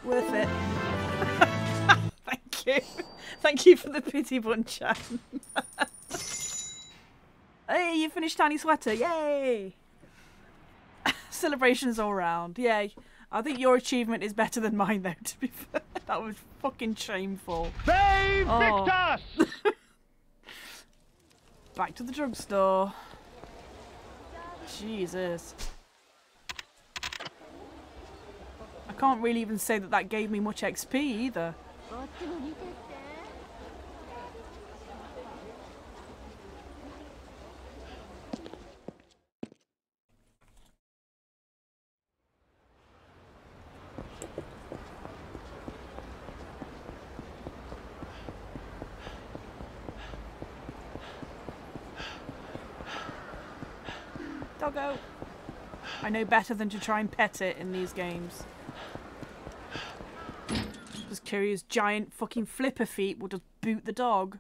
Worth it. Thank you. Thank you for the pity button, chat. Hey, you finished Tiny Sweater. Yay. Celebrations all round. Yay. I think your achievement is better than mine though, to be fair. That was fucking shameful. They picked us! Back to the drugstore. Jesus. I can't really even say that that gave me much XP either. Doggo. I know better than to try and pet it in these games. Because Kiryu's giant fucking flipper feet will just boot the dog.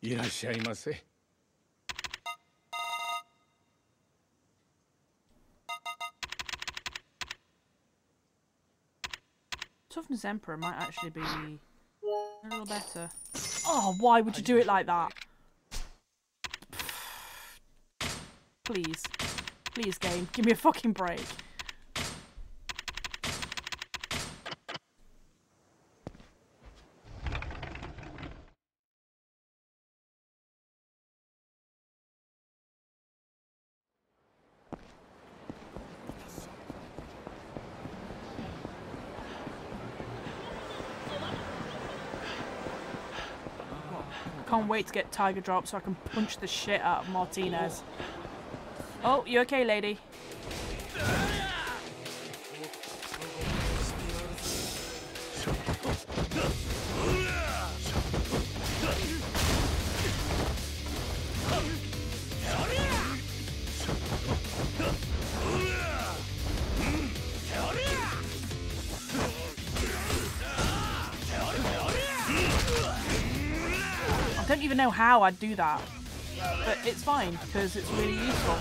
いらっしゃいませ。Toughness Emperor might actually be a little better. Oh, why would you do it like that? Please. Please, game. Give me a fucking break. Can't wait to get Tiger Drop so I can punch the shit out of Martinez. Oh, you okay, lady? I don't even know how I'd do that, but it's fine because it's really useful.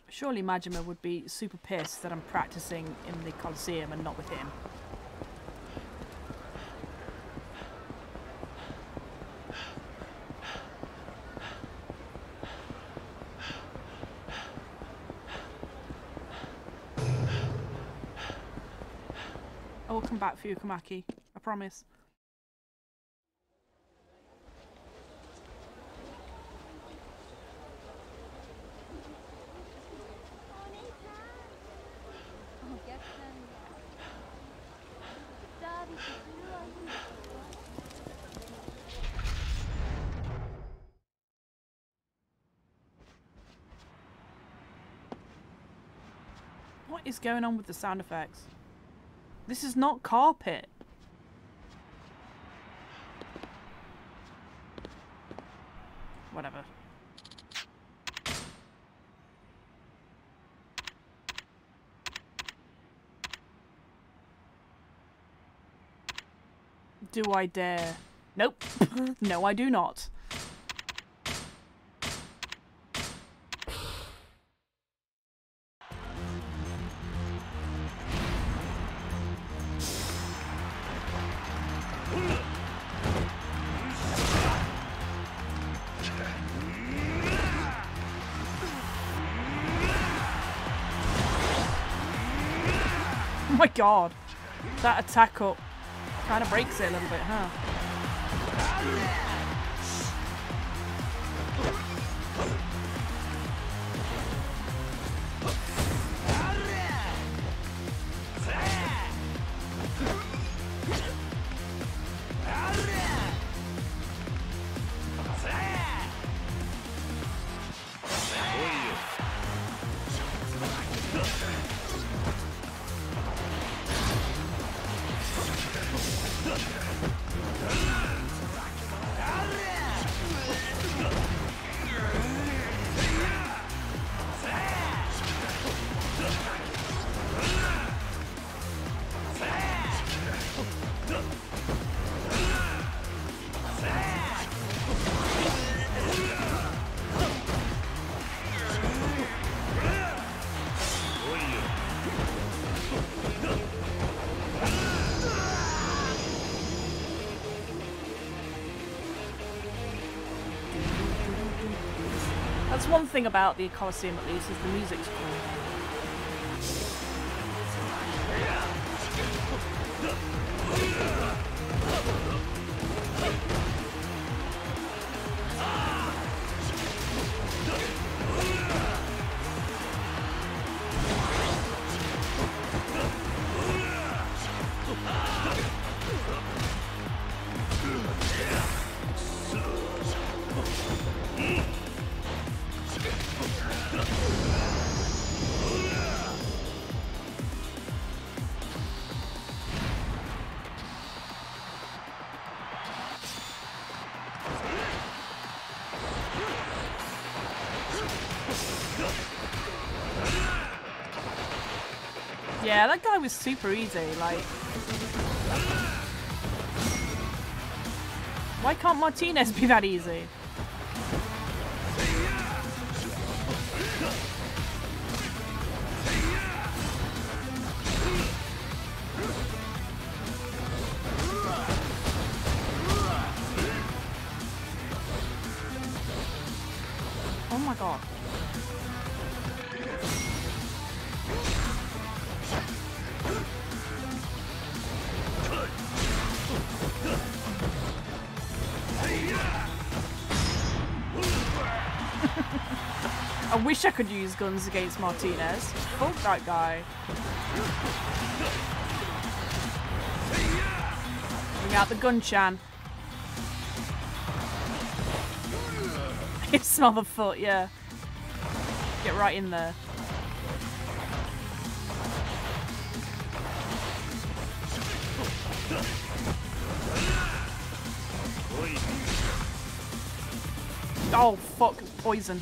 Surely Majima would be super pissed that I'm practicing in the Coliseum and not with him. I will come back for you, Kamaki. I promise. What is going on with the sound effects? This is not carpet. Whatever. Do I dare? Nope. No, I do not. Oh my god. That attack up kind of breaks it a little bit, huh? That's one thing about the Coliseum, at least, is the music's cool. Yeah, that guy was super easy, like... Why can't Martinez be that easy? Oh my god. I wish I could use guns against Martinez. Fuck that guy. Bring out the gun-chan. Smell the foot, yeah. Get right in there. Oh, fuck. Poison.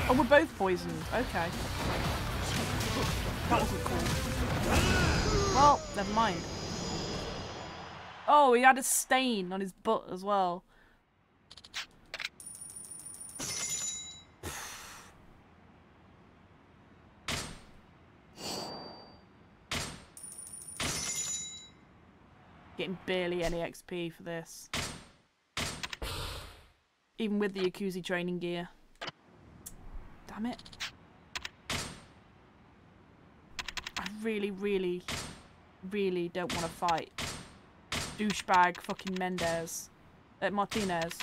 Oh, we're both poisoned. Okay. That wasn't cool. Well, never mind. Oh, he had a stain on his butt as well. Getting barely any XP for this. Even with the Yakuza training gear. Damn it. I really, really, really don't want to fight douchebag fucking Mendez. Martinez.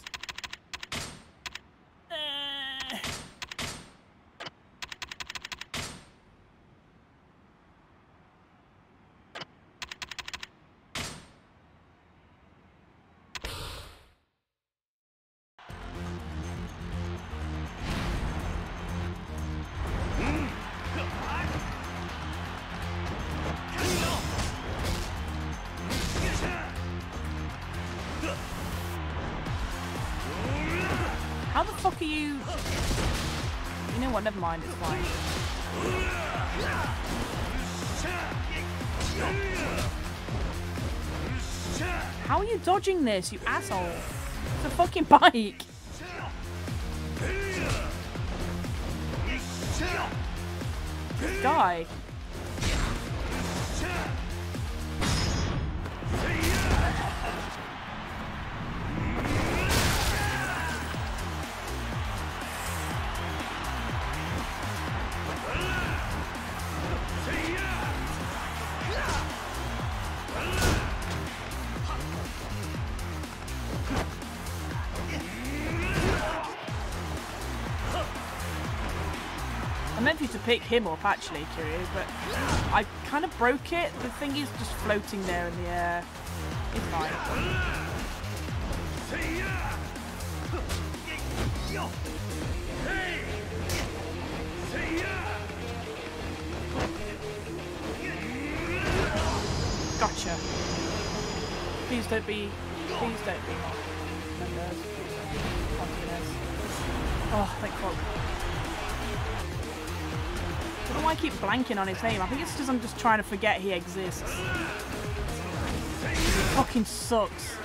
How the fuck are you? You know what? Never mind. It's fine. How are you dodging this, you asshole? It's a fucking bike. This guy. I meant for you to pick him up actually, Kiryu, but I kind of broke it. The thing is just floating there in the air. It's fine. Gotcha. Please don't be Mendez. Martinez. Oh, thank God. I don't know why I keep blanking on his name. I think it's because I'm just trying to forget he exists. He fucking sucks.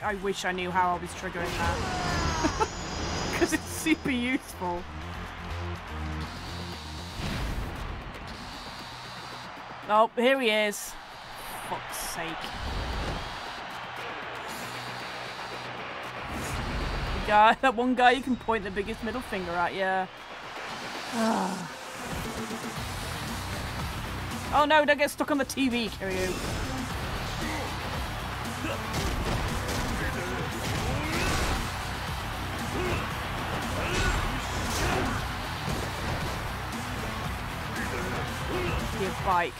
I wish I knew how I was triggering that. Because it's super useful. Oh, here he is. Fuck's sake. The guy, that one guy you can point the biggest middle finger at, yeah. Oh no, don't get stuck on the TV, Kiryu. Your bike.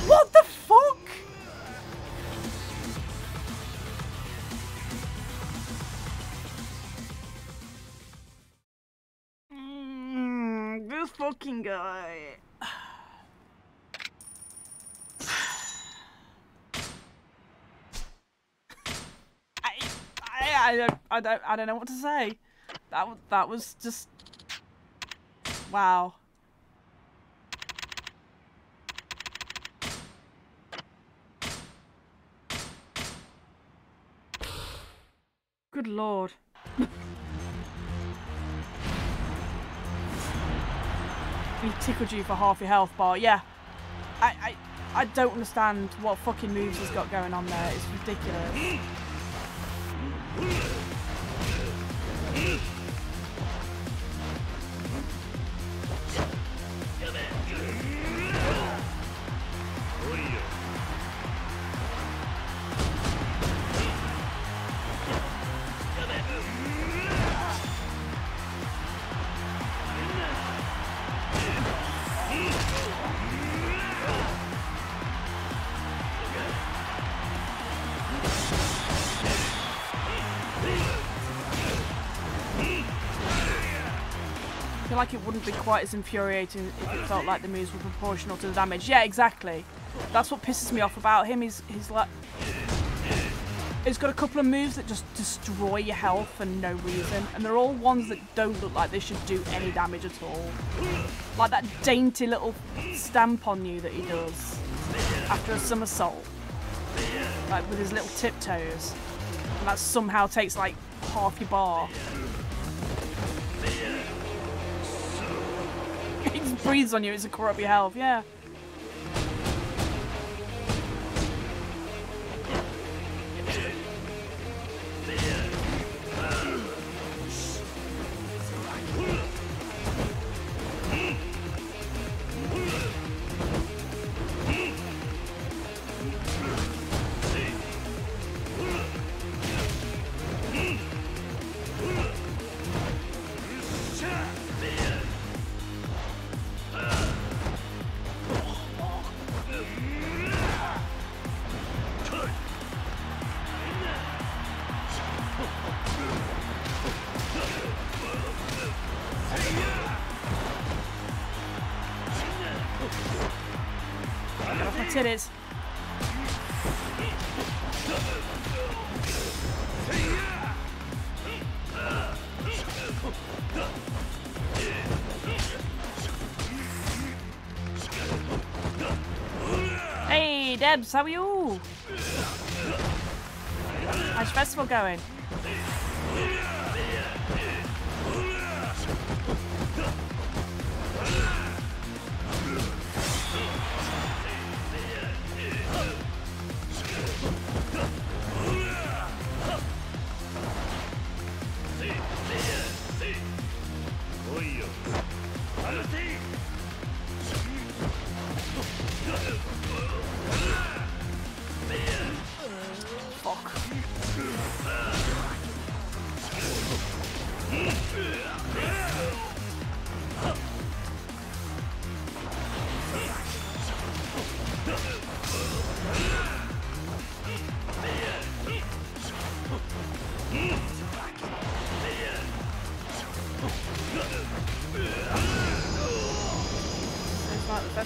What the fuck? This fucking guy. I don't know what to say. That was just wow. Good lord. He tickled you for half your health bar. Yeah. I don't understand what fucking moves he's got going on there. It's ridiculous. feel like it wouldn't be quite as infuriating if it felt like the moves were proportional to the damage. Yeah, exactly. That's what pisses me off about him. He's like... He's got a couple of moves that just destroy your health for no reason. And they're all ones that don't look like they should do any damage at all. Like that dainty little stamp on you that he does after a somersault. Like with his little tiptoes. And that somehow takes like half your bar. He just breathes on you, it's a corrupt your health, yeah. It is. Hey Debs, how are you? How's your festival going?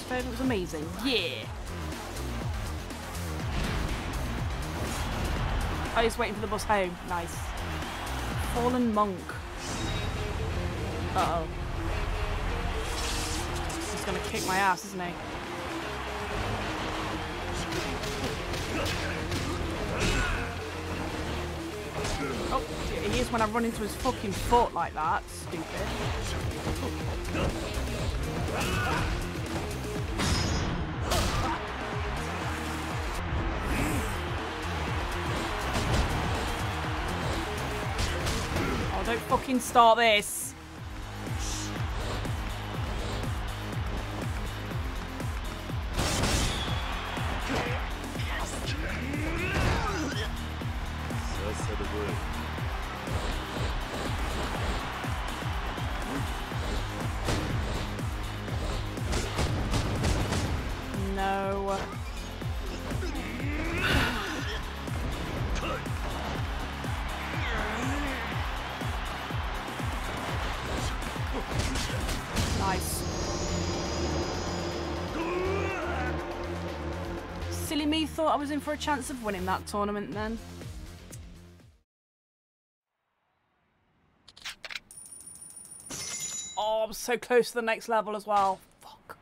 It was amazing. Yeah. Oh, he's waiting for the bus home. Nice. Fallen monk. Uh-oh. He's gonna kick my ass, isn't he? Oh, he is when I run into his fucking foot like that. Stupid. Don't fucking start this. No. Nice. Silly me thought I was in for a chance of winning that tournament then. Oh, I'm so close to the next level as well. Fuck.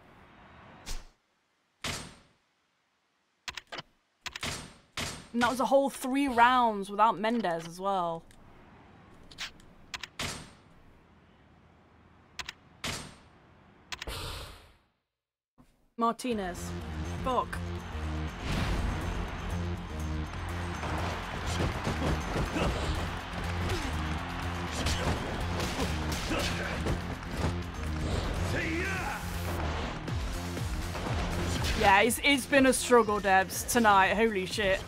And that was a whole 3 rounds without Mendez as well. Martinez. Fuck. Yeah, it's been a struggle, Debs, tonight. Holy shit.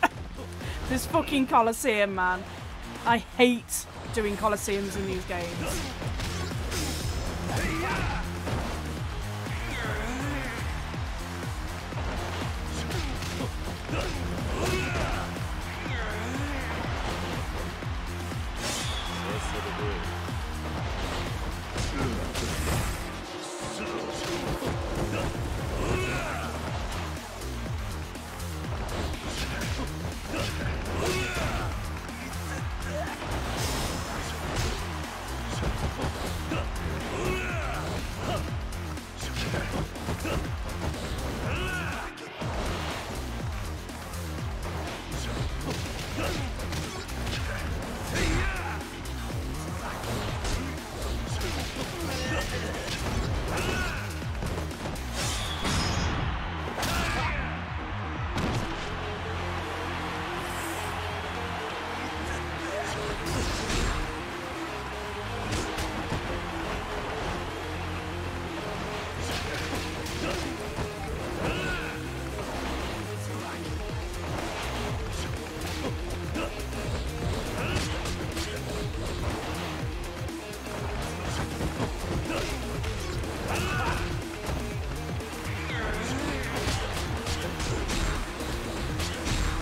This fucking Coliseum, man. I hate doing Coliseums in these games.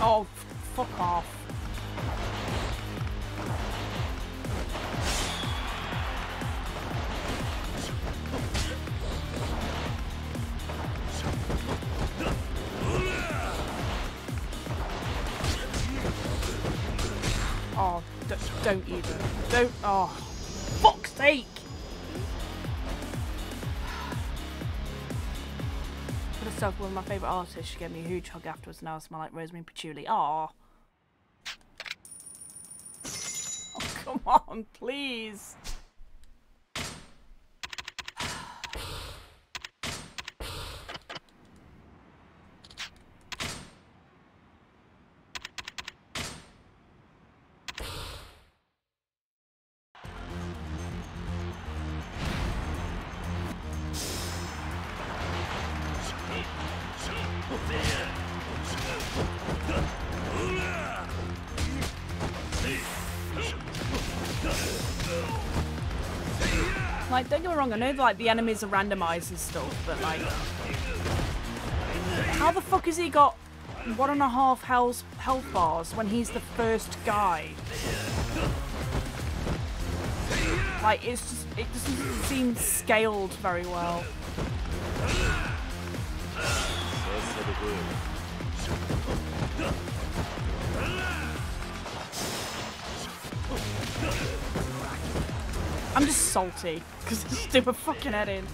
Oh, fuck off. Oh, don't even. Don't. Oh, fuck's sake. For the stuff, one of my favourite artists, she gave me a huge hug afterwards, and now I smell like rosemary patchouli. Aw. Oh, come on, please. Like, don't get me wrong, I know like the enemies are randomized and stuff, but like, how the fuck has he got 1.5 health bars when he's the first guy? Like, it's just, it doesn't seem scaled very well. I'm just salty because I stick my fucking head in.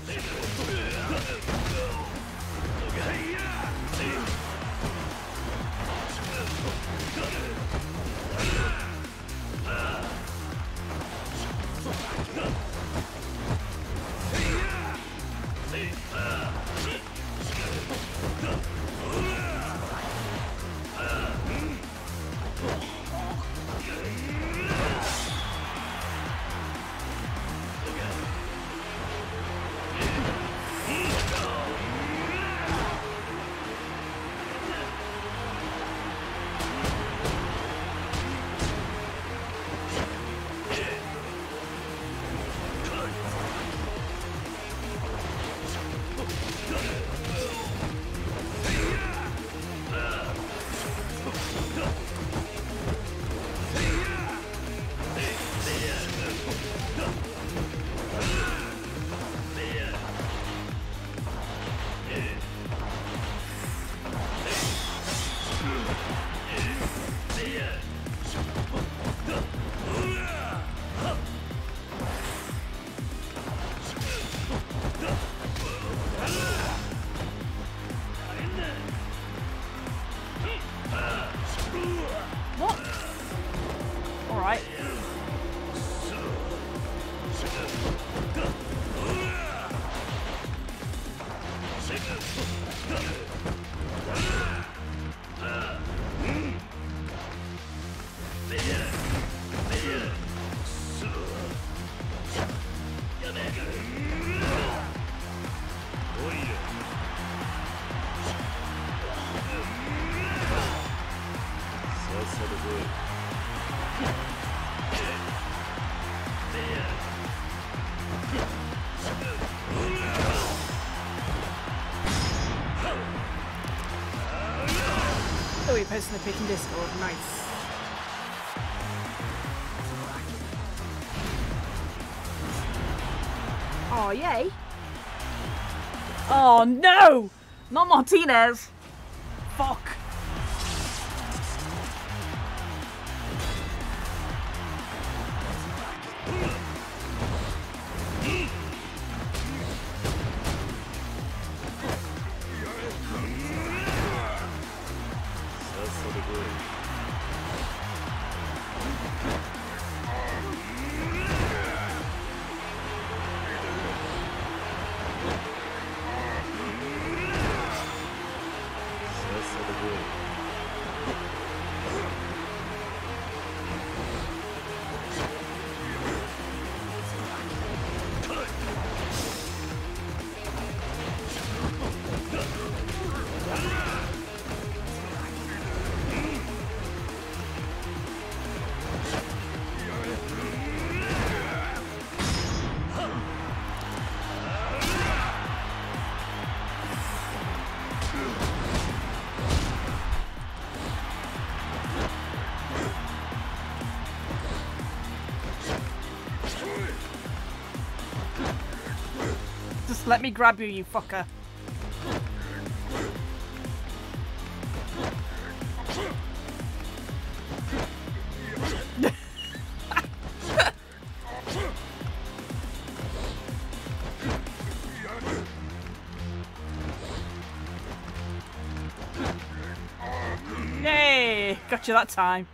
Oh, you're posting the pic in Discord. Nice. Oh, yay. Oh, no! Not Martinez. Fuck. Let me grab you, you fucker. Yay! Got you that time.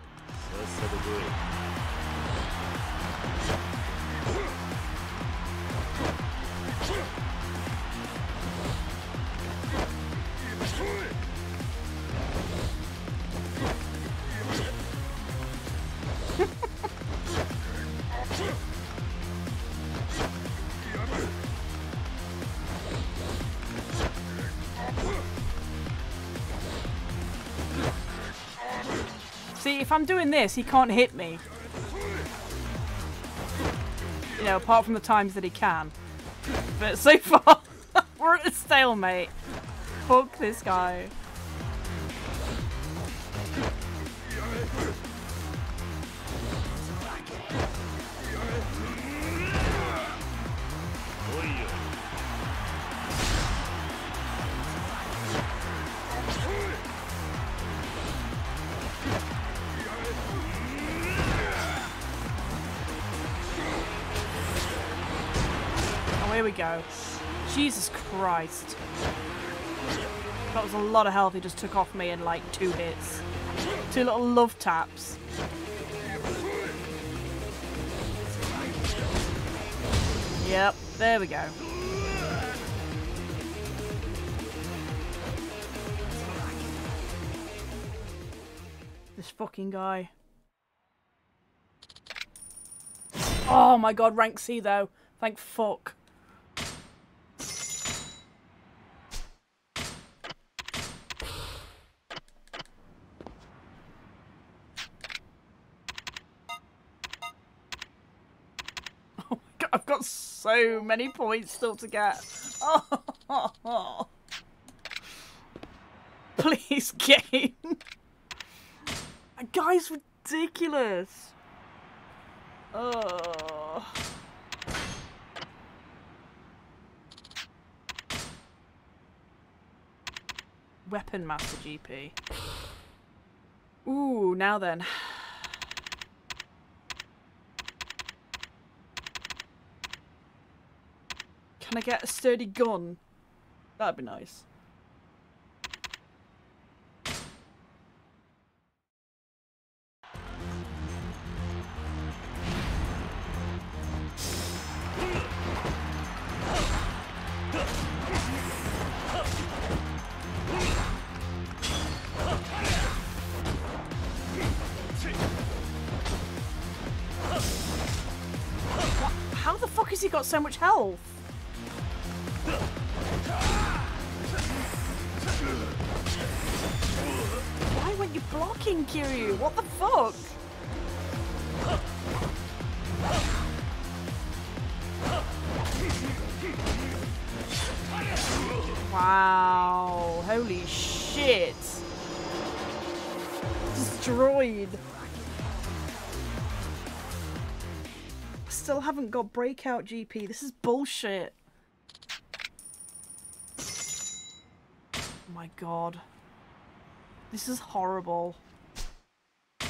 See, if I'm doing this, he can't hit me. You know, apart from the times that he can. But so far, we're at a stalemate. Fuck this guy. Here we go. Jesus Christ. That was a lot of health he just took off me in like 2 hits. 2 little love taps. Yep, there we go. This fucking guy. Oh my god, rank C though. Thank fuck. I've got so many points still to get. Oh. Please, game. That guy's ridiculous. Oh. Weapon Master GP. Ooh, now then. Can I get a sturdy gun? That'd be nice. How the fuck has he got so much health? Why weren't you blocking, Kiryu? What the fuck? Wow. Holy shit. Destroyed. Still haven't got breakout GP. This is bullshit. Oh my god. This is horrible. I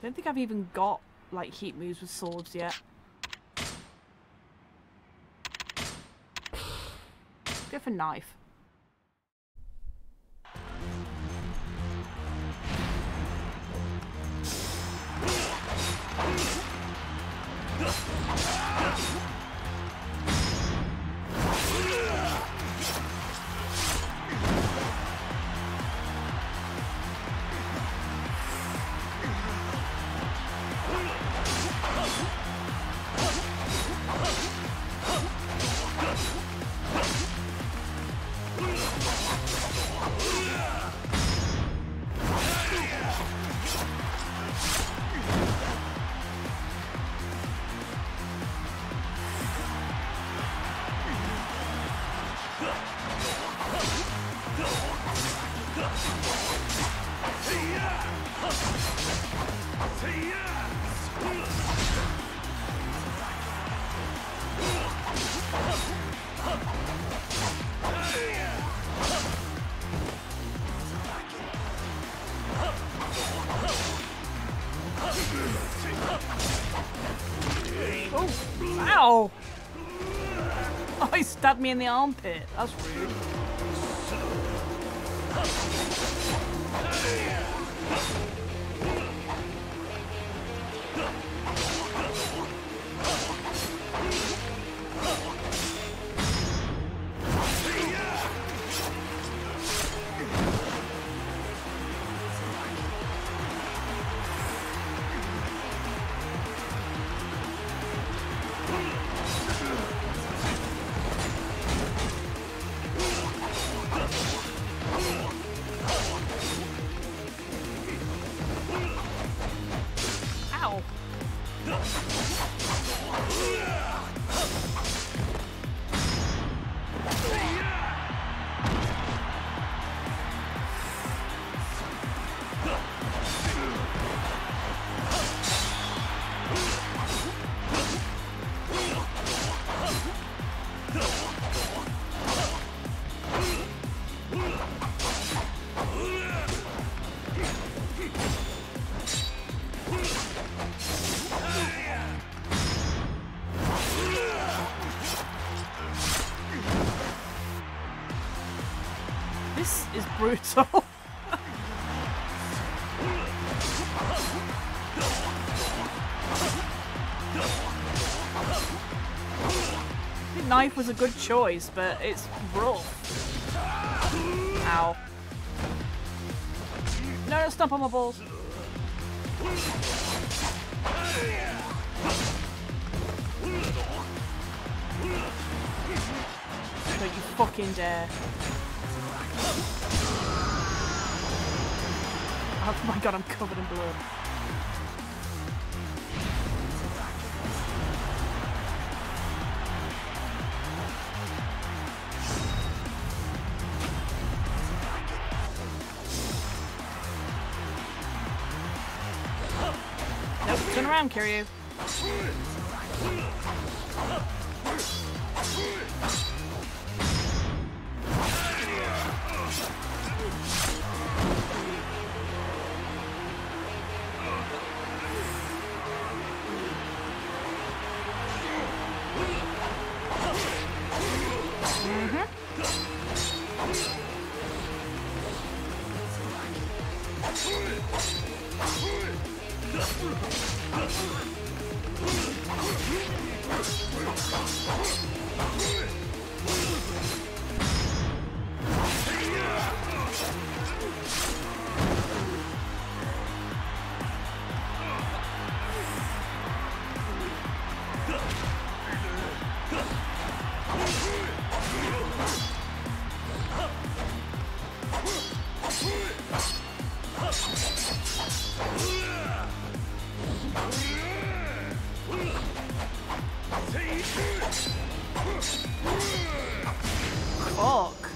don't think I've even got like heat moves with swords yet. Let's go for knife. stabbed me in the armpit. That's rude. Ow. This is brutal. The knife was a good choice, but it's rough. Ow. No, don't stomp on my balls. Don't you fucking dare. Oh my god, I'm covered in blood. Nope, turn around, Kiryu. Fuck.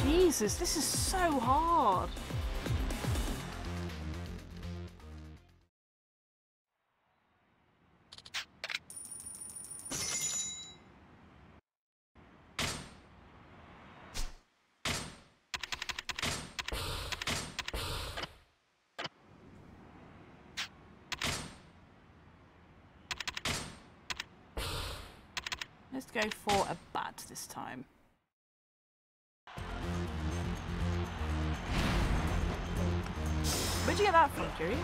Jesus, this is so hard. Let's go for a bat this time. Where'd you get that from, Kiryu?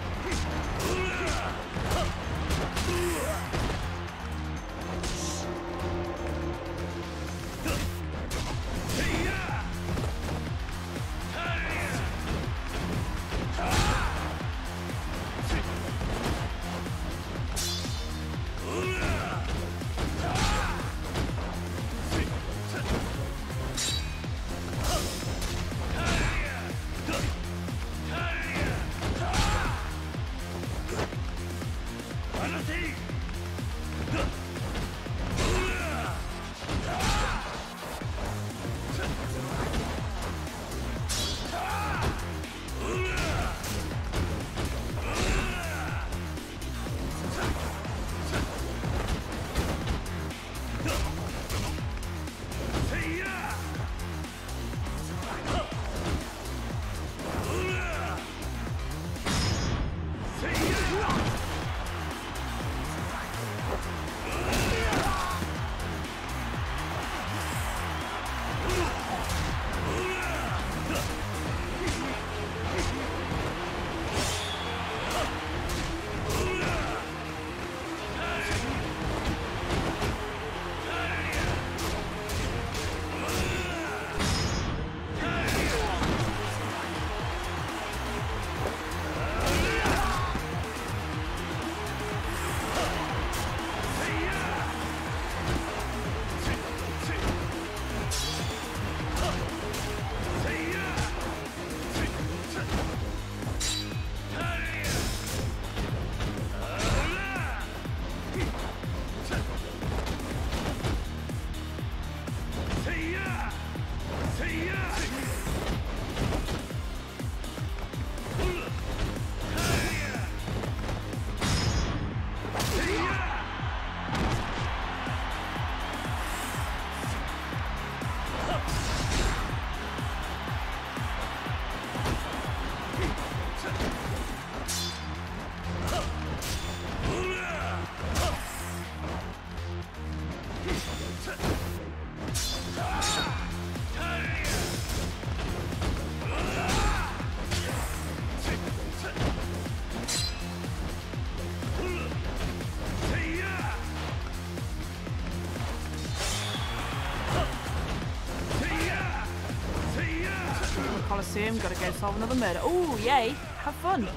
Coliseum. Gotta go solve another murder. Oh, yay! Have fun.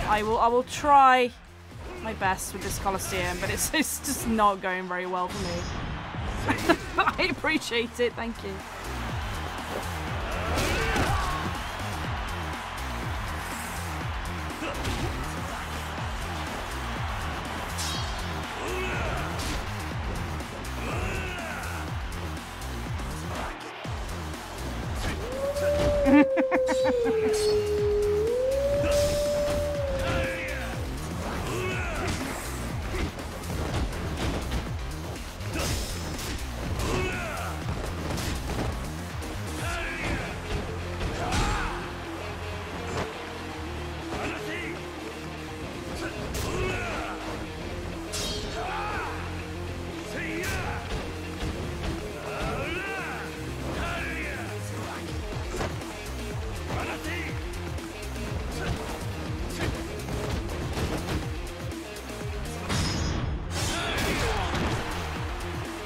I will try my best with this Coliseum, but it's just not going very well for me. I appreciate it. Thank you.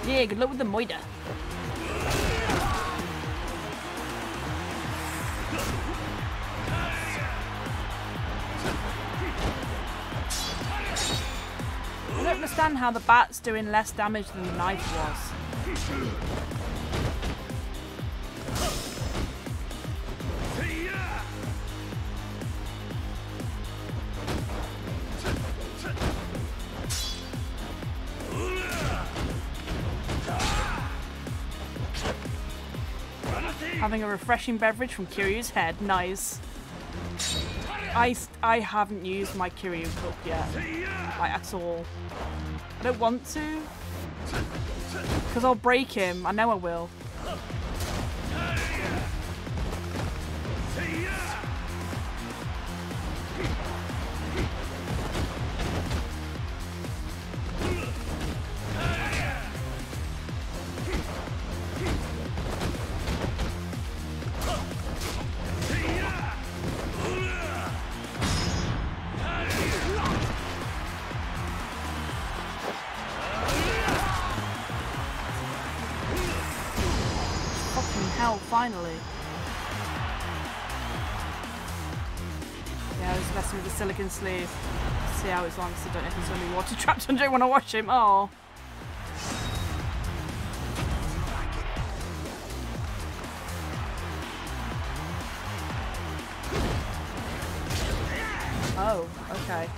Yeah, good luck with the moida. I don't understand how the bat's doing less damage than the knife was. Having a refreshing beverage from Kiryu's head. Nice. I haven't used my Kiryu cup yet. Like, at all. I don't want to. Because I'll break him. I know I will. Finally. Yeah, I was messing with the silicone sleeve. See how it's on, so I don't know if there's going to be water trapped under it when I wash him. Oh. Oh, okay.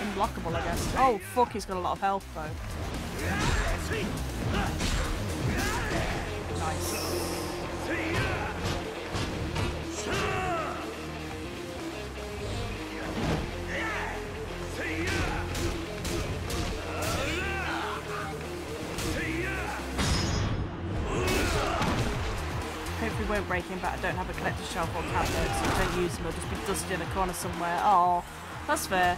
Unblockable, I guess. Oh, fuck, he's got a lot of health, though. Nice. Hopefully won't break him, but I don't have a collector's shelf or cabinet, so if I don't use them, they'll just be dusted in a corner somewhere. Oh, that's fair.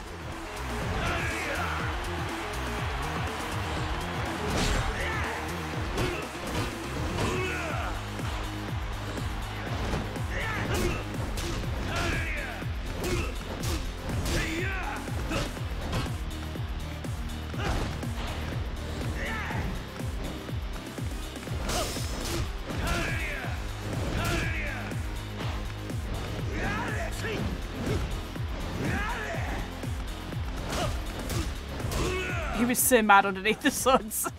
He was so mad underneath the suds.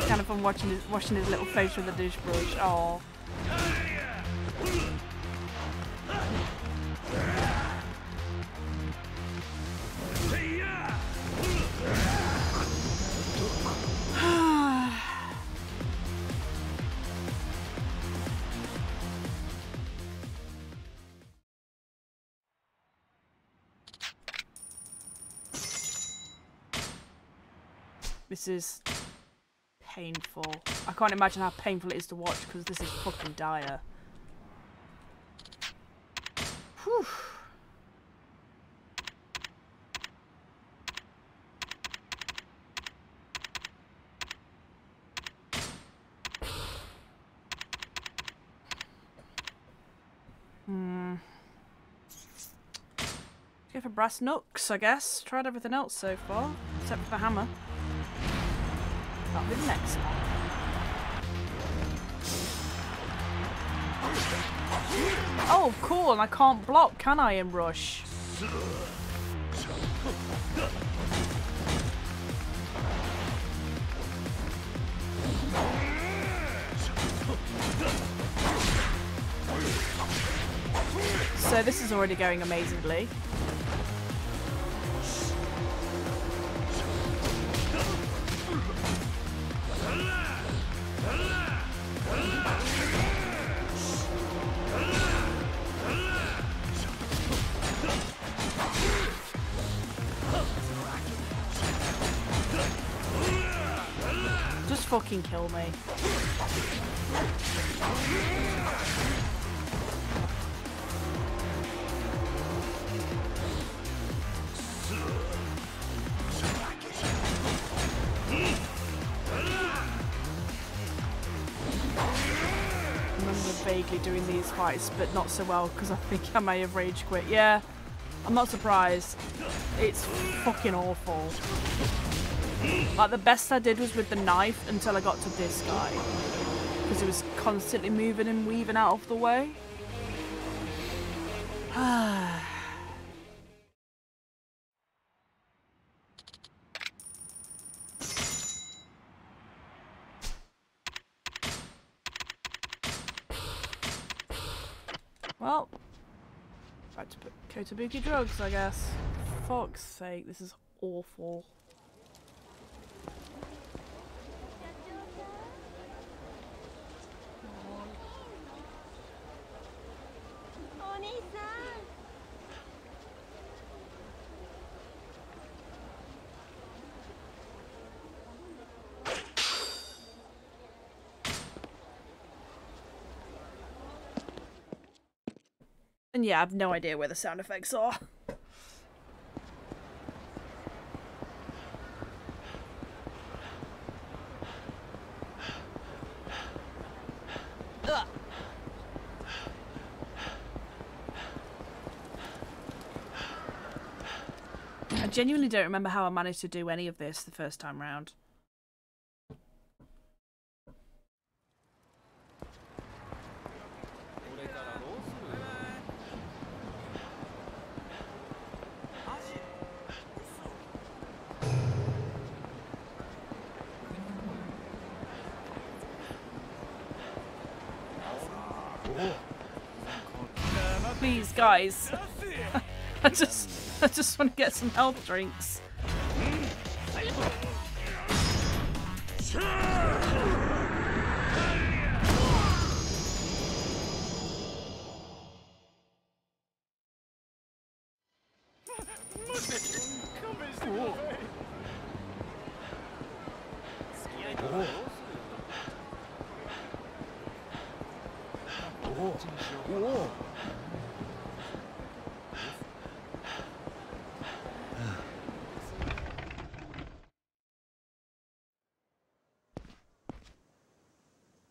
Kind of fun washing his little face with a douche brush. Oh. This is painful. I can't imagine how painful it is to watch because this is fucking dire. Whew. Go for brass knucks, I guess. Tried everything else so far, except for the hammer. That'll be the next one. Oh, cool, and I can't block, can I, in Rush? So this is already going amazingly. Just fucking kill me. Vaguely doing these fights, but not so well because I think I may have rage quit. Yeah, I'm not surprised. It's fucking awful. Like, the best I did was with the knife until I got to this guy, because it was constantly moving and weaving out of the way. Well, back to Kotobuki drugs, I guess. Fuck's sake, this is awful. And yeah, I have no idea where the sound effects are. I genuinely don't remember how I managed to do any of this the first time round. Please, guys. I just want to get some health drinks.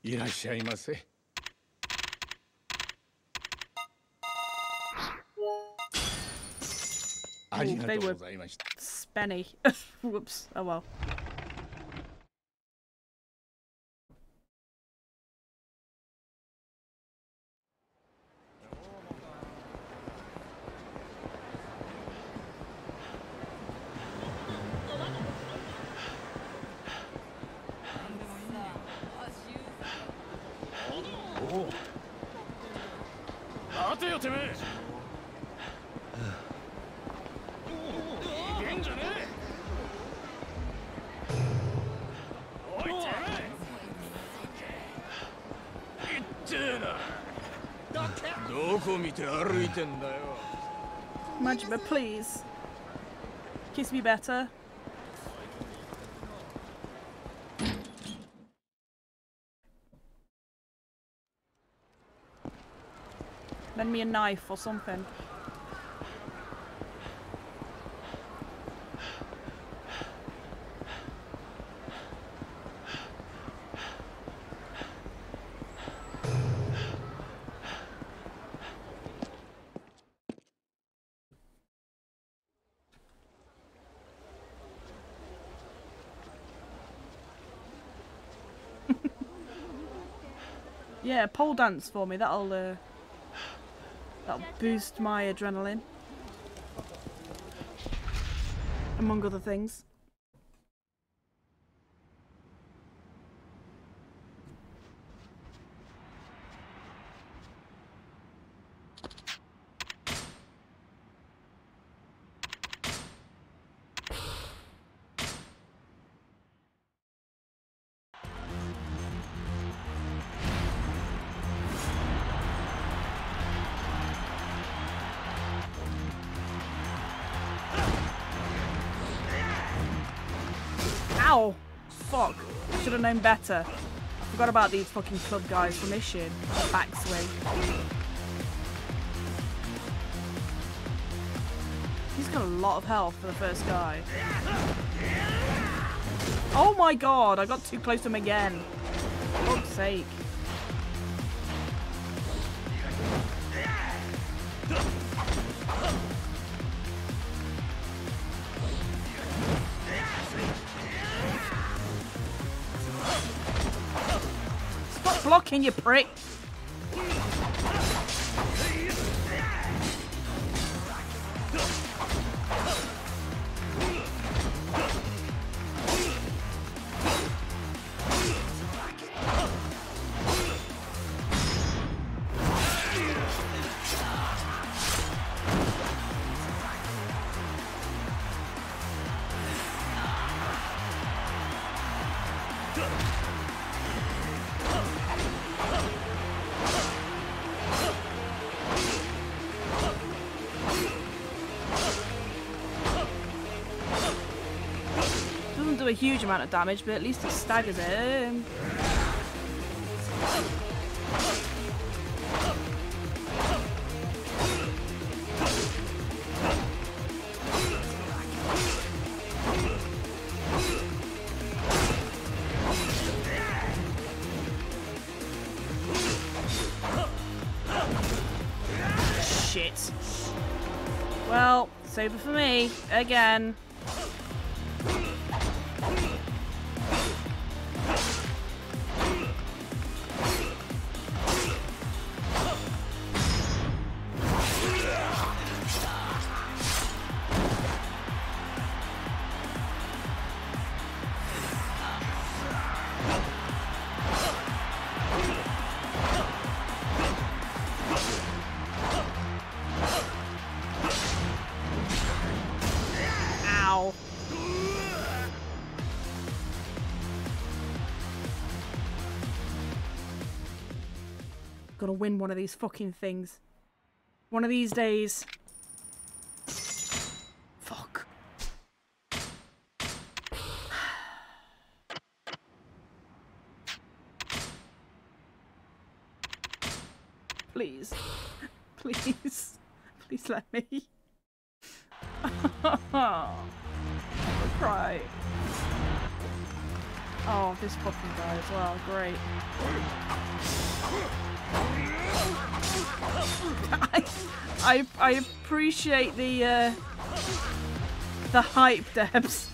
いらっしゃいませ。ありがとうございました。Spenny. Whoops. Oh well. Majima, please. Kiss me better. Lend me a knife or something. Yeah, pole dance for me. That'll boost my adrenaline, among other things. Ow! Fuck. Should have known better. I forgot about these fucking club guys from Ishin. Backswing. He's got a lot of health for the first guy. Oh my god, I got too close to him again. For fuck's sake. Stop blocking, you prick! Doesn't do a huge amount of damage, but at least it staggers him. Shit. Well, it's over for me again. Ow. Gotta win one of these fucking things. One of these days. Fuck. Please. Please. Please let me. I'll cry. Oh, this fucking guy as well. Great. I appreciate the hype, Debs.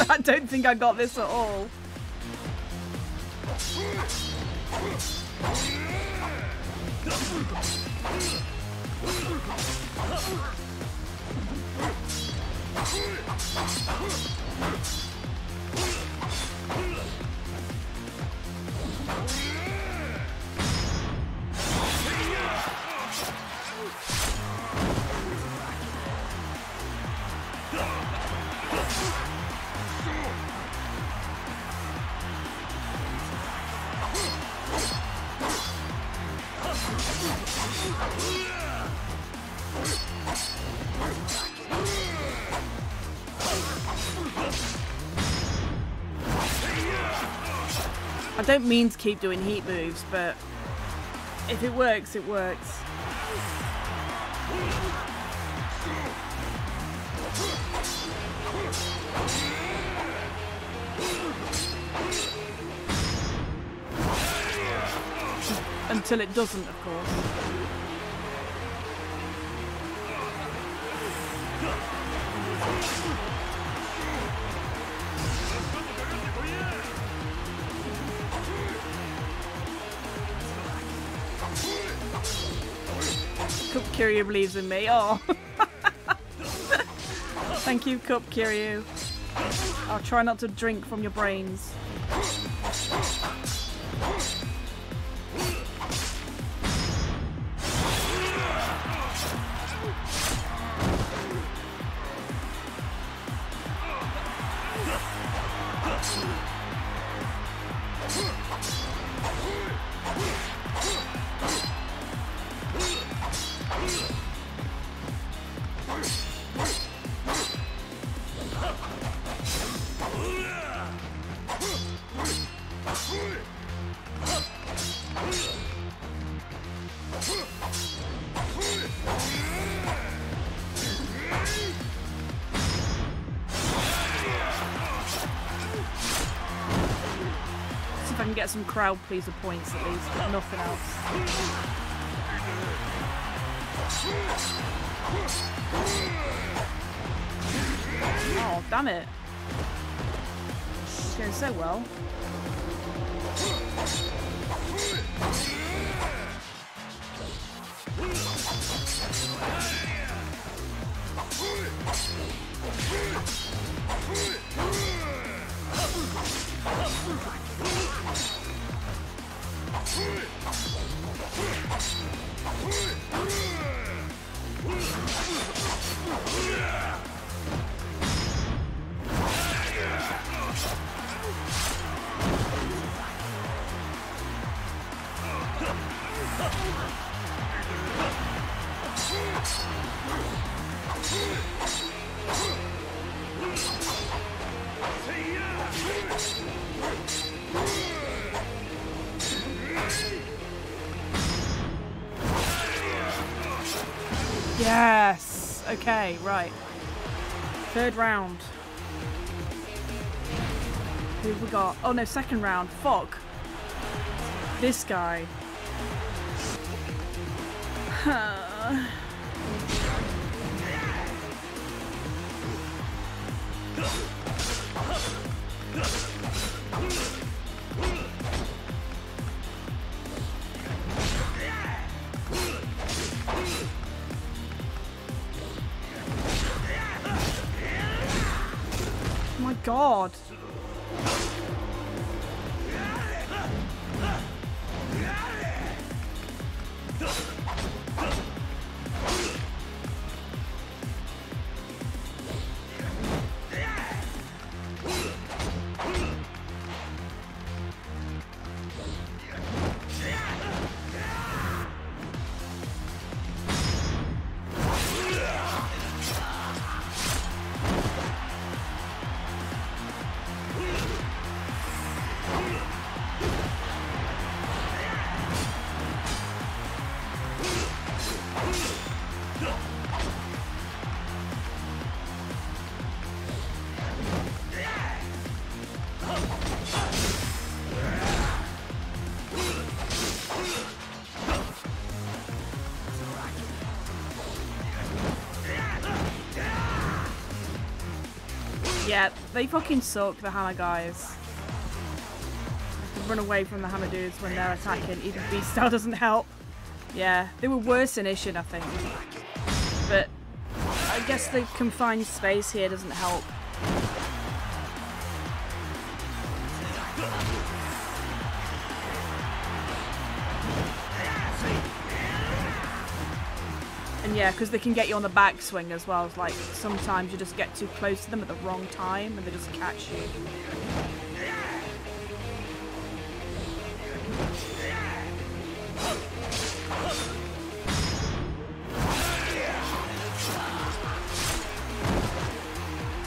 I don't think I got this at all. I don't mean to keep doing heat moves, but if it works, it works. Until it doesn't, of course. Kiryu believes in me. Oh. Thank you, Cup Kiryu. I'll try not to drink from your brains. If I can get some crowd pleaser points at least, but nothing else. Oh, damn it. It's going so well. Yes! Okay, right. Third round. Who have we got? Oh no, second round. Fuck. This guy. Oh my god. Yeah, they fucking suck, the hammer guys. I can run away from the hammer dudes when they're attacking. Even beast style doesn't help. Yeah, they were worse in Ishin, I think. But I guess the confined space here doesn't help. And yeah, because they can get you on the backswing as well. It's like sometimes you just get too close to them at the wrong time and they just catch you.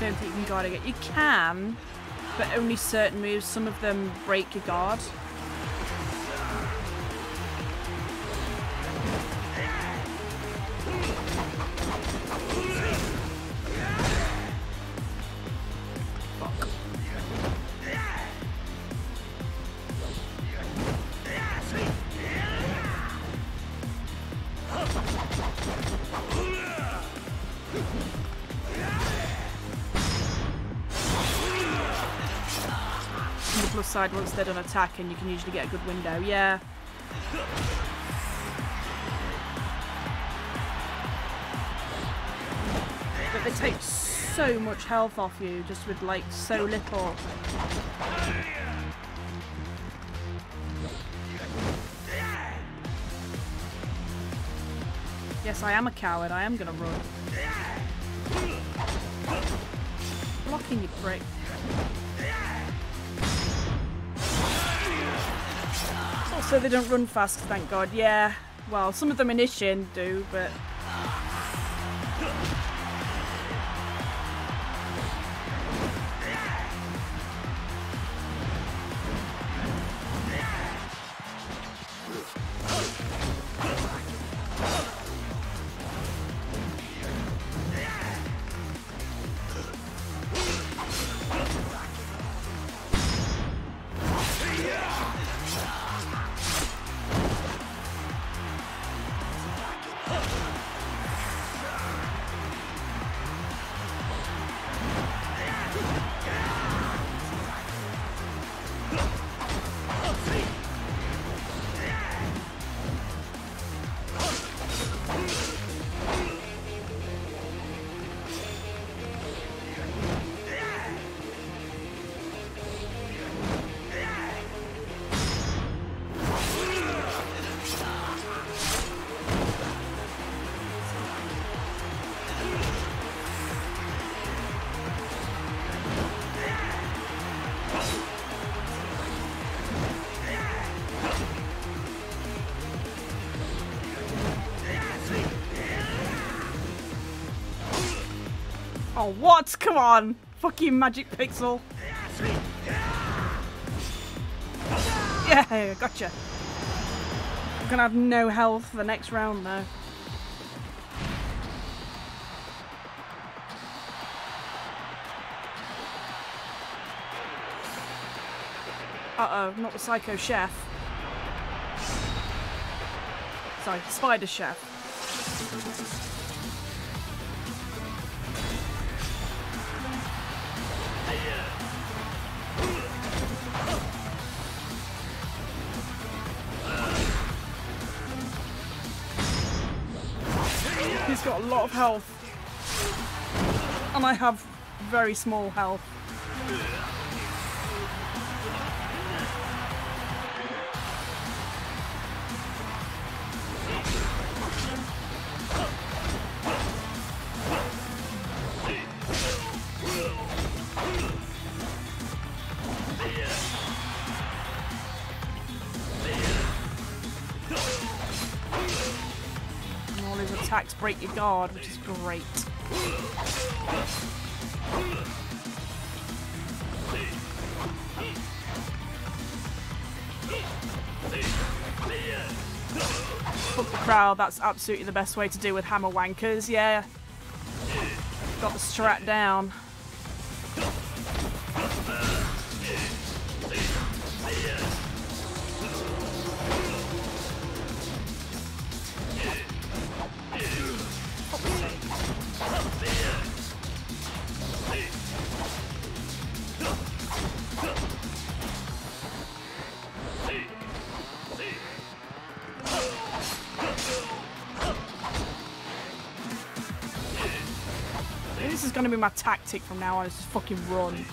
Don't think you can guard it. You can, but only certain moves. Some of them break your guard. Side once they're done attacking, you can usually get a good window. Yeah. but they take so much health off you just with like so little. Yes, I am a coward. I am gonna run. Blocking, you prick. Also, they don't run fast, thank God. Yeah, well, some of them in Ishin do, but... Oh, what? Come on! Fucking magic pixel. Yeah, gotcha. I'm gonna have no health for the next round, though. Uh-oh, not the Psycho Chef. Sorry, Spider Chef. He's got a lot of health. And I have very small health. Attacks break your guard, which is great. Fuck the crowd, that's absolutely the best way to deal with hammer wankers, yeah. Got the strat down. This is going to be my tactic from now on, is just fucking run.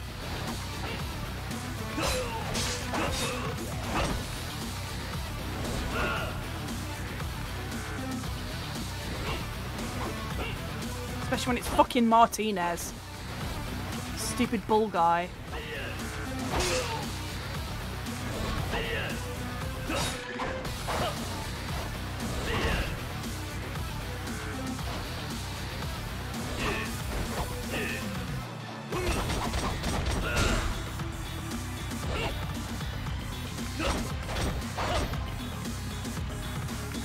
Especially when it's fucking Martinez. Stupid bull guy.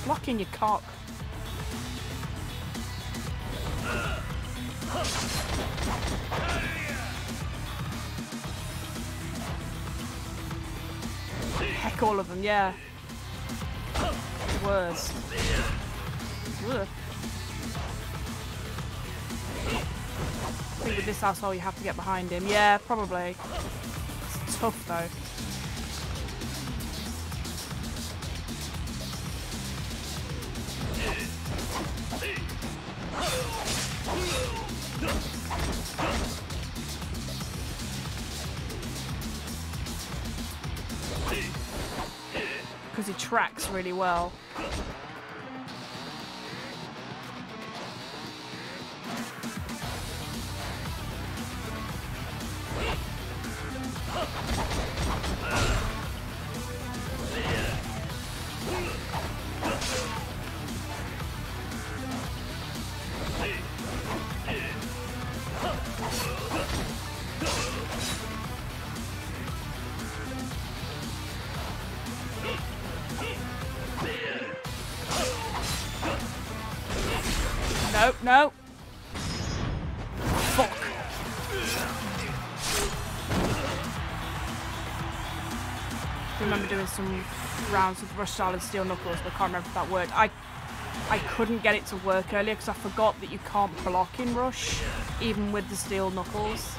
Blocking your cock. Heck, all of them, yeah. Worst. Ugh. I think with this asshole you have to get behind him. Yeah, probably. It's tough though. because he tracks really well. No, no. Fuck. I remember doing some rounds with Rush Style and Steel Knuckles, but I can't remember if that worked. I couldn't get it to work earlier because I forgot that you can't block in Rush, even with the Steel Knuckles.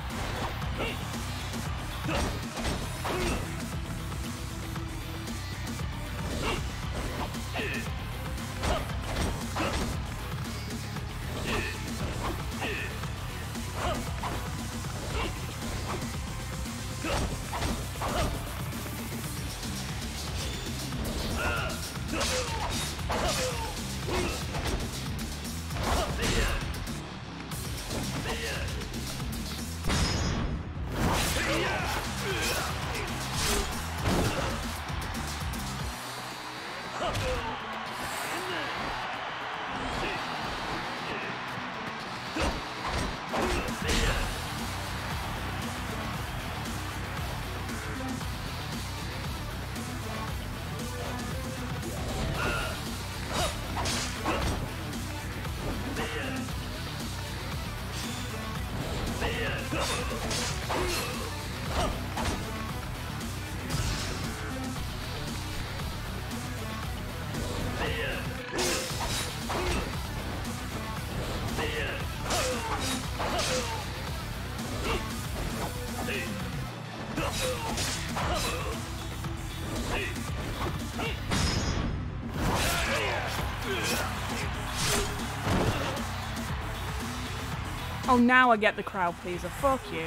Oh, now I get the crowd pleaser. Fuck you.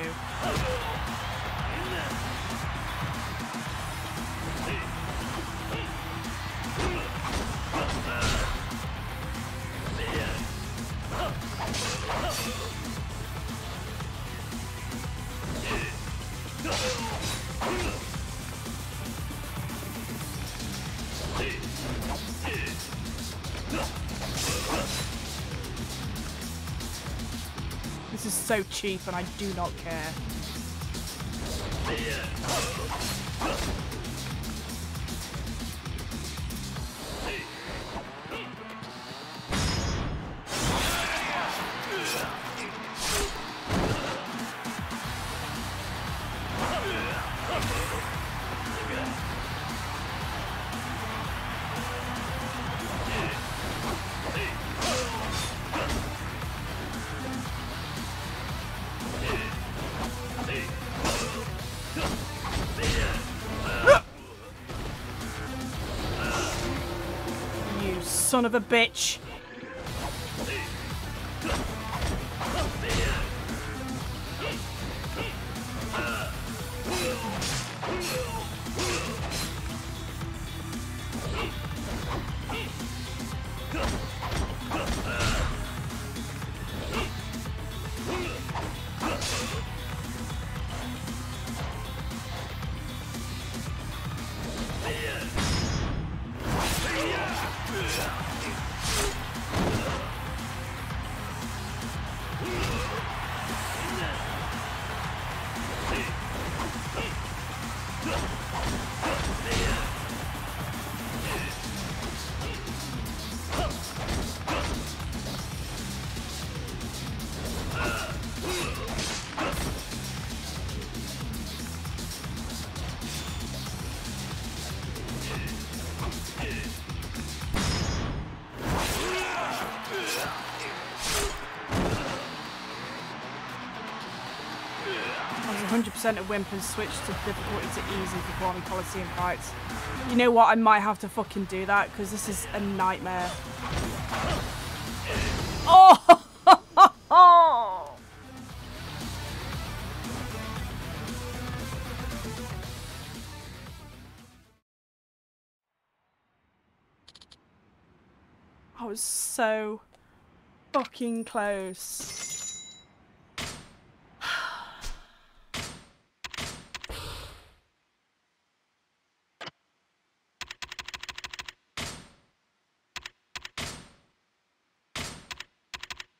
This is so cheap and I do not care. Son of a bitch. I was 100% a wimp and switched to difficulty to easy before on Coliseum fights. You know what? I might have to fucking do that because this is a nightmare. Oh! I was so fucking close.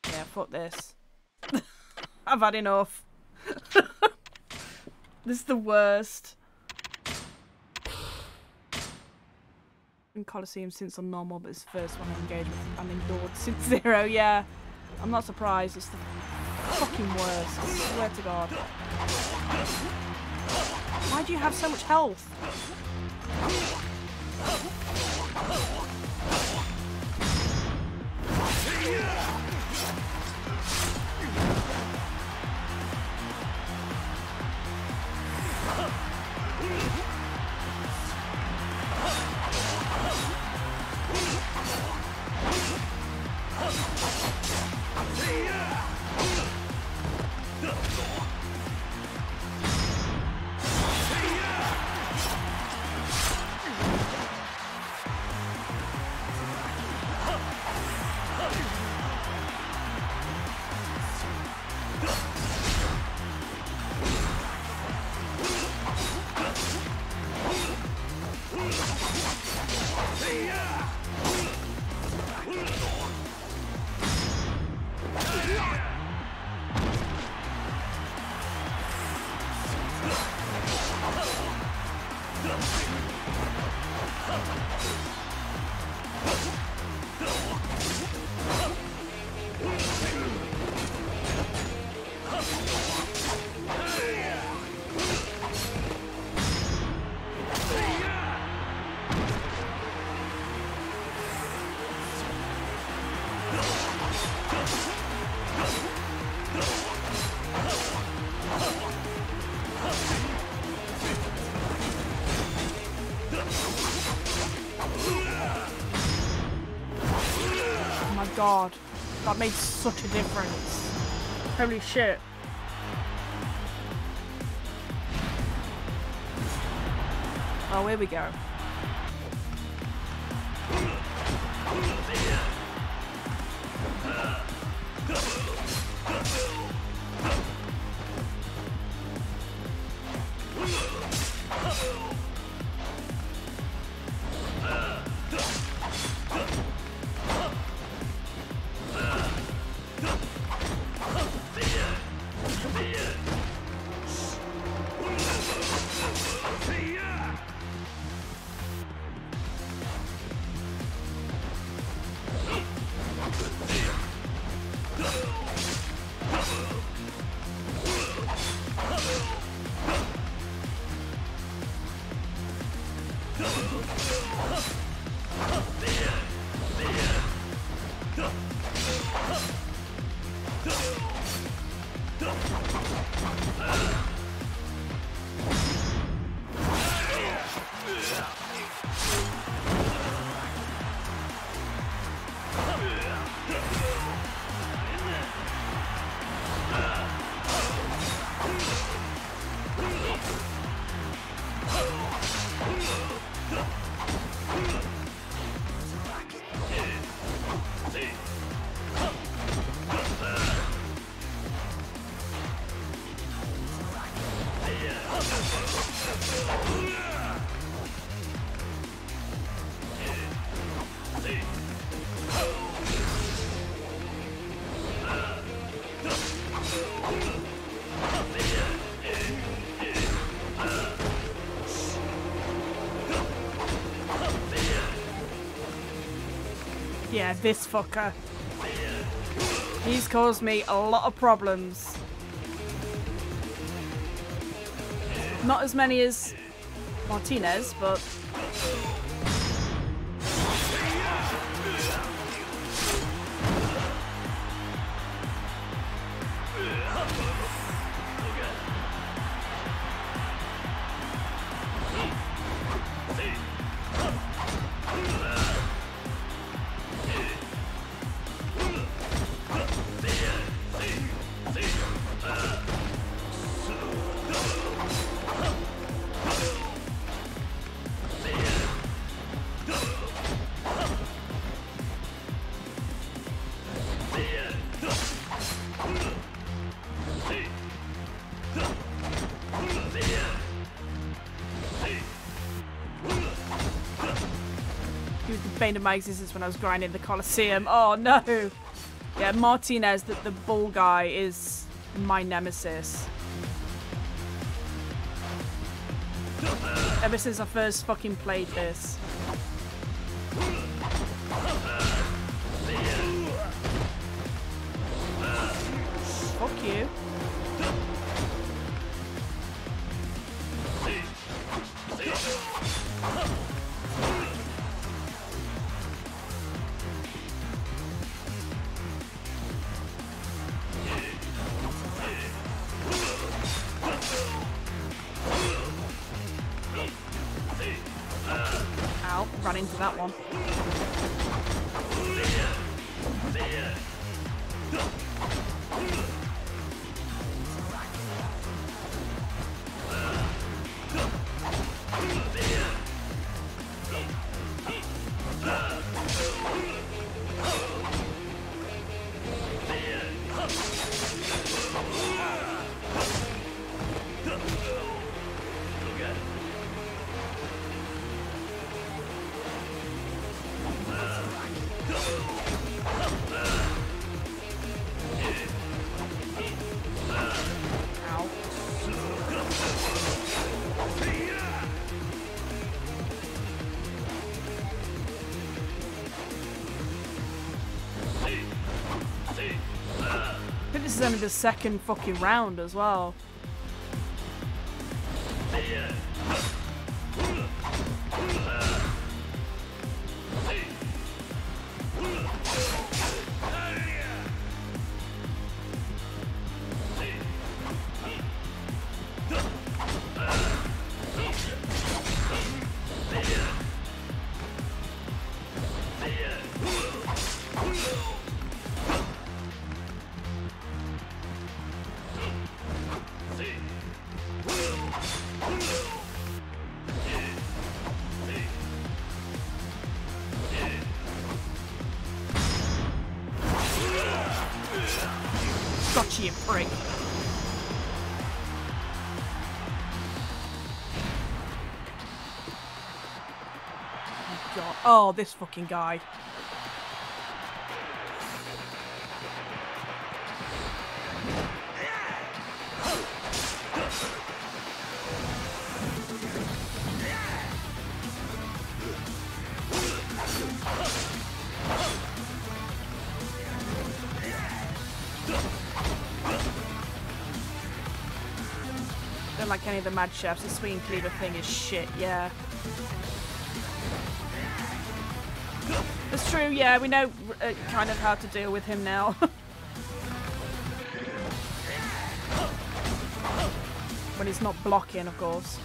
Yeah, fuck this. I've had enough. This is the worst. In Coliseum since on normal, but it's the first one I engaged with and endured since 0, yeah. I'm not surprised, it's the fucking worst, I swear to God. Why do you have so much health? God, that made such a difference. Holy shit. Oh, here we go. Yeah, this fucker. He's caused me a lot of problems. Not as many as Martinez, but... bane of my existence when I was grinding the Coliseum. Oh no! Yeah, Martinez, the bull guy, is my nemesis. Ever since I first fucking played this. Fuck you. Ow, ran into that one. This is only the second fucking round as well. Gotcha, you prick. Oh, God. Oh, this fucking guy. Don't like any of the mad chefs. The swing cleaver thing is shit, yeah. That's true, yeah, we know kind of how to deal with him now. When he's not blocking, of course.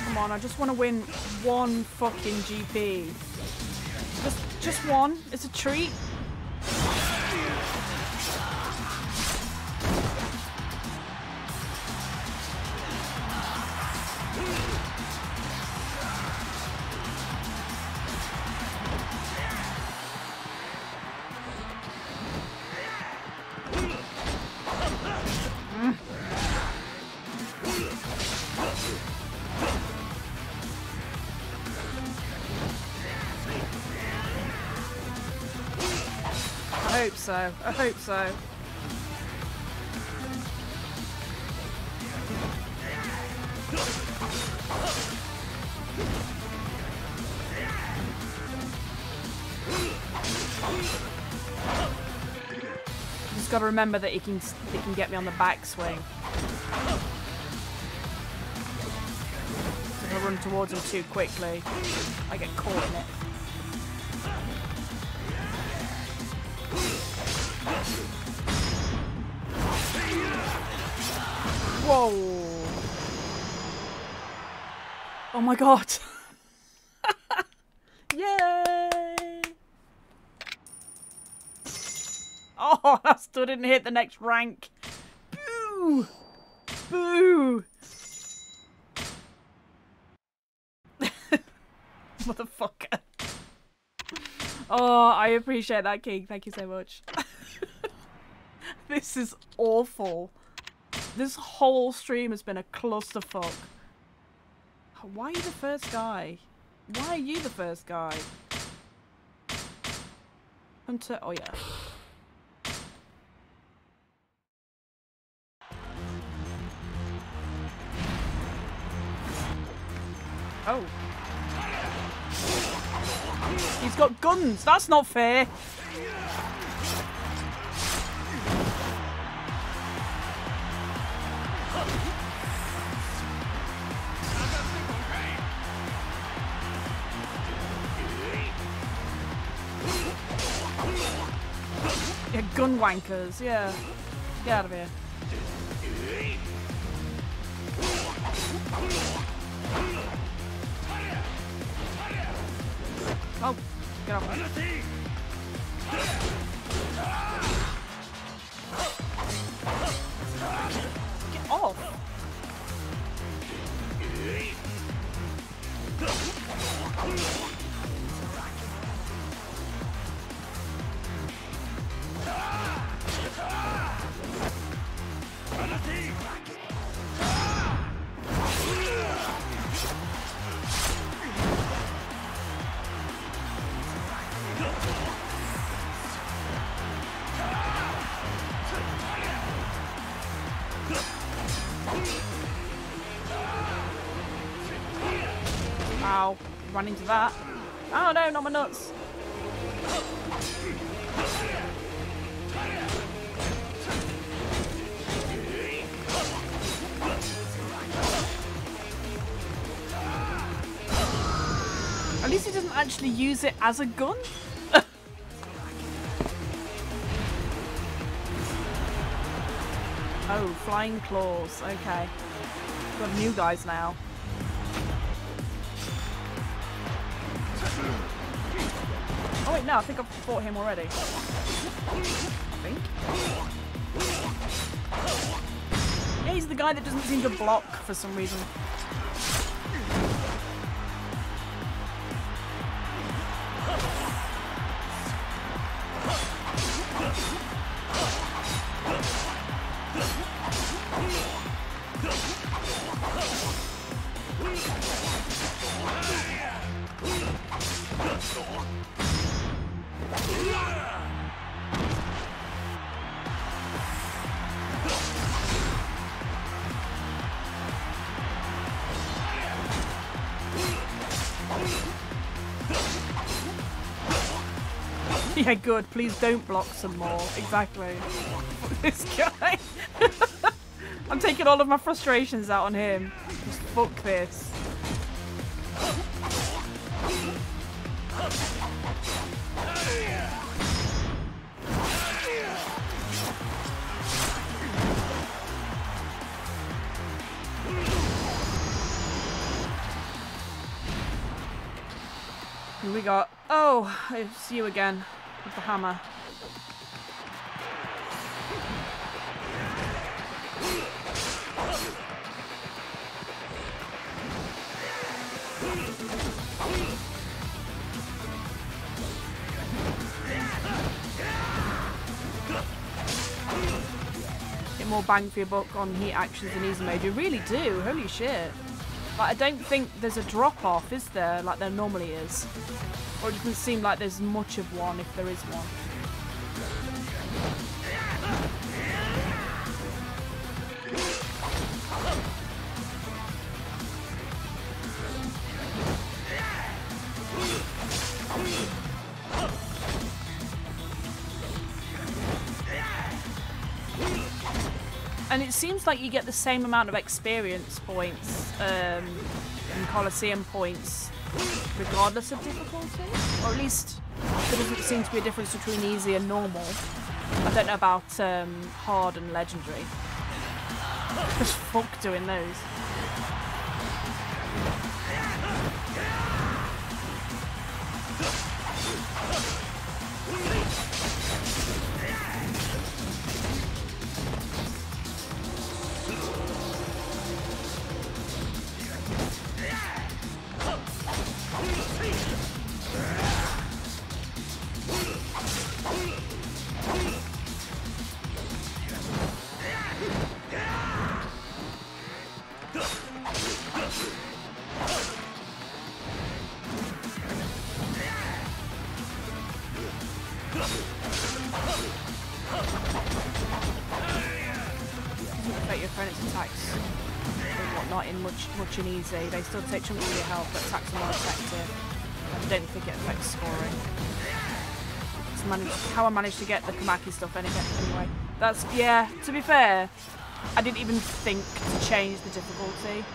Come on, I just want to win one fucking GP. Just one. It's a treat. I hope so. I hope so. Just got to remember that he can get me on the backswing. If I run towards him too quickly, I get caught in it. Whoa! Oh my god. Yay! Oh, I still didn't hit the next rank. Boo! Boo! Motherfucker. Oh, I appreciate that, King. Thank you so much. This is awful. This whole stream has been a clusterfuck. Why are you the first guy? Why are you the first guy? Hunter, oh yeah. Oh. He's got guns. That's not fair. Yeah, gun wankers. Yeah. Get out of here. Oh, get off me. Get off. Ow, run into that. Oh no, not my nuts. At least he doesn't actually use it as a gun. Oh, flying claws. Okay. Got new guys now. Oh wait, no, I think I've fought him already. I think. Yeah, he's the guy that doesn't seem to block for some reason. Yeah, good. Please don't block some more. Exactly. This guy. I'm taking all of my frustrations out on him. Just fuck this. Here we got. Oh, it's you again. With the hammer. Get more bang for your buck on heat actions in easy mode. You really do. Holy shit. Like, I don't think there's a drop off, is there? Like there normally is. Or it doesn't seem like there's much of one if there is one. And it seems like you get the same amount of experience points and Coliseum points regardless of difficulty. Or at least there doesn't seem to be a difference between easy and normal. I don't know about hard and legendary. Just fuck doing those. not in much in easy. They still take chunks of your health, but attacks are more effective. I don't think it affects scoring. It's how I managed to get the Kamaki stuff anyway. That's, yeah, to be fair, I didn't even think to change the difficulty.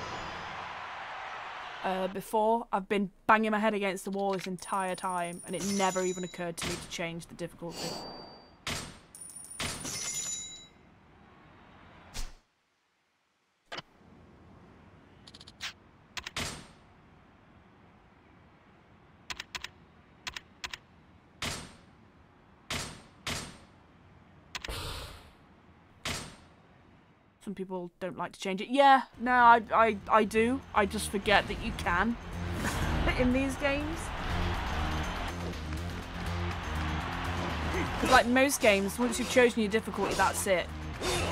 Before, I've been banging my head against the wall this entire time, and it never even occurred to me to change the difficulty. Some people don't like to change it. Yeah, no, I do. I just forget that you can in these games. Because like most games, once you've chosen your difficulty, that's it.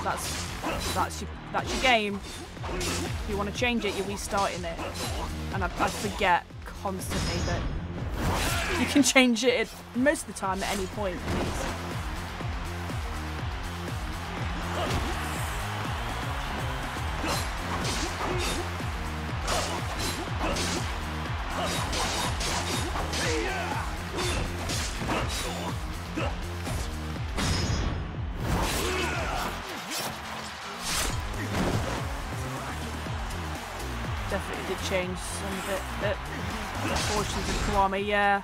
That's your game. If you want to change it, you're restarting it. And I forget constantly that you can change it most of the time at any point in these. Definitely did change some of it. Portions of Kiwami, yeah.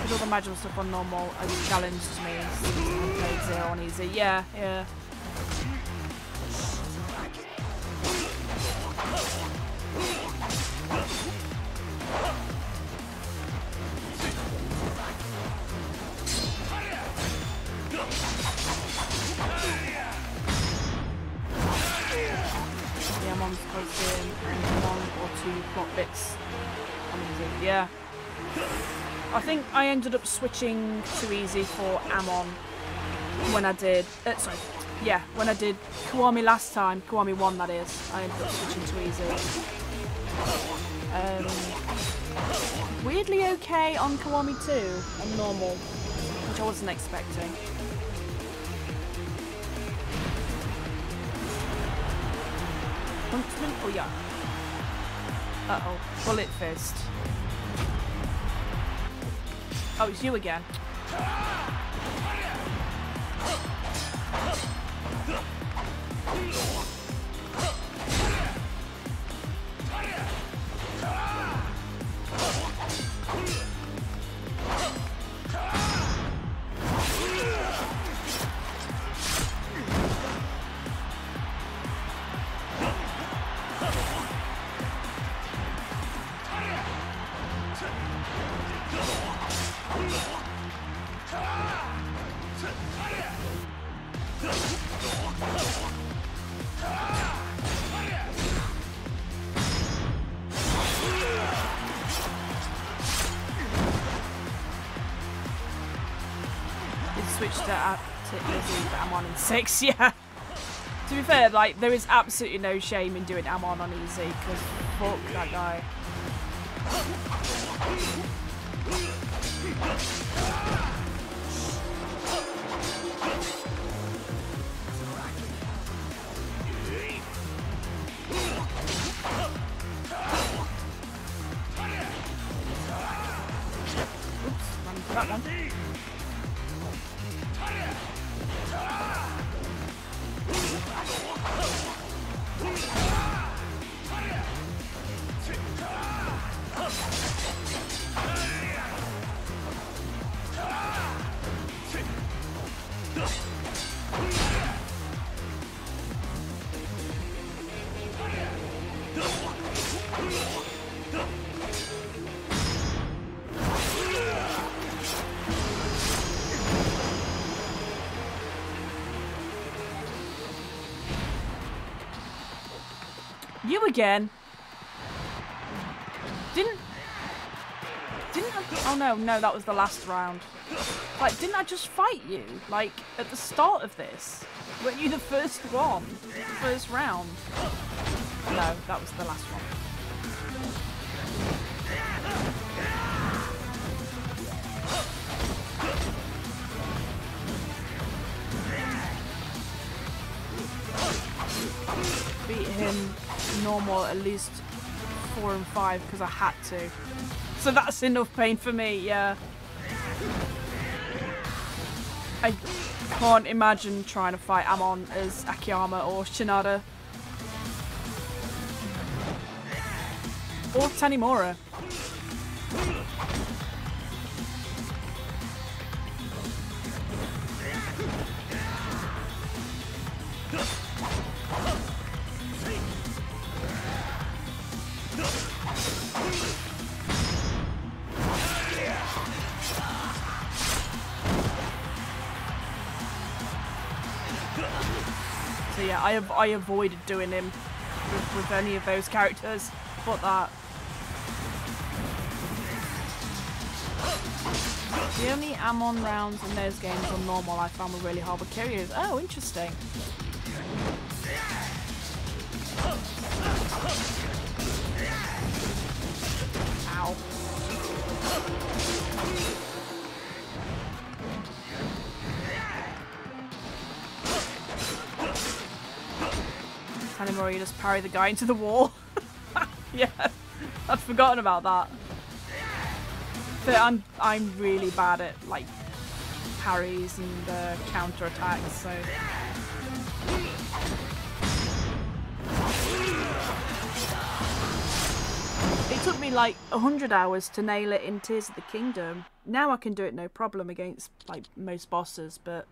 With all the magical stuff on normal, it challenged me. I played 0 on easy. Yeah, yeah. Yeah, I'm on Coliseum and 1 or 2 plot bits. Yeah. I think I ended up switching to easy for Amon when I did. Sorry. Yeah, when I did Kiwami last time, Kiwami 1 that is, I ended up switching to easy. Weirdly okay on Kiwami 2 on normal, which I wasn't expecting. Huntsman? Oh yeah. Uh-oh. Bullet Fist. Oh, it's you again. Switched to easy, but I'm on in 6, yeah. To be fair, like, there is absolutely no shame in doing Amon on easy, because fuck that guy. Oops, ran into that one. You again? Didn't I, oh no, that was the last round. Like, didn't I just fight you? Like, at the start of this? Weren't you the first one? The first round? No, that was the last one. beat him normal at least 4 and 5 because I had to. So that's enough pain for me, yeah. I can't imagine trying to fight Amon as Akiyama or Shinada. Or Tanimura. So yeah, I avoided doing him with any of those characters, but that. The only Amon rounds in those games on normal I found were really hard with Kiryu's. Oh, interesting. Ow. Tanimura, you just parry the guy into the wall. Yeah, I'd forgotten about that. But I'm really bad at like parries and counter attacks, so. It took me like 100 hours to nail it in Tears of the Kingdom. Now I can do it no problem against like most bosses, but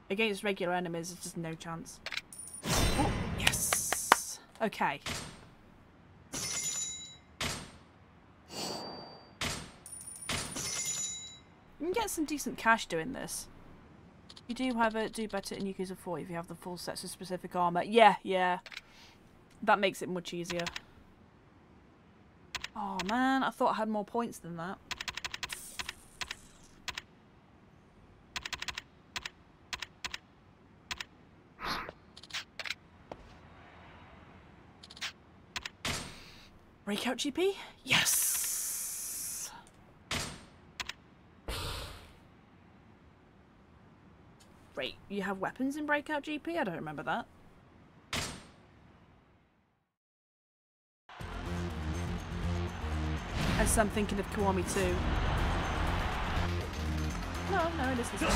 against regular enemies, there's just no chance. Oh, yes. Okay. You can get some decent cash doing this. You do, however, do better in YAKUZA 4 if you have the full sets of specific armor. Yeah, yeah. That makes it much easier. Oh man, I thought I had more points than that. Breakout GP? Yes! Wait, you have weapons in Breakout GP? I don't remember that. As I'm thinking of Kiwami too. No, it is this one.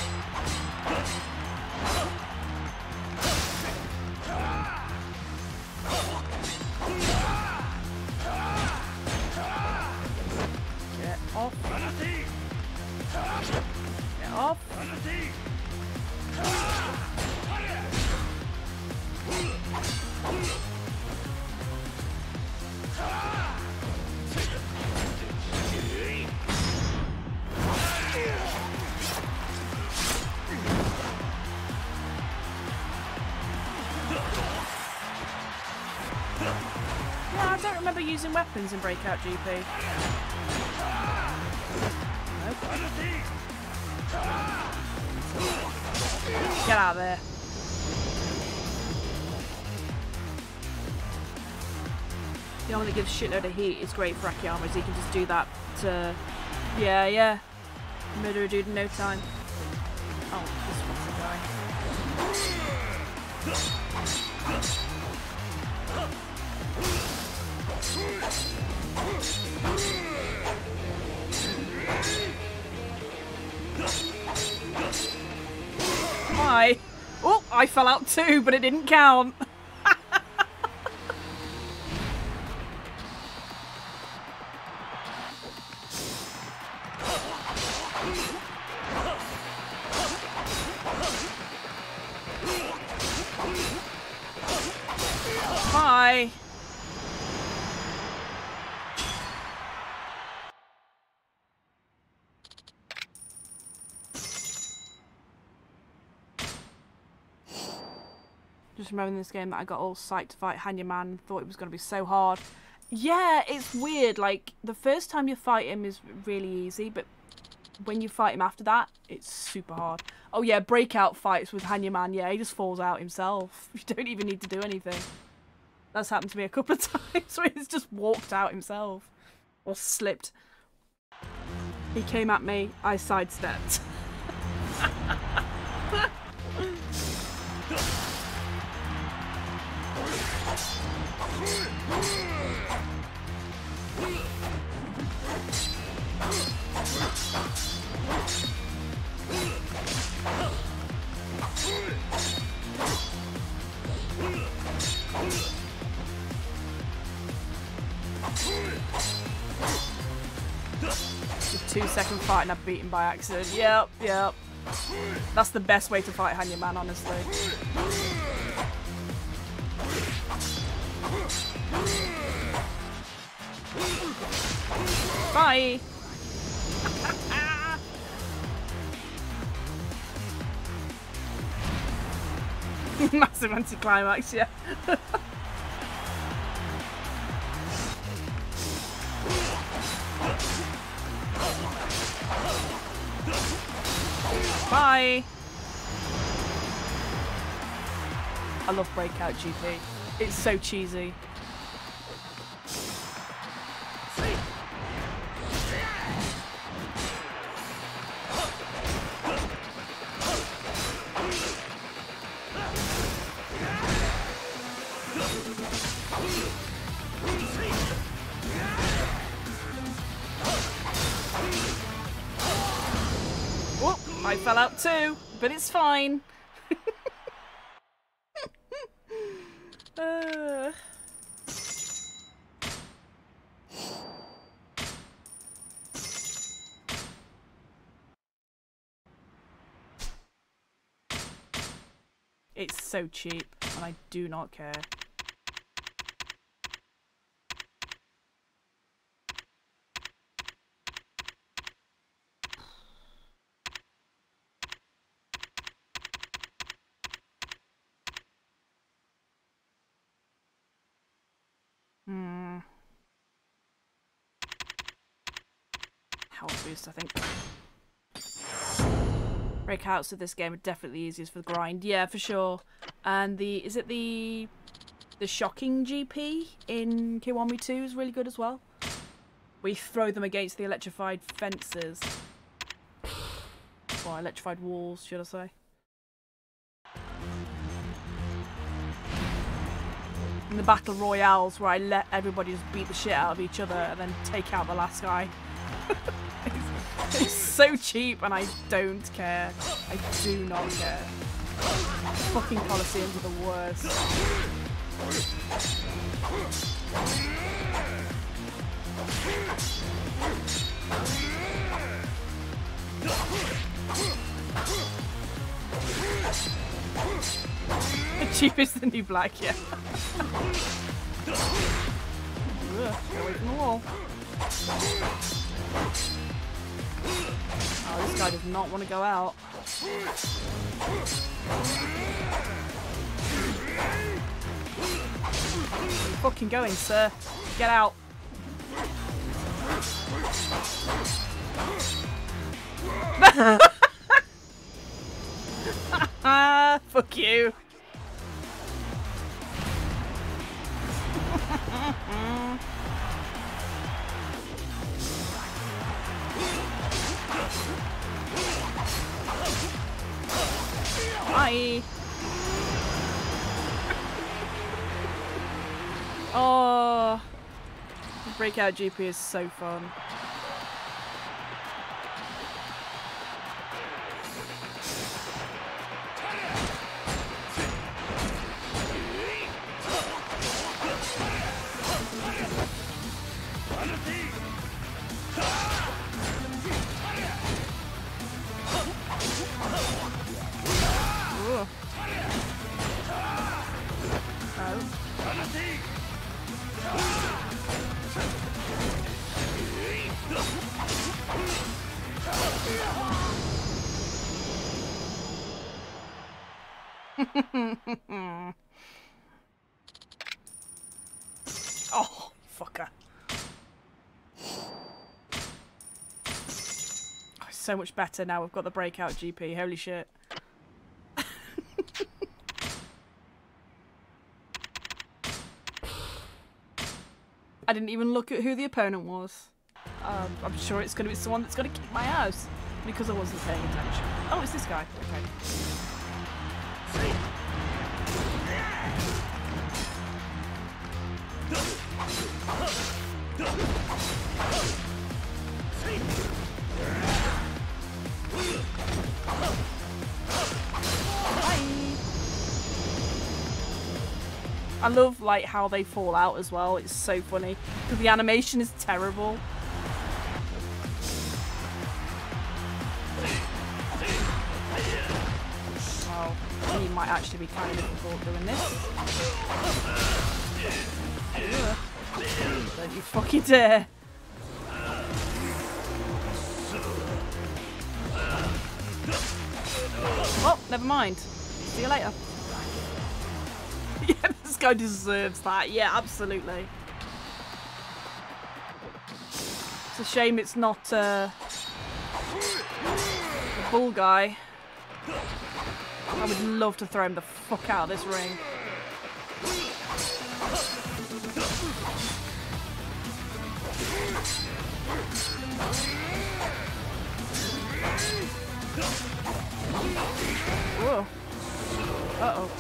Get off. Get off. Yeah, I don't remember using weapons in Breakout GP. Nope. Get out of there. The armor that gives shitload of heat is great for Akiyama, so you can just do that to... Yeah. Murder a dude in no time. Oh, this one's a guy. Why? Oh, I fell out too, but it didn't count. Bye. Just remembering this game that I got all psyched to fight Hanya Man and thought it was going to be so hard. Yeah, it's weird. Like, the first time you fight him is really easy, but when you fight him after that, it's super hard. Oh yeah, breakout fights with Hanya Man. Yeah, he just falls out himself. You don't even need to do anything. That's happened to me a couple of times where he's just walked out himself. Or slipped. He came at me, I sidestepped. The 2-second fight and I've beaten by accident. Yep, yep. That's the best way to fight Hanya Man, honestly. Bye! Massive anticlimax, yeah. Bye! I love Breakout GP. It's so cheesy. Whoop! I fell out too, but it's fine. It's so cheap, and I do not care. Health boost, I think. Breakouts of this game are definitely easiest for the grind. Yeah, for sure. And is it the shocking GP in Kiwami 2 is really good as well. We throw them against the electrified fences. Or electrified walls, should I say. In the battle royales where I let everybody just beat the shit out of each other and then take out the last guy. It's so cheap and I don't care. I do not care. Fucking Coliseums are the worst. The cheapest the new black, yeah. Ugh, get away from the wall. Oh, this guy does not want to go out. Where are you fucking going, sir? Get out. Fuck you. Bye. Oh, Breakout GP is so fun. Oh, fucker. Oh, so much better now we've got the Breakout GP. Holy shit. I didn't even look at who the opponent was. I'm sure it's going to be someone that's going to kick my ass because I wasn't paying attention. Oh, it's this guy. Okay. I love like how they fall out as well. It's so funny because the animation is terrible. Oh, he might actually be kind of difficult doing this. Ugh. Don't you fucking dare! Oh, never mind. See you later. Yeah, this guy deserves that. Yeah, absolutely. It's a shame it's not the bull guy. I would love to throw him the fuck out of this ring. Whoa. Uh-oh.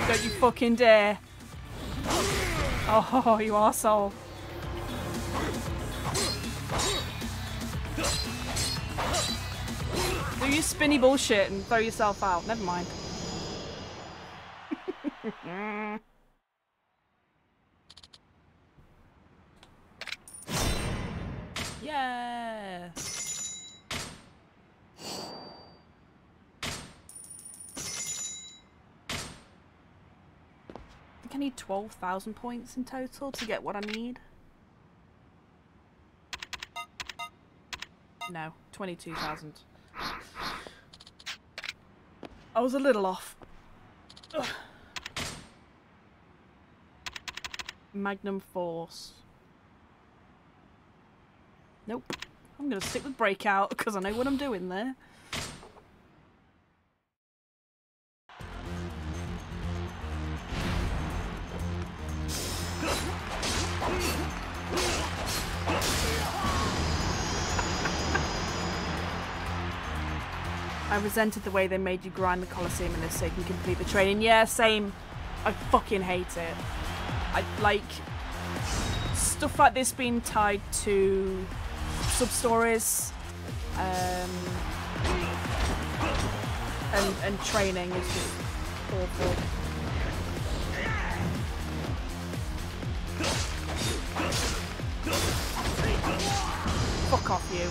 Don't you fucking dare. Oh, you arsehole. Do your spinny bullshit and throw yourself out. Never mind. Yeah. I think I need 12,000 points in total to get what I need. No, 22,000. I was a little off. Ugh. Magnum Force. Nope. I'm gonna stick with Breakout because I know what I'm doing there. I resented the way they made you grind the Coliseum in this so you can complete the training. Yeah, same. I fucking hate it. I like stuff like this being tied to sub-stories and training is just awful. Fuck off, you.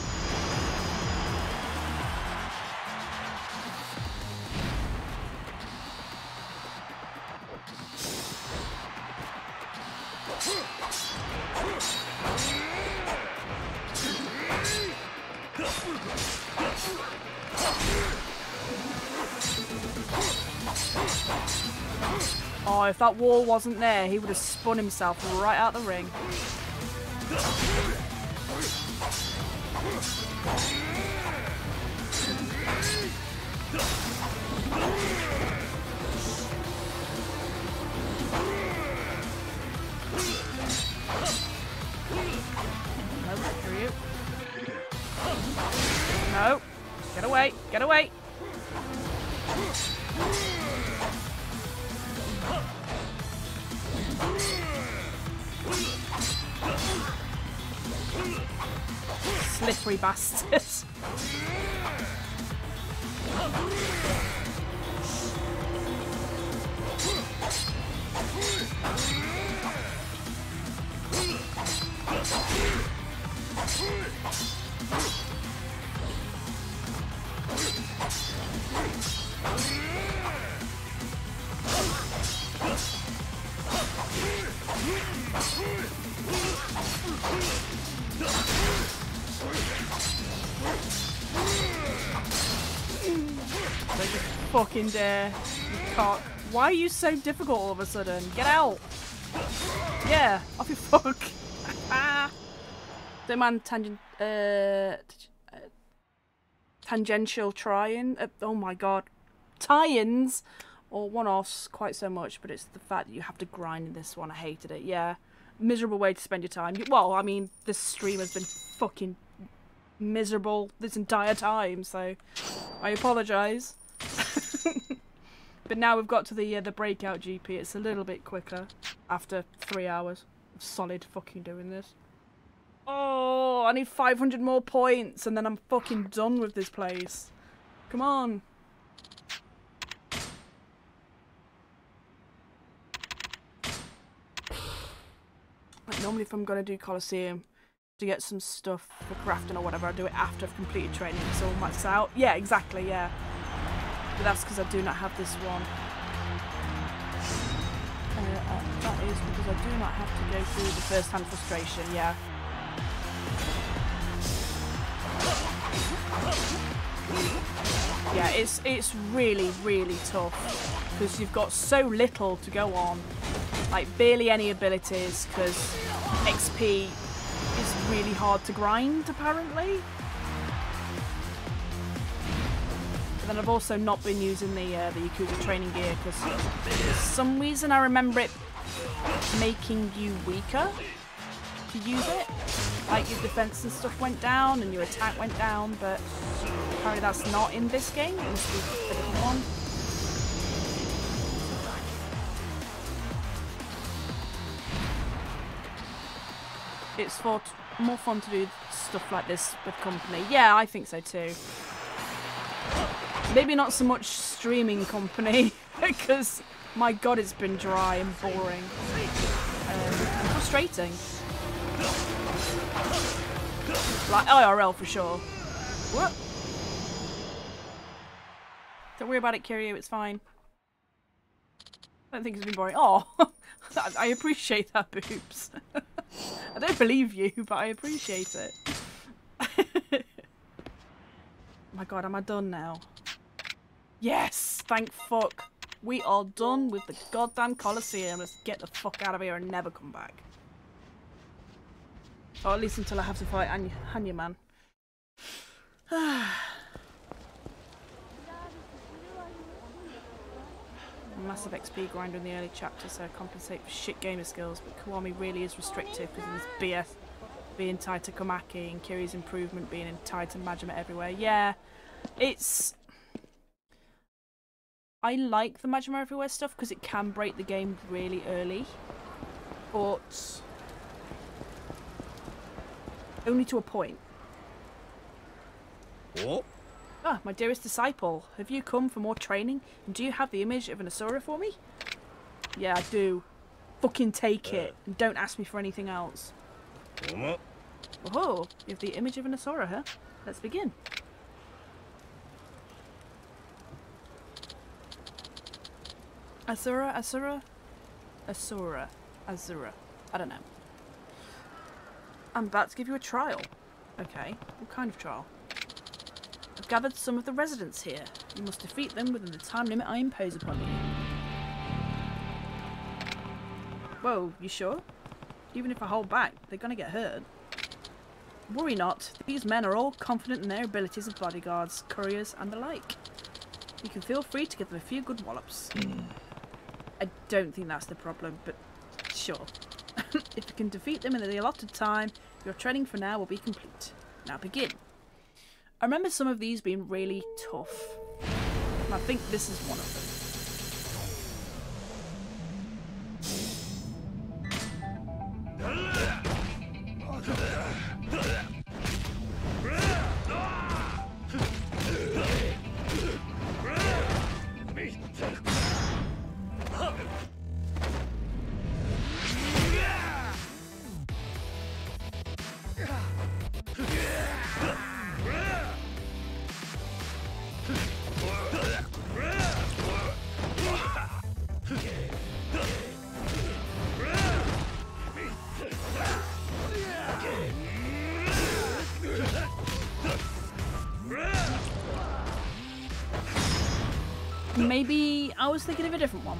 Oh, if that wall wasn't there, he would have spun himself right out the ring. No, screw you. No. Get away. Get away. Slippery bastard. Don't you fucking dare. You can't. Why are you so difficult all of a sudden? Get out. Yeah, off your fuck. Don't mind tangential trying. Oh my god. Tie-ins or one-offs quite so much, but it's the fact that you have to grind in this one. I hated it. Yeah. Miserable way to spend your time. Well, I mean, this stream has been fucking miserable this entire time, so I apologise. But now we've got to the breakout GP. It's a little bit quicker after 3 hours of solid fucking doing this. Oh, I need 500 more points and then I'm fucking done with this place. Come on. Like normally if I'm going to do Coliseum to get some stuff for crafting or whatever, I do it after I've completed training, so I'll max out. Yeah, exactly, yeah. But that's because I do not have this one. That is because I do not have to go through the first-hand frustration, yeah. Yeah, it's really, really tough because you've got so little to go on. Like, barely any abilities because XP is really hard to grind, apparently. But then I've also not been using the YAKUZA training gear because for some reason I remember it making you weaker to use it. Like your defense and stuff went down and your attack went down, but apparently that's not in this game. It must be a different one. It's more fun to do stuff like this with company. Yeah, I think so too. Maybe not so much streaming company, because my god, it's been dry and boring. And frustrating. Like IRL for sure. What? Don't worry about it, Kiryu, it's fine. I don't think it's been boring. Oh, I appreciate that, boobs. I don't believe you, but I appreciate it. Oh my god, am I done now? Yes! Thank fuck. We are done with the goddamn Coliseum. Let's get the fuck out of here and never come back. Or at least until I have to fight Hanya Man. Massive XP grinder in the early chapters to compensate for shit gamer skills, but Kiwami really is restrictive because of this BS being tied to Komaki and Kiryu's improvement being tied to Majima everywhere. Yeah, it's... I like the Majima everywhere stuff because it can break the game really early, but only to a point. Oh? Ah, my dearest disciple, have you come for more training? And do you have the image of an Asura for me? Yeah, I do. Fucking take it. And don't ask me for anything else. Oh, you have the image of an Asura, huh? Let's begin. Asura? I don't know. I'm about to give you a trial. Okay, what kind of trial? I've gathered some of the residents here. You must defeat them within the time limit I impose upon you. Whoa, you sure? Even if I hold back, they're gonna get hurt. Worry not. These men are all confident in their abilities as bodyguards, couriers, and the like. You can feel free to give them a few good wallops. I don't think that's the problem, but sure. If you can defeat them in the allotted time, your training for now will be complete. Now begin. I remember some of these being really tough, and I think this is one of them. Maybe I was thinking of a different one.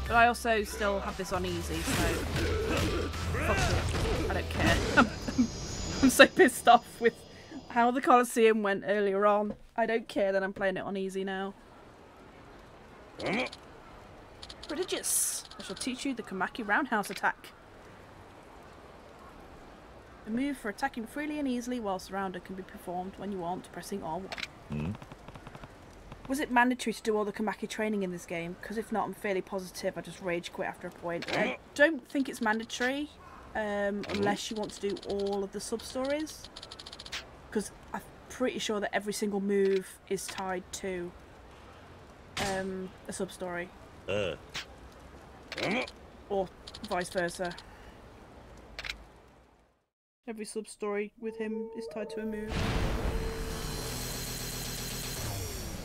But I also still have this on easy, so fuck it. I don't care. I'm so pissed off with how the Coliseum went earlier on. I don't care that I'm playing it on easy now. Prodigious! I shall teach you the Komaki roundhouse attack. A move for attacking freely and easily while surrounded can be performed when you want, pressing R1. Was it mandatory to do all the Komaki training in this game? Because if not, I'm fairly positive I just rage quit after a point. I don't think it's mandatory, unless you want to do all of the sub-stories. Because I'm pretty sure that every single move is tied to a sub-story. Or vice versa. Every sub-story with him is tied to a move.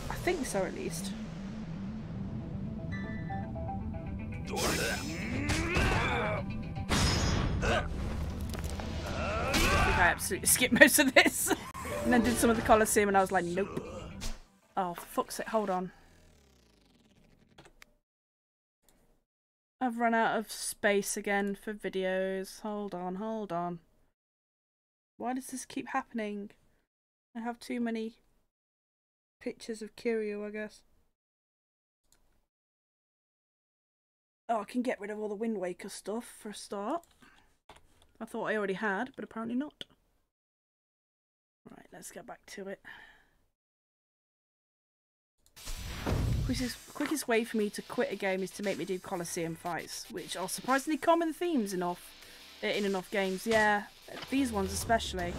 I think so, at least. I think I absolutely skipped most of this. And then did some of the Coliseum and I was like, nope. Oh, for fuck's sake, hold on. I've run out of space again for videos. Hold on, hold on. Why does this keep happening? I have too many pictures of Kiryu, I guess. Oh, I can get rid of all the Wind Waker stuff for a start. I thought I already had, but apparently not. Right, let's get back to it. Quickest way for me to quit a game is to make me do Coliseum fights, which are surprisingly common themes in enough games. Yeah, these ones especially.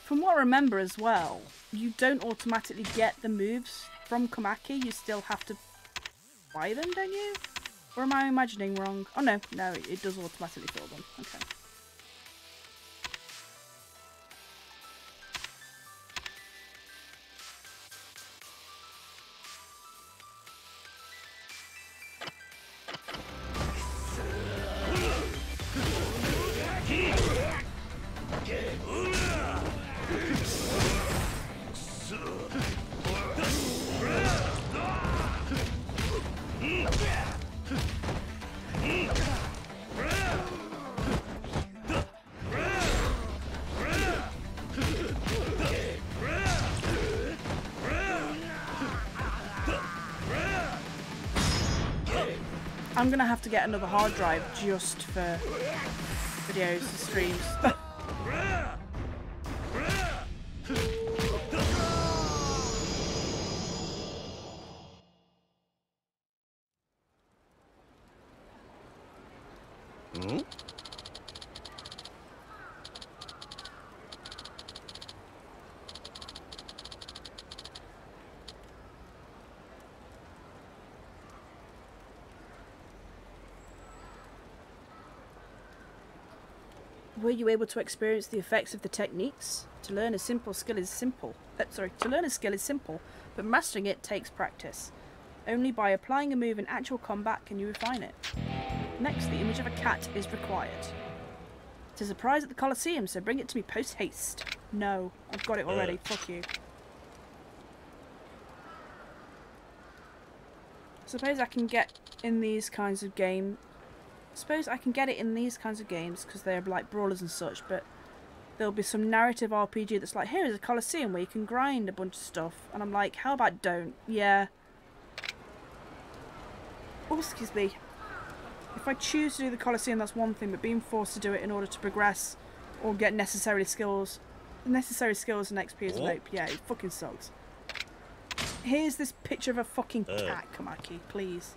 From what I remember as well, you don't automatically get the moves from Komaki, you still have to buy them, don't you? Or am I imagining wrong? Oh no, it does automatically fill them. Okay. I'm gonna have to get another hard drive just for videos and streams. Were you able to experience the effects of the techniques? To learn a skill is simple, but mastering it takes practice. Only by applying a move in actual combat can you refine it. Next, the image of a cat is required. It is a prize at the Coliseum, so bring it to me post-haste. No, I've got it already. Fuck you. I suppose I can get in these kinds of games. Suppose I can get it in these kinds of games because they're like brawlers and such, but there'll be some narrative RPG that's like, here is a Coliseum where you can grind a bunch of stuff, and I'm like, how about don't? Yeah. Oh, excuse me. If I choose to do the Coliseum, that's one thing, but being forced to do it in order to progress or get necessary skills and XP is nope. Yeah, it fucking sucks. Here's this picture of a fucking cat, Komaki, please.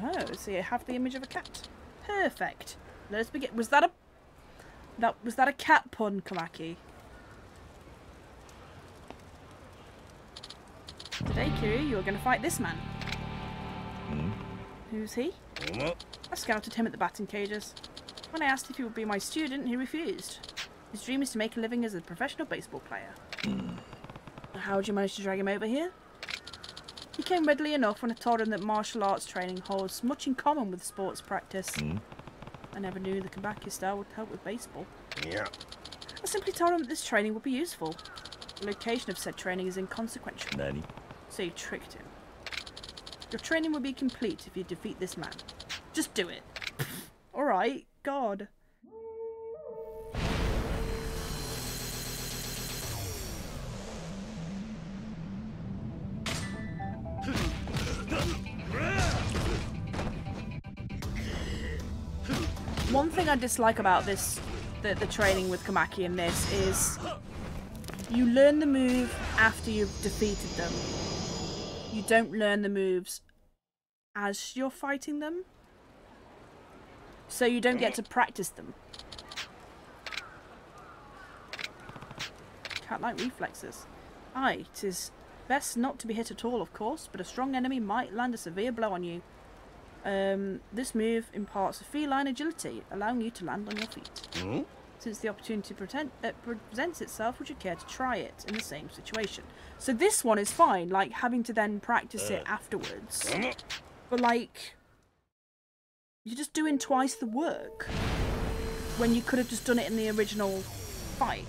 Oh, so you have the image of a cat. Perfect. Let us begin. Was that a cat pun, Komaki? Today, Kiryu, you're going to fight this man. Who's he? I scouted him at the batting cages. When I asked if he would be my student, he refused. His dream is to make a living as a professional baseball player. How did you manage to drag him over here? He came readily enough when I told him that martial arts training holds much in common with sports practice. I never knew the Komaki style would help with baseball. Yeah. I simply told him that this training would be useful. The location of said training is inconsequential. Nani? So you tricked him. Your training will be complete if you defeat this man. Just do it. Alright, God. one thing I dislike about this, the training with Kamaki in this, is you learn the move after you've defeated them. You don't learn the moves as you're fighting them. So you don't get to practice them. Cat-like reflexes. Aye, 'tis best not to be hit at all, of course, but a strong enemy might land a severe blow on you. This move imparts a feline agility, allowing you to land on your feet. Since the opportunity presents itself, would you care to try it in the same situation? So this one is fine, like having to then practice it afterwards. But like, you're just doing twice the work when you could have just done it in the original fight.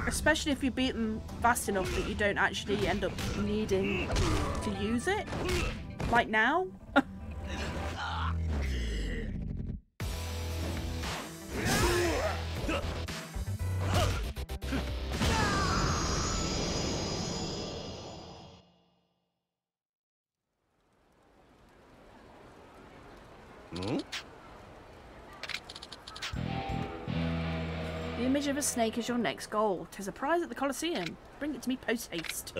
Especially if you beat them fast enough that you don't actually end up needing to use it. Like now. The image of a snake is your next goal. 'Tis a prize at the Coliseum. Bring it to me post-haste.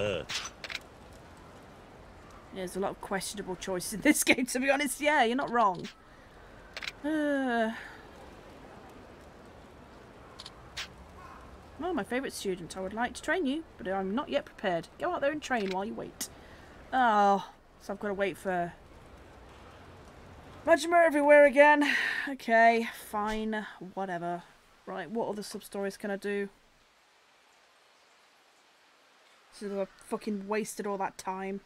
There's a lot of questionable choices in this game, to be honest. Yeah, you're not wrong. Oh, my favourite student. I would like to train you, but I'm not yet prepared. Go out there and train while you wait. Oh, so I've got to wait for Majima everywhere again. Okay, fine, whatever. Right, what other sub-stories can I do? So I've fucking wasted all that time.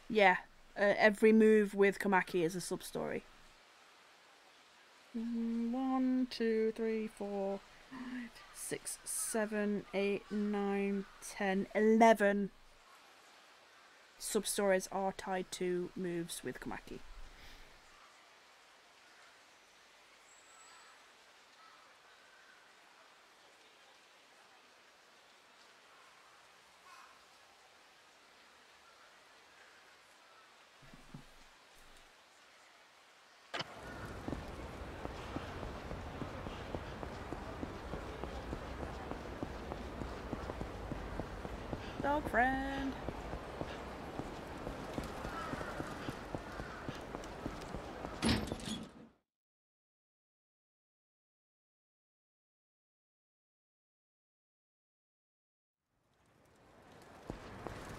Yeah, every move with Kamaki is a sub-story. 1, 2, 3, 4, 5, 6, 7, 8, 9, 10, 11 sub-stories are tied to moves with Kamaki. Dog friend.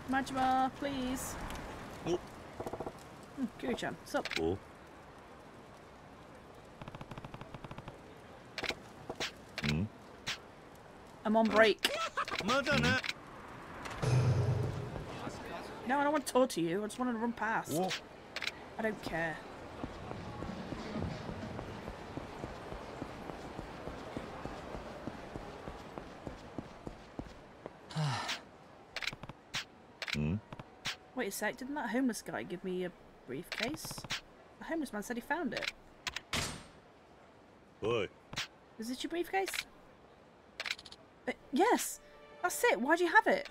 Majima, please. Oh. Kiri-chan, what's up? Oh. I'm on break. No, I don't want to talk to you. I just wanted to run past. Oh. I don't care. Wait a sec, didn't that homeless guy give me a briefcase? The homeless man said he found it. Oi. Is this your briefcase? Yes! That's it! Why'd you have it?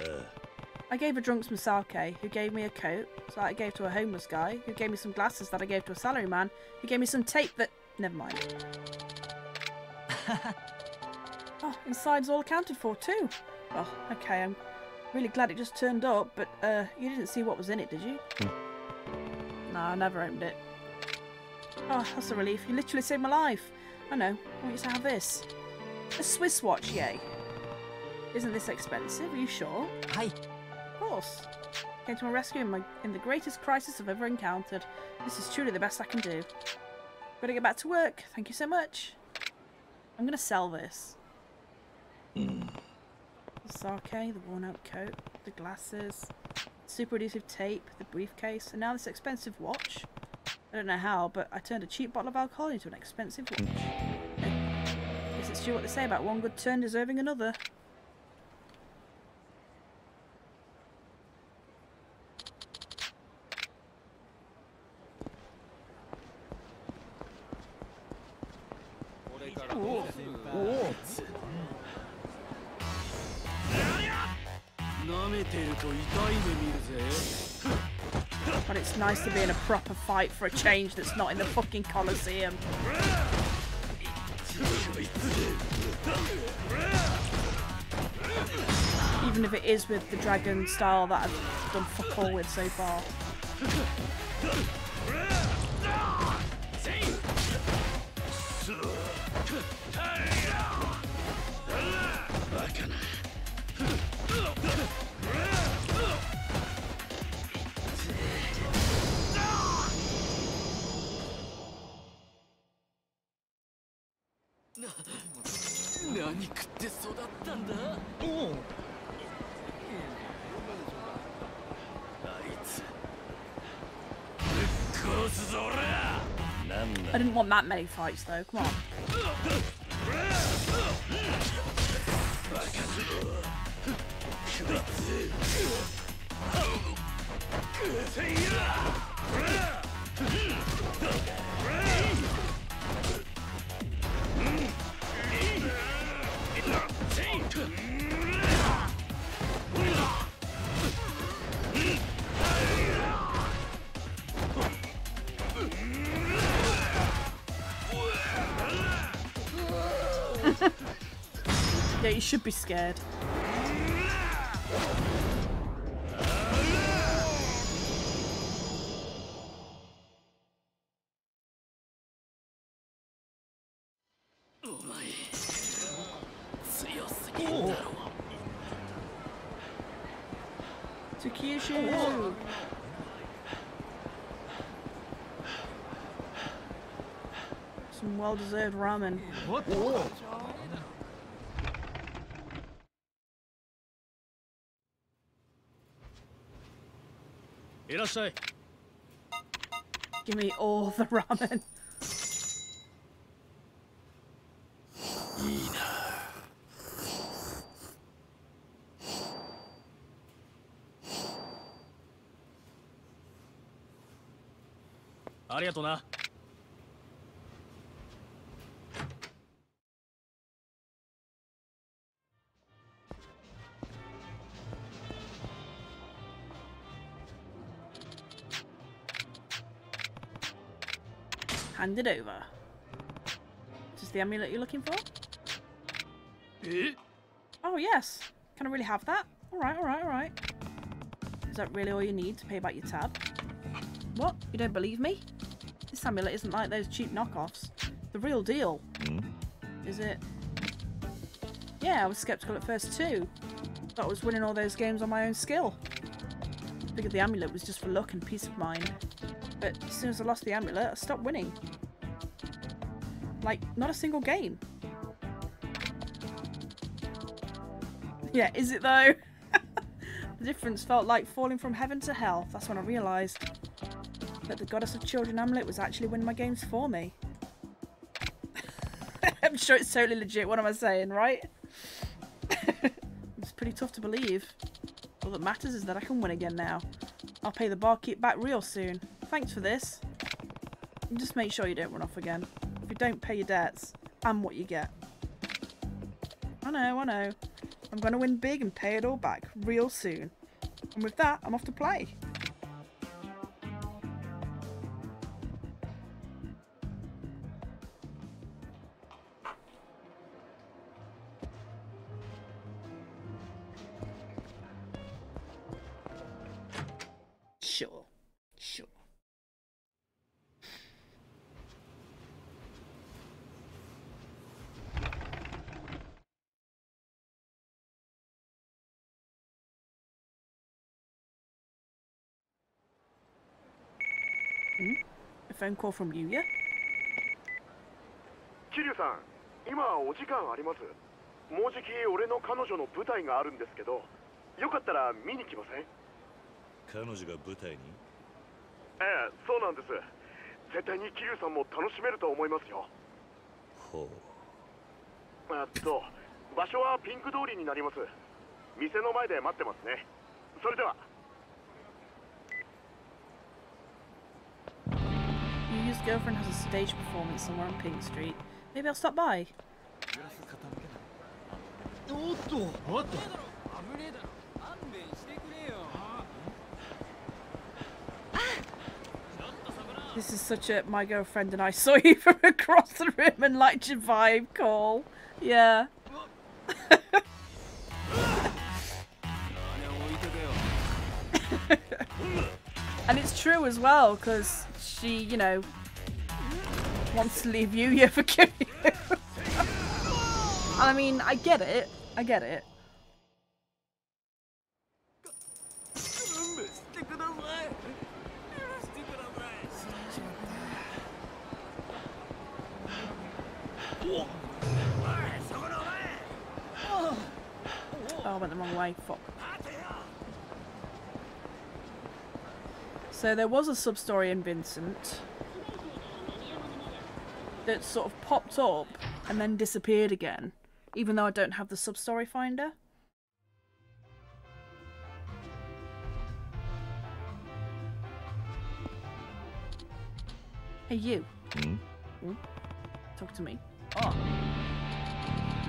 I gave a drunk some sake, who gave me a coat, so that I gave to a homeless guy, who gave me some glasses that I gave to a salaryman, who gave me some tape that... Never mind. Oh, inside's all accounted for too. Well, okay, I'm really glad it just turned up, but you didn't see what was in it, did you? No, I never opened it. Oh, that's a relief. You literally saved my life. I know. I want you to have this. A Swiss watch, yay. Isn't this expensive? Are you sure? Hi. Of course. Came to my rescue in the greatest crisis I've ever encountered. This is truly the best I can do. Gotta get back to work. Thank you so much. I'm gonna sell this. The sake, the worn out coat, the glasses, super adhesive tape, the briefcase, and now this expensive watch. I don't know how, but I turned a cheap bottle of alcohol into an expensive watch. Guess it's true what they say about one good turn deserving another. Ooh. But it's nice to be in a proper fight for a change that's not in the fucking Coliseum. Even if it is with the dragon style that I've done fuck all with so far. I didn't want that many fights though, come on. Yeah, you should be scared. Tsukiyoshu! Some well-deserved ramen. What? Give me all the ramen. Hand it over. Is this the amulet you're looking for? Oh yes. Can I really have that? Alright, alright, alright. Is that really all you need to pay back your tab? What? You don't believe me? This amulet isn't like those cheap knockoffs. The real deal. Is it? Yeah, I was skeptical at first too. Thought I was winning all those games on my own skill. Figured the amulet was just for luck and peace of mind. But as soon as I lost the amulet, I stopped winning. Like, not a single game. Yeah, is it though? The difference felt like falling from heaven to hell. That's when I realised that the Goddess of Children amulet was actually winning my games for me. I'm sure it's totally legit, what am I saying, right? It's pretty tough to believe. All that matters is that I can win again now. I'll pay the barkeep back real soon. Thanks for this. And just make sure you don't run off again. If you don't pay your debts, and what you get. I know, I know. I'm going to win big and pay it all back real soon. And with that, I'm off to play. Sure, sure. A phone call from Yuya? 桐生さん、今お時間あります？もうじき俺の彼女の舞台があるんですけど、よかったら見に来ません？彼女が舞台に？ええ、そうなんです。絶対に桐生さんも楽しめると思いますよ。ほう。場所はピンク通りになります。店の前で待ってますね。それでは。Yuya's girlfriend has a stage performance somewhere on Pink Street. Maybe I'll stop by. This is such a my girlfriend and I saw you from across the room and liked your vibe call. Yeah. And it's true as well, because she, you know, wants to leave you for killing you. And I mean, I get it. I get it. Oh, I went the wrong way. Fuck. So there was a sub-story in Vincent that sort of popped up and then disappeared again, even though I don't have the sub-story finder. Hey, you. Talk to me. Oh.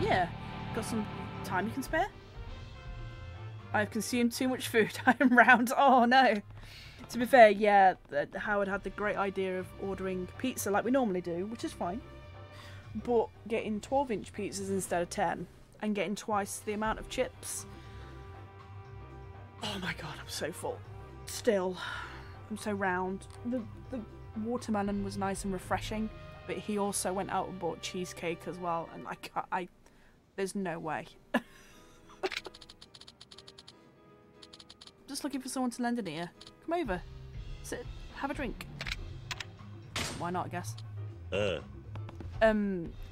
Yeah. Got some time you can spare? I've consumed too much food. I am round. Oh, no. To be fair, yeah, Howard had the great idea of ordering pizza like we normally do, which is fine. But getting 12-inch pizzas instead of 10 and getting twice the amount of chips. Oh my god, I'm so full. Still, I'm so round. The watermelon was nice and refreshing, but he also went out and bought cheesecake as well, and there's no way. Just looking for someone to lend an ear. Come over. Sit. Have a drink. Why not, I guess.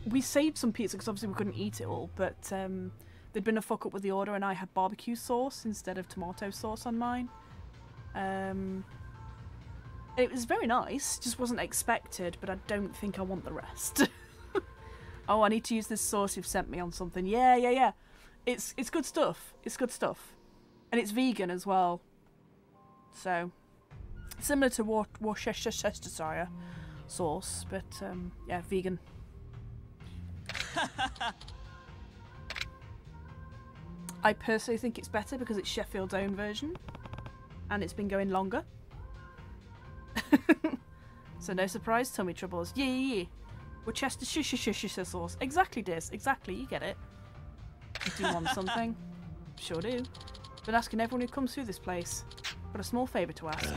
We saved some pizza because obviously we couldn't eat it all, but there'd been a fuck up with the order and I had barbecue sauce instead of tomato sauce on mine. It was very nice, just wasn't expected, but I don't think I want the rest. Oh, I need to use this sauce you've sent me on something. Yeah. It's good stuff. It's good stuff. And it's vegan as well. So, similar to Worcestershire sauce, but yeah, vegan. I personally think it's better because it's Sheffield's own version, and it's been going longer. So no surprise, tummy troubles. Yeah. Worcestershire sauce. Exactly, Diz. Exactly. You get it. You do want something? Sure do. Been asking everyone who comes through this place. Got a small favour to ask.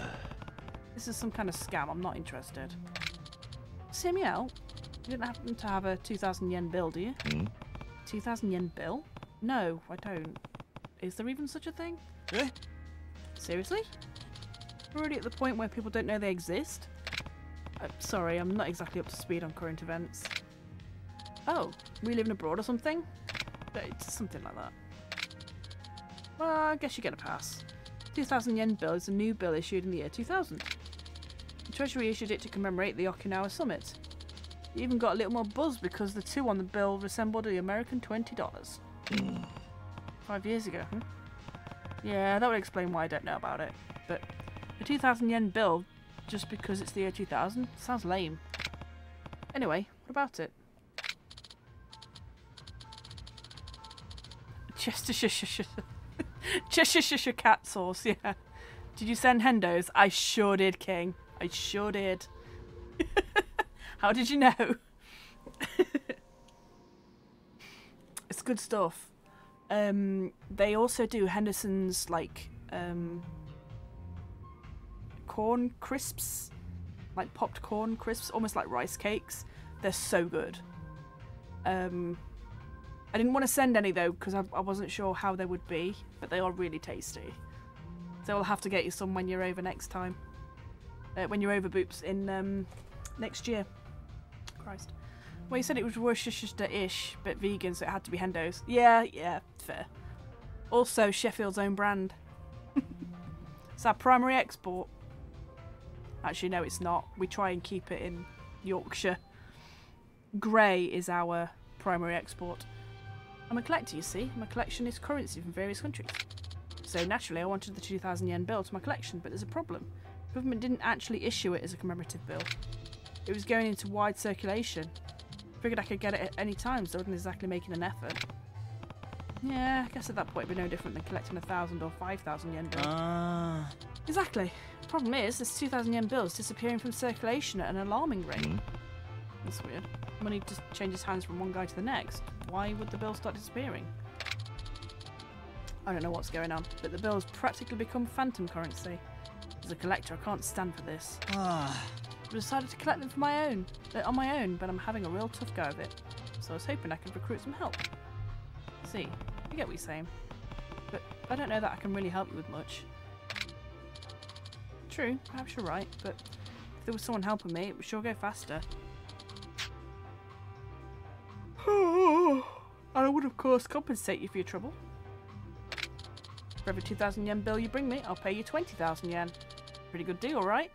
This is some kind of scam. I'm not interested. Hear me out. You didn't happen to have a 2,000 yen bill, do you? 2,000 yen bill? No, I don't. Is there even such a thing? Seriously? We're already at the point where people don't know they exist? Sorry, I'm not exactly up to speed on current events. Oh, we living abroad or something? It's something like that. Well, I guess you get a pass. 2,000 yen bill is a new bill issued in the year 2000. The Treasury issued it to commemorate the Okinawa summit. You even got a little more buzz because the 2 on the bill resembled the American $20. 5 years ago, huh? Yeah, that would explain why I don't know about it. But a 2,000 yen bill, just because it's the year 2000, sounds lame. Anyway, what about it? Cheshire cat sauce, yeah. Did you send Hendo's? I sure did, King. I sure did. How did you know? It's good stuff. They also do Henderson's, like, corn crisps. Like popped corn crisps, almost like rice cakes. They're so good. I didn't want to send any though because I wasn't sure how they would be, but they are really tasty. So I'll have to get you some when you're over next time. When you're over, Boops, in next year. Christ. Well, you said it was Worcestershire-ish, but vegan, so it had to be Hendo's. Yeah, fair. Also, Sheffield's own brand. It's our primary export. Actually, no, it's not. We try and keep it in Yorkshire. Grey is our primary export. I'm a collector, you see. My collection is currency from various countries. So naturally, I wanted the 2,000 yen bill to my collection, but there's a problem. The government didn't actually issue it as a commemorative bill. It was going into wide circulation. Figured I could get it at any time, so I wasn't exactly making an effort. Yeah, I guess at that point it'd be no different than collecting 1,000 or 5,000 yen bill. Exactly. Problem is, this 2,000 yen bill is disappearing from circulation at an alarming rate. That's weird. Money just changes hands from one guy to the next. Why would the bill start disappearing? I don't know what's going on, but the bill has practically become phantom currency. As a collector, I can't stand for this. I decided to collect them on my own, but I'm having a real tough go of it. So I was hoping I could recruit some help. See, I get what you're saying, but I don't know that I can really help you with much. True, perhaps you're right, but if there was someone helping me, it would sure go faster. And I would, of course, compensate you for your trouble. For every 2,000 yen bill you bring me, I'll pay you 20,000 yen. Pretty good deal, right?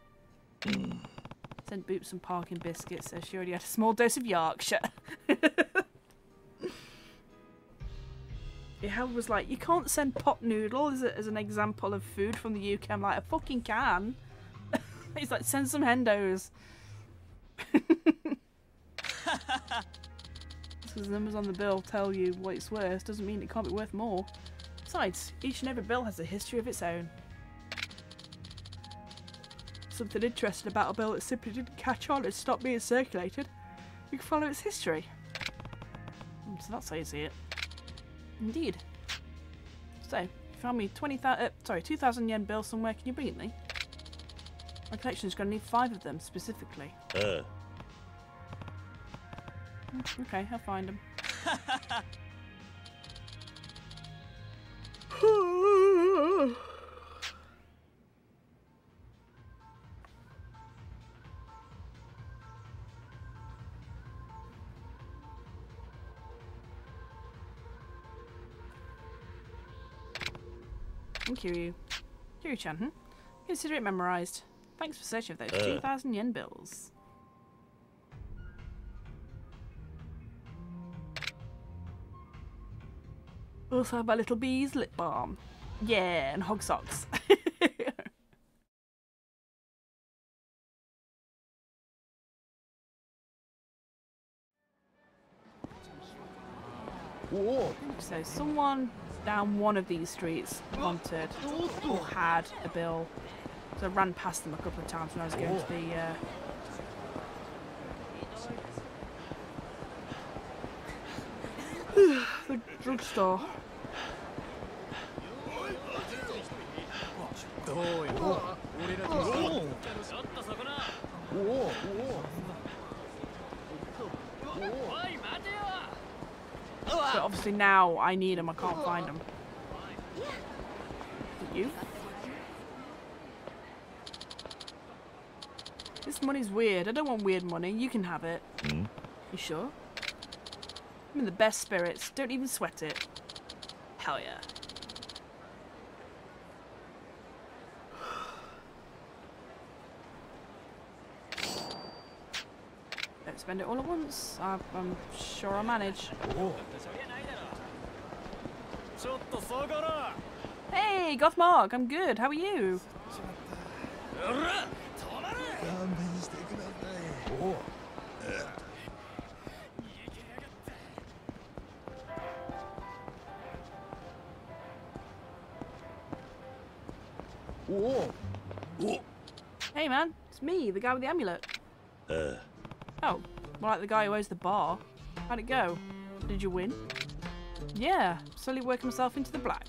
Sent Boop some parking biscuits, so she already had a small dose of Yorkshire. Hal was like, you can't send pot noodle as an example of food from the UK. I'm like, I fucking can. He's like, send some hendos. Because the numbers on the bill tell you what it's worth doesn't mean it can't be worth more. Besides, each and every bill has a history of its own. Something interesting about a bill that simply didn't catch on and stopped being circulated. You can follow its history. So that's how you see it. Indeed. So, if you found me 2,000 yen bill somewhere, can you bring it me? My collection is going to need 5 of them specifically. Okay, I'll find them. Thank you. Kiryu-chan, Consider it memorized. Thanks for searching for those 2,000 yen bills. Also have my little bees lip balm. Yeah, and hog socks. So someone down one of these streets wanted or had a bill. So I ran past them a couple of times when I was going to the drugstore. But obviously now I need them, I can't find them. You? This money's weird. I don't want weird money. You can have it. You sure? I'm in the best spirits. Don't even sweat it. Hell yeah. Don't spend it all at once. I'm sure I'll manage. Hey, Gothmog, I'm good. How are you? Hey man, it's me, the guy with the amulet. Oh, more like the guy who owns the bar. How'd it go? Did you win? Yeah, slowly working myself into the black.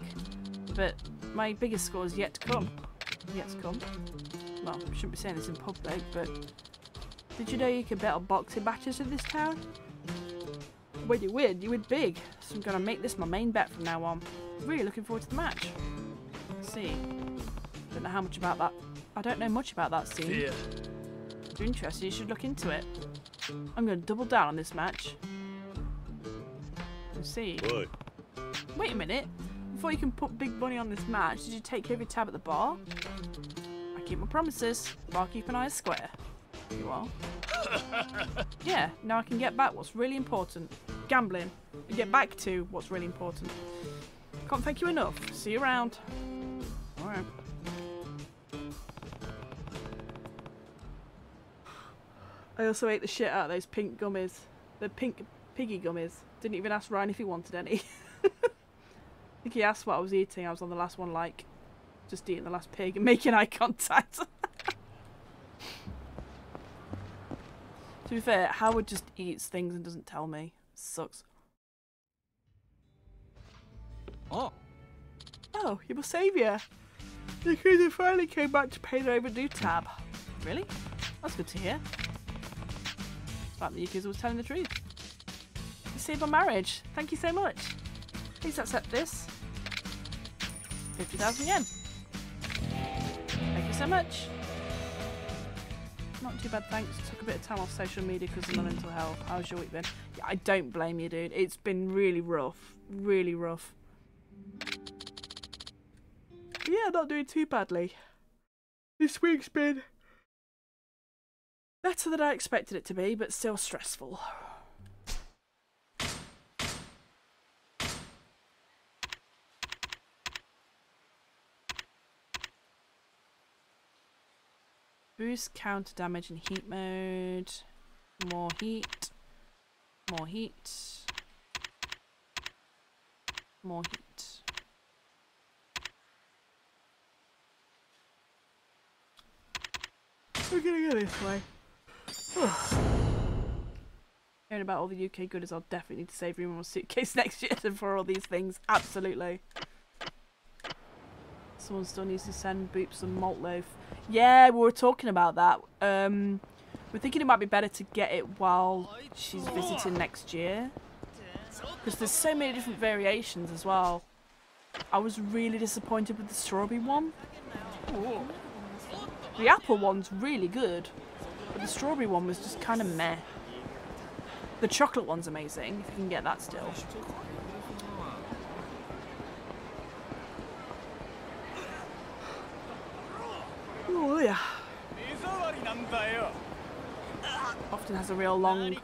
But my biggest score is yet to come. Yet to come? Well, I shouldn't be saying this in public, but did you know you can bet on boxing matches in this town? When you win big. So I'm gonna make this my main bet from now on. Really looking forward to the match. Let's see. Don't know how much about that. I don't know much about that scene. If you're interested, you should look into it. I'm gonna double down on this match. Let's see. Boy. Wait a minute. Before you can put big money on this match, did you take every tab at the bar? I keep my promises. Barkeep eye is square. You are? Yeah, now I can get back what's really important. Gambling. And get back to what's really important. Can't thank you enough. See you around. Alright. I also ate the shit out of those pink gummies. The pink piggy gummies. Didn't even ask Ryan if he wanted any. think he asked what I was eating. I was on the last one, like, just eating the last pig and making eye contact. To be fair, Howard just eats things and doesn't tell me. Sucks. Oh. Oh, you're my saviour. The Yakuza finally came back to pay their overdue tab. Really? That's good to hear. It's like the Yakuza was telling the truth. You saved my marriage. Thank you so much. Please accept this. 50,000 yen. Thank you so much. Not too bad, thanks. Took a bit of time off social media because of my mental health. How's your week been? Yeah, I don't blame you, dude. It's been really rough. Really rough. But yeah, not doing too badly. This week's been better than I expected it to be, but still stressful. Boost counter damage in heat mode. More heat. More heat. More heat. We're gonna go this way. Hearing about all the UK goodies, I'll definitely need to save room on my suitcase next year for all these things. Absolutely. Someone still needs to send Boop some malt loaf. Yeah, we were talking about that. We're thinking it might be better to get it while she's visiting next year. Because there's so many different variations as well. I was really disappointed with the strawberry one. The apple one's really good, but the strawberry one was just kind of meh. The chocolate one's amazing, if you can get that still. Oh yeah. Often has a real long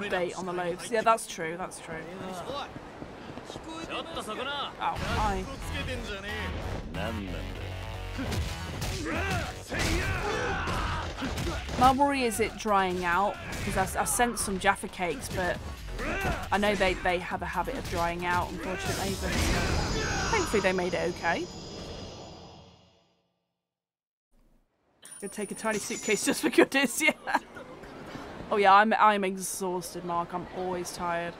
date on the loaves. Yeah, that's true, that's true. Oh, hi. My worry is it drying out, because I sent some Jaffa cakes, but I know they have a habit of drying out, unfortunately, but thankfully they made it okay. Gonna take a tiny suitcase just for goodies, yeah. Oh yeah, I'm exhausted, Mark. I'm always tired.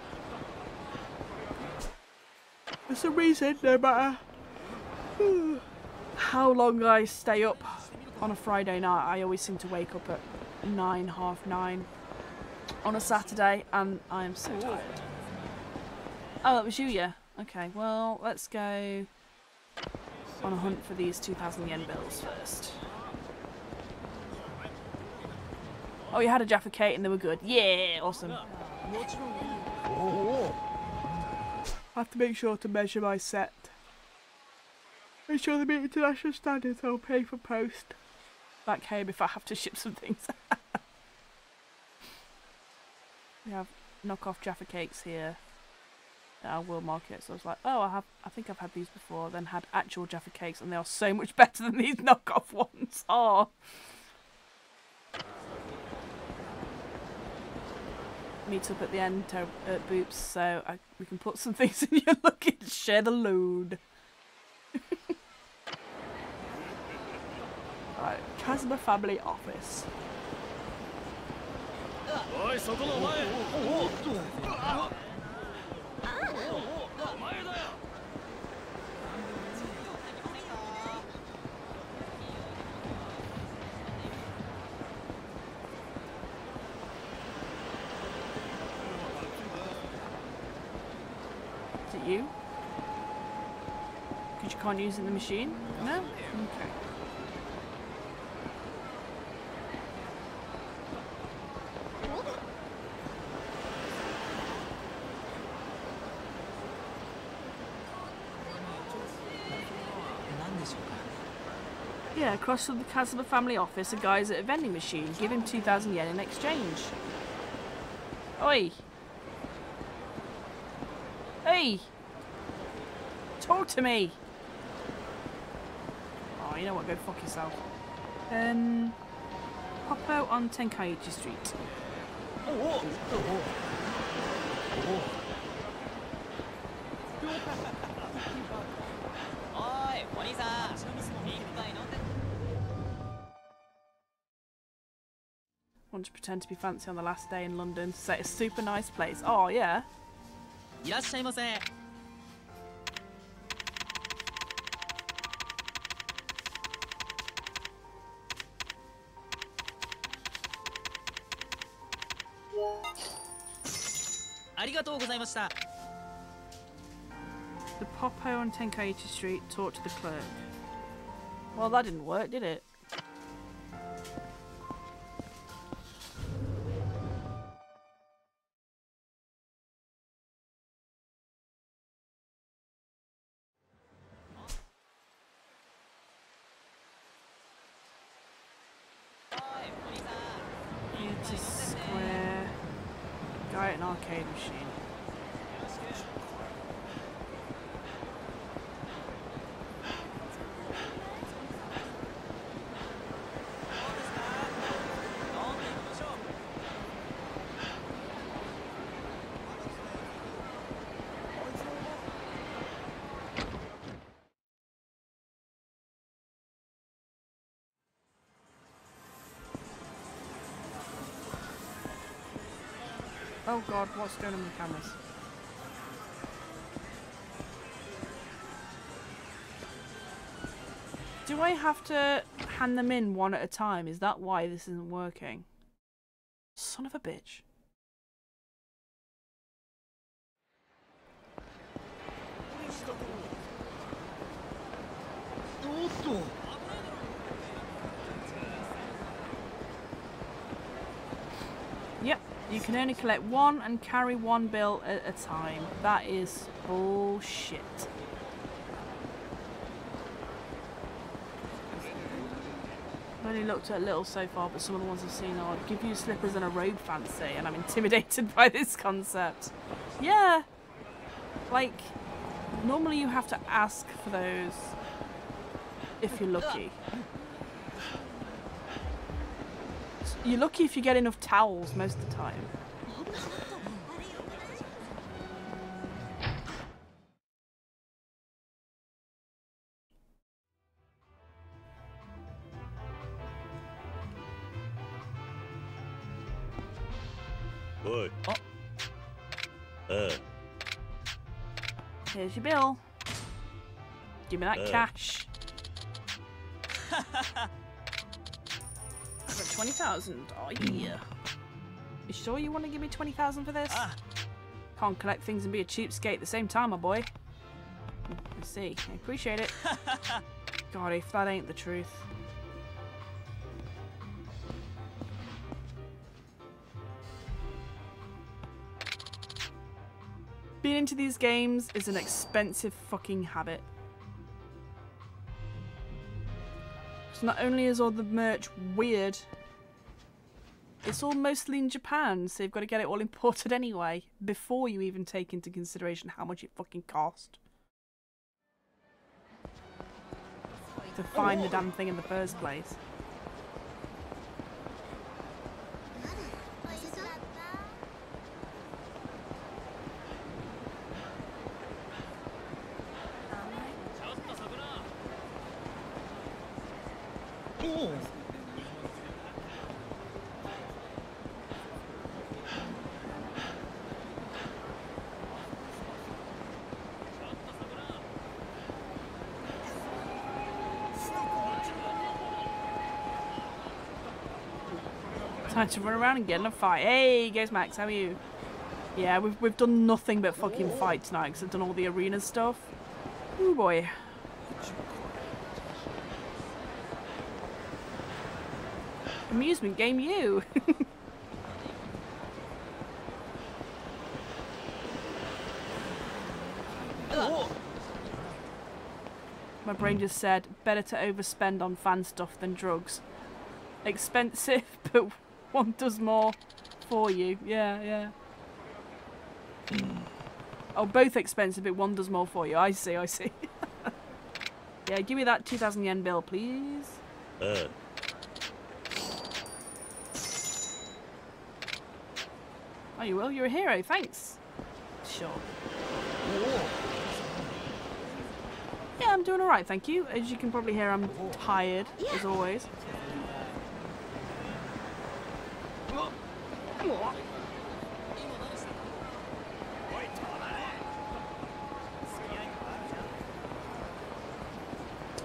For some reason, no matter how long I stay up on a Friday night, I always seem to wake up at 9, half 9 on a Saturday, and I am so tired. Oh, that was you, yeah? Okay, well, let's go on a hunt for these 2,000 yen bills first. Oh, you had a Jaffa cake and they were good. Yeah, awesome. I have to make sure to measure my set. Make sure they meet international standards. I'll pay for post back home if I have to ship some things. We have knockoff Jaffa cakes here at our world market. So I was like, oh, I think I've had these before. Then had actual Jaffa cakes, and they are so much better than these knockoff ones. Oh. Meet up at the end at Boops, so we can put some things in your luggage. Share the load. Alright, Kazuma family office. Is it you? Because you can't use it in the machine? No? Okay. Yeah, across from the Kazuma family office, a guy's at a vending machine. Give him 2,000 yen in exchange. Oi! Hey! Talk to me! Oh, you know what? Go fuck yourself. Pop out on Tenkaichi Street. Want to pretend to be fancy on the last day in London. Say it's a super nice place. Oh yeah. いらっしゃいませ。ありがとうございました。 The Popo on Tenkaichi Street talked to the clerk. Well, that didn't work, did it? It's a square. Guy at an arcade machine. Oh god, what's going on with the cameras? Do I have to hand them in one at a time? Is that why this isn't working? Son of a bitch. Yep, you can only collect one and carry one bill at a time. That is bullshit. I've only looked at a little so far, but some of the ones I've seen are give you slippers and a robe fancy, and I'm intimidated by this concept. Yeah, like, normally you have to ask for those if you're lucky. You're lucky if you get enough towels most of the time. Oi. Here's your bill. Give me that cash. I've got 20,000. Oh yeah. You sure you want to give me 20,000 for this? Can't collect things and be a cheapskate at the same time, my boy. I see. I appreciate it. God, if that ain't the truth. Being into these games is an expensive fucking habit. So not only is all the merch weird, it's all mostly in Japan, so you've got to get it all imported anyway, before you even take into consideration how much it fucking cost to find the damn thing in the first place. Time to run around and get in a fight. Hey, goes Max, how are you? Yeah, we've done nothing but fucking fight tonight because I've done all the arena stuff. Oh boy. Amusement game, you. My brain just said, better to overspend on fan stuff than drugs. Expensive, but one does more for you. Yeah, yeah. Oh, both expensive, but one does more for you. I see, I see. Yeah, give me that 2,000 yen bill, please. Oh, you will? You're a hero, thanks. Sure. Yeah, I'm doing alright, thank you. As you can probably hear, I'm tired, as always.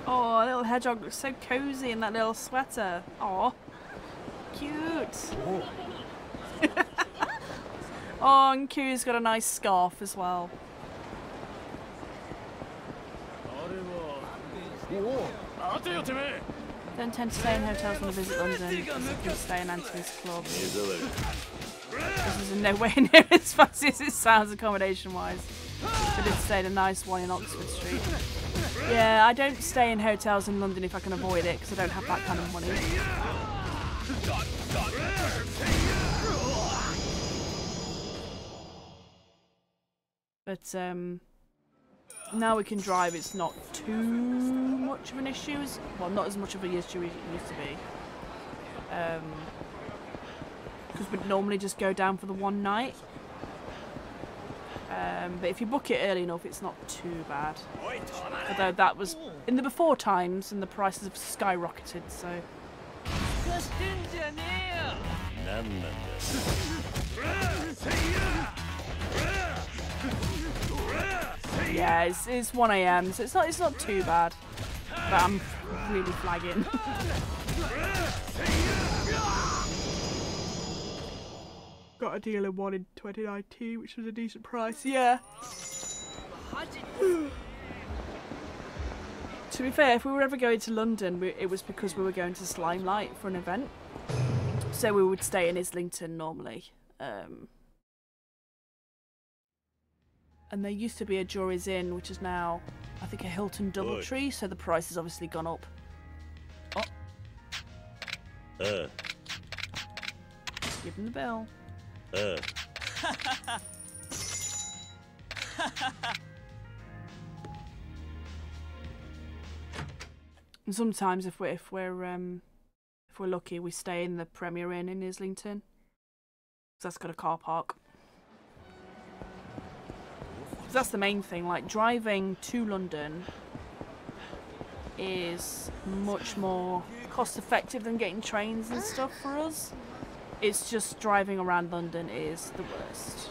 Oh, little hedgehog looks so cozy in that little sweater. Aw. Cute. Oh, and Q's got a nice scarf as well. Don't tend to stay in hotels when I visit London. You can stay in Anthony's club. This is in no way near as fancy as it sounds accommodation-wise. I did stay in a nice one in Oxford Street. Yeah, I don't stay in hotels in London if I can avoid it, because I don't have that kind of money. But now we can drive, it's not too much of an issue. Well, not as much of an issue as it used to be. Because we'd normally just go down for the one night. But if you book it early enough, it's not too bad. Although that was in the before times, and the prices have skyrocketed, so. Yeah, it's 1 AM, so it's not too bad. But I'm really flagging. Got a deal in one in 2019, which was a decent price. Yeah. To be fair, if we were ever going to London, it was because we were going to Slimelight for an event. So we would stay in Islington normally. And there used to be a Jury's Inn, which is now, I think, a Hilton Doubletree, so the price has obviously gone up. Oh. Give him the bill. And sometimes, if we're lucky, we stay in the Premier Inn in Islington, because that's got a car park. That's the main thing. Like, driving to London is much more cost effective than getting trains and stuff for us. It's just driving around London is the worst.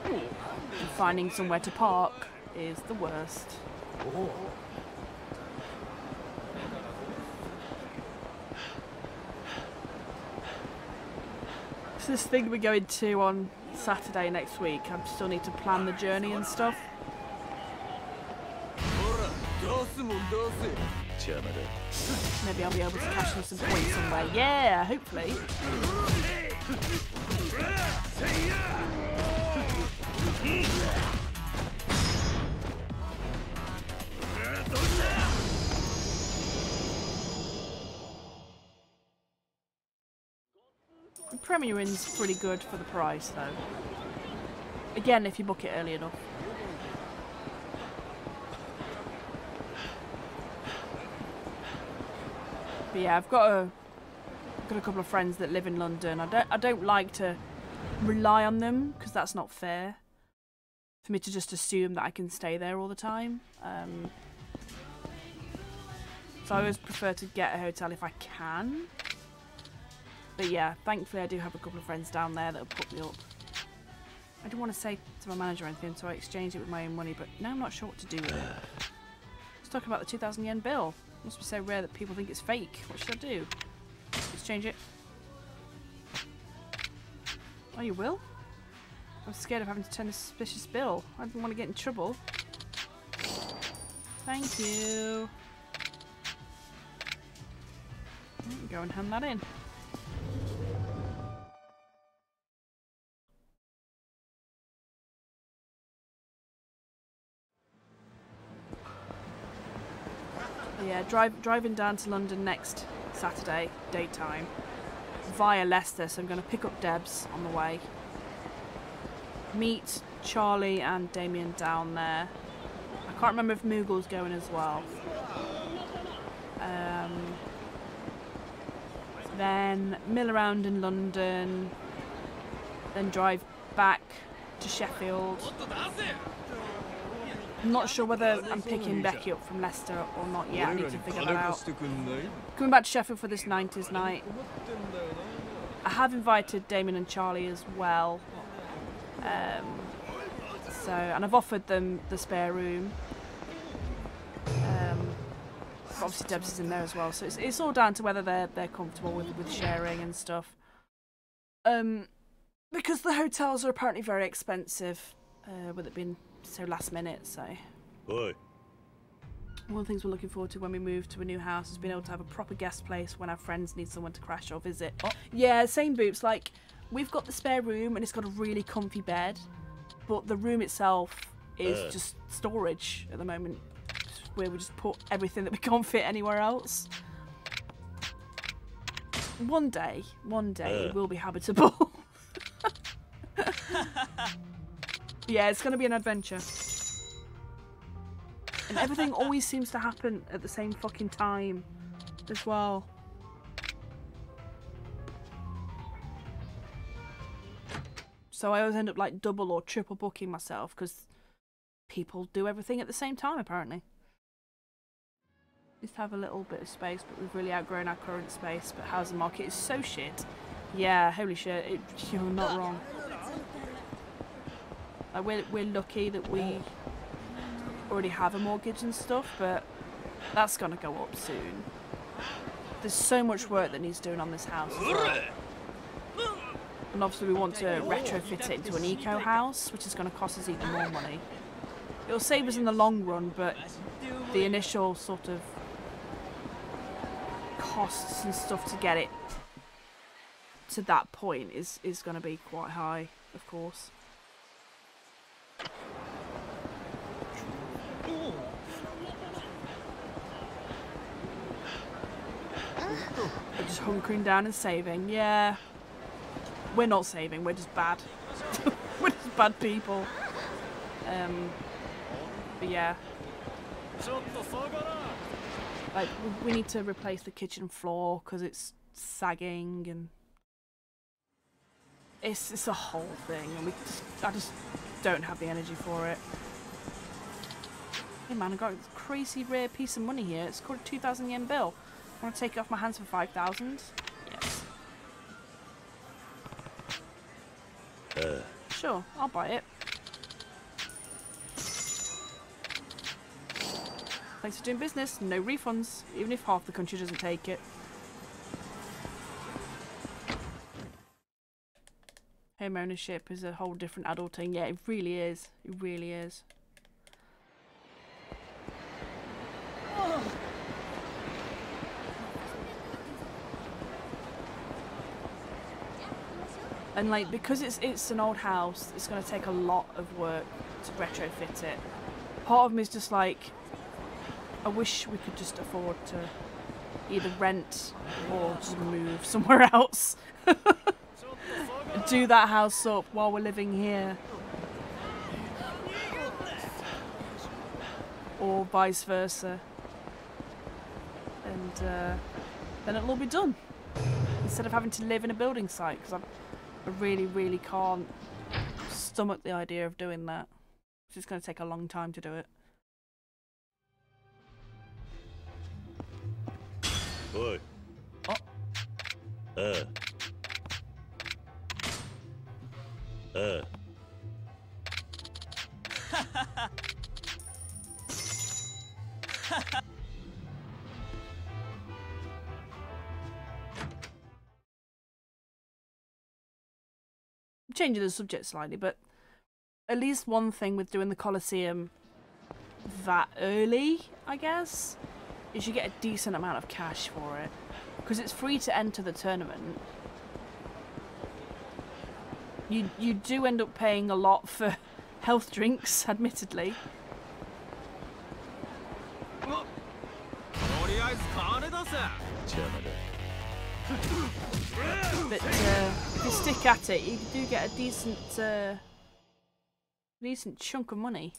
And finding somewhere to park is the worst. So this thing we're going to on Saturday next week, I still need to plan the journey and stuff. Maybe I'll be able to cash in some points somewhere. Yeah, hopefully. The Premier Inn's pretty good for the price, though. Again, if you book it early enough. But yeah, I've got a couple of friends that live in London. I don't like to rely on them, because that's not fair for me to just assume that I can stay there all the time. So I always prefer to get a hotel if I can. But yeah, thankfully I do have a couple of friends down there that'll put me up. I didn't want to say to my manager or anything, so I exchanged it with my own money, but now I'm not sure what to do with it. Let's talk about the 2,000 yen bill. It must be so rare that people think it's fake. What should I do? Exchange it. Oh, you will? I'm scared of having to turn a suspicious bill. I didn't want to get in trouble. Thank you. Go and hand that in. Yeah, driving down to London next Saturday, daytime, via Leicester, so I'm going to pick up Debs on the way. Meet Charlie and Damien down there. I can't remember if Moogle's going as well. Then mill around in London, then drive back to Sheffield. I'm not sure whether I'm picking Becky up from Leicester or not yet. I need to figure that out. Coming back to Sheffield for this 90s night. I have invited Damien and Charlie as well. And I've offered them the spare room. Obviously Debs is in there as well, so it's all down to whether they're comfortable with sharing and stuff. Because the hotels are apparently very expensive, with it being so last minute. So Oi. one of the things we're looking forward to when we move to a new house is being able to have a proper guest place when our friends need someone to crash or visit. Yeah, same Boops. Like, we've got the spare room and it's got a really comfy bed, but the room itself is just storage at the moment, where we just put everything that we can't fit anywhere else. One day it will be habitable. Yeah, it's going to be an adventure. And everything always seems to happen at the same fucking time as well. So I always end up like double or triple booking myself because people do everything at the same time apparently. Just have a little bit of space, but we've really outgrown our current space. But housing market is so shit. Yeah, holy shit, you're not wrong. Like, we're lucky that we already have a mortgage and stuff, but that's gonna go up soon. There's so much work that needs doing on this house as well. And obviously we want to retrofit it into an eco house, which is going to cost us even more money. It'll save us in the long run, but the initial sort of costs and stuff to get it to that point is going to be quite high, of course. We're just hunkering down and saving, yeah. We're not saving, we're just bad. We're just bad people. But yeah. Like, we need to replace the kitchen floor because it's sagging and it's a whole thing, and I just don't have the energy for it. Hey man, I got a crazy rare piece of money here. It's called a 2,000 yen bill. I want to take it off my hands for 5,000. Yes. Sure, I'll buy it. Thanks for doing business. No refunds, even if half the country doesn't take it. Home ownership is a whole different adulting. Yeah, it really is. It really is. And like, because it's an old house, it's going to take a lot of work to retrofit it. Part of me is just like, I wish we could just afford to either rent or just move somewhere else. Do that house up while we're living here. Or vice versa. And then it'll all be done. Instead of having to live in a building site, because I really, really can't stomach the idea of doing that. It's just going to take a long time to do it. Oi. Changing the subject slightly, but at least one thing with doing the Coliseum that early, I guess, is you get a decent amount of cash for it. Because it's free to enter the tournament. You do end up paying a lot for health drinks, admittedly. But if you stick at it, you do get a decent chunk of money.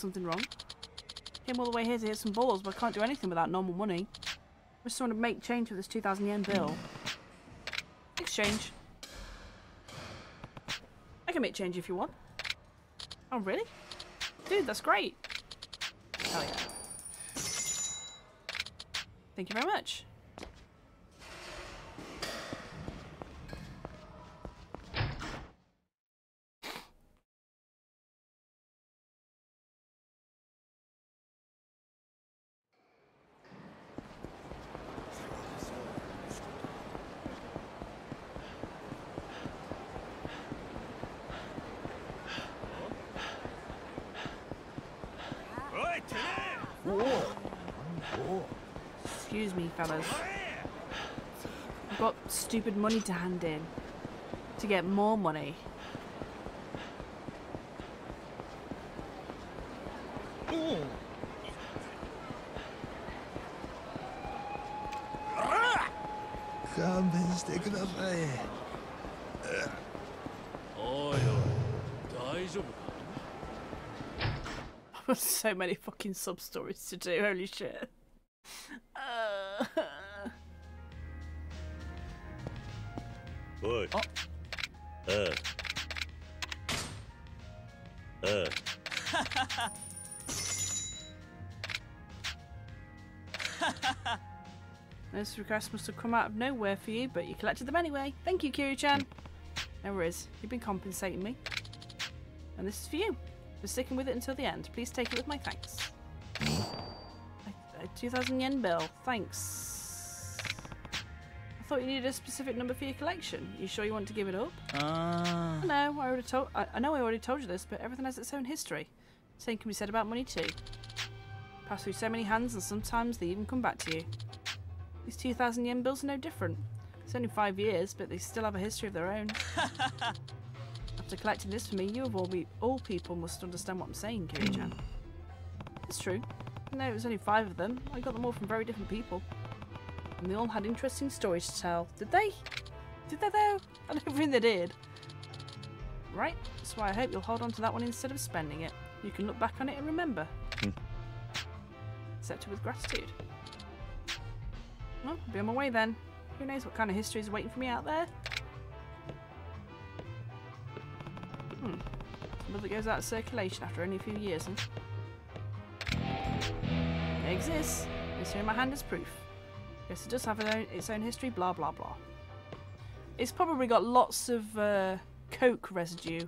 something wrong. Came all the way here to hit some balls, but I can't do anything without normal money. I just want to make change for this 2,000 yen bill. Exchange. I can make change if you want. Oh, really? Dude, that's great. Hell yeah. Thank you very much. Excuse me, fellas. I've got stupid money to hand in to get more money. So many fucking sub stories to do, holy shit. Oi. Those requests must have come out of nowhere for you, but you collected them anyway. Thank you, Kiryu-chan. No worries. You've been compensating me. And this is for you. For sticking with it until the end. Please take it with my thanks. A 2,000 yen bill. Thanks. I thought you needed a specific number for your collection. You sure you want to give it up? I know I already told you this, but everything has its own history. Same can be said about money too. Pass through so many hands and sometimes they even come back to you. These 2,000 yen bills are no different. It's only 5 years, but they still have a history of their own. After collecting this for me, you of all people must understand what I'm saying, Kiryu-chan. It's true. No, it was only 5 of them. I got them all from very different people. And they all had interesting stories to tell. Did they? Did they though? I don't think they did. Right, that's why I hope you'll hold on to that one instead of spending it. You can look back on it and remember. Accept it with gratitude. Well, I'll be on my way then. Who knows what kind of history is waiting for me out there? But that goes out of circulation after only a few years, huh? It exists. It's here in my hand as proof. Yes, it does have its own history, blah blah blah. It's probably got lots of coke residue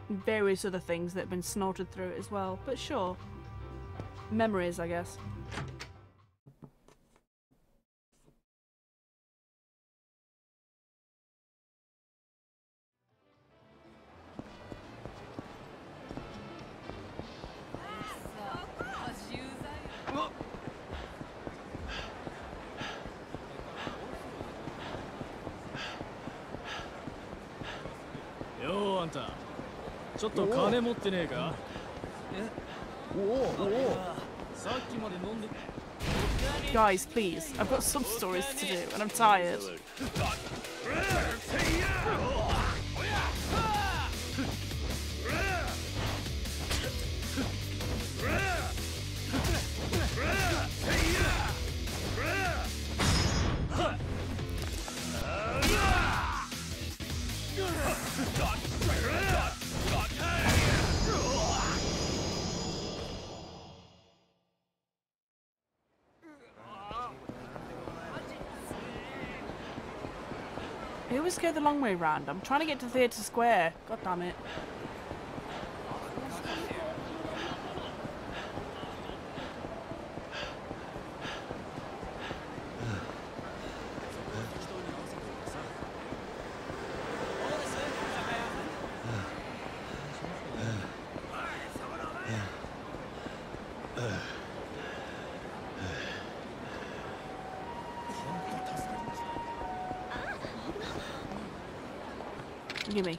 and various other things that have been snorted through it as well, but sure. Memories, I guess. Yo, あんた。ちょっと金持ってねえか？さっきまで飲んで。 Guys, please. I've got some stories to do and I'm tired. I always go the long way round. I'm trying to get to Theatre Square. God damn it. Gimme.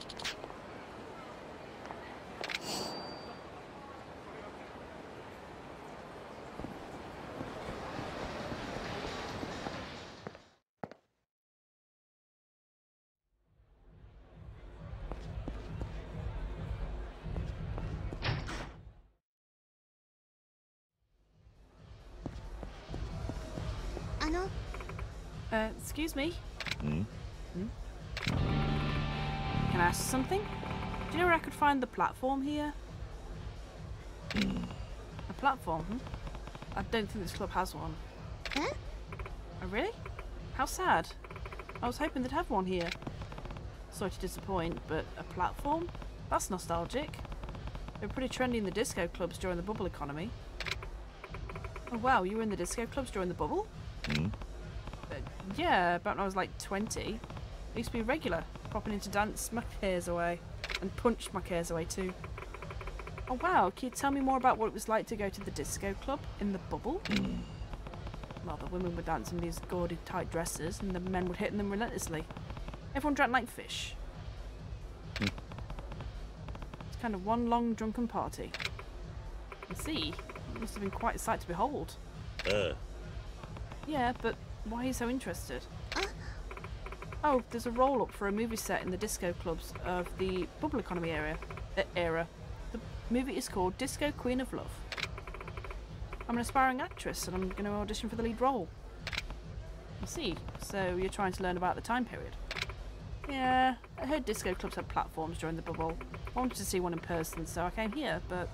Excuse me? Hmm? Can I ask you something? Do you know where I could find the platform here? A platform, I don't think this club has one. Oh, really? How sad. I was hoping they'd have one here. Sorry to disappoint, but a platform? That's nostalgic. They were pretty trendy in the disco clubs during the bubble economy. Oh wow, you were in the disco clubs during the bubble? Yeah, about when I was like 20. I used to be regular, popping in to dance my cares away. And punch my cares away too. Oh wow, can you tell me more about what it was like to go to the disco club in the bubble? Well, the women were dancing in these gaudy tight dresses and the men were hitting them relentlessly. Everyone drank like fish. It's kind of one long drunken party. I see. It must have been quite a sight to behold. Yeah, but why are you so interested? Oh, there's a roll-up for a movie set in the disco clubs of the bubble economy era. The movie is called Disco Queen of Love. I'm an aspiring actress and I'm going to audition for the lead role. I see. So you're trying to learn about the time period? Yeah, I heard disco clubs had platforms during the bubble. I wanted to see one in person, so I came here, but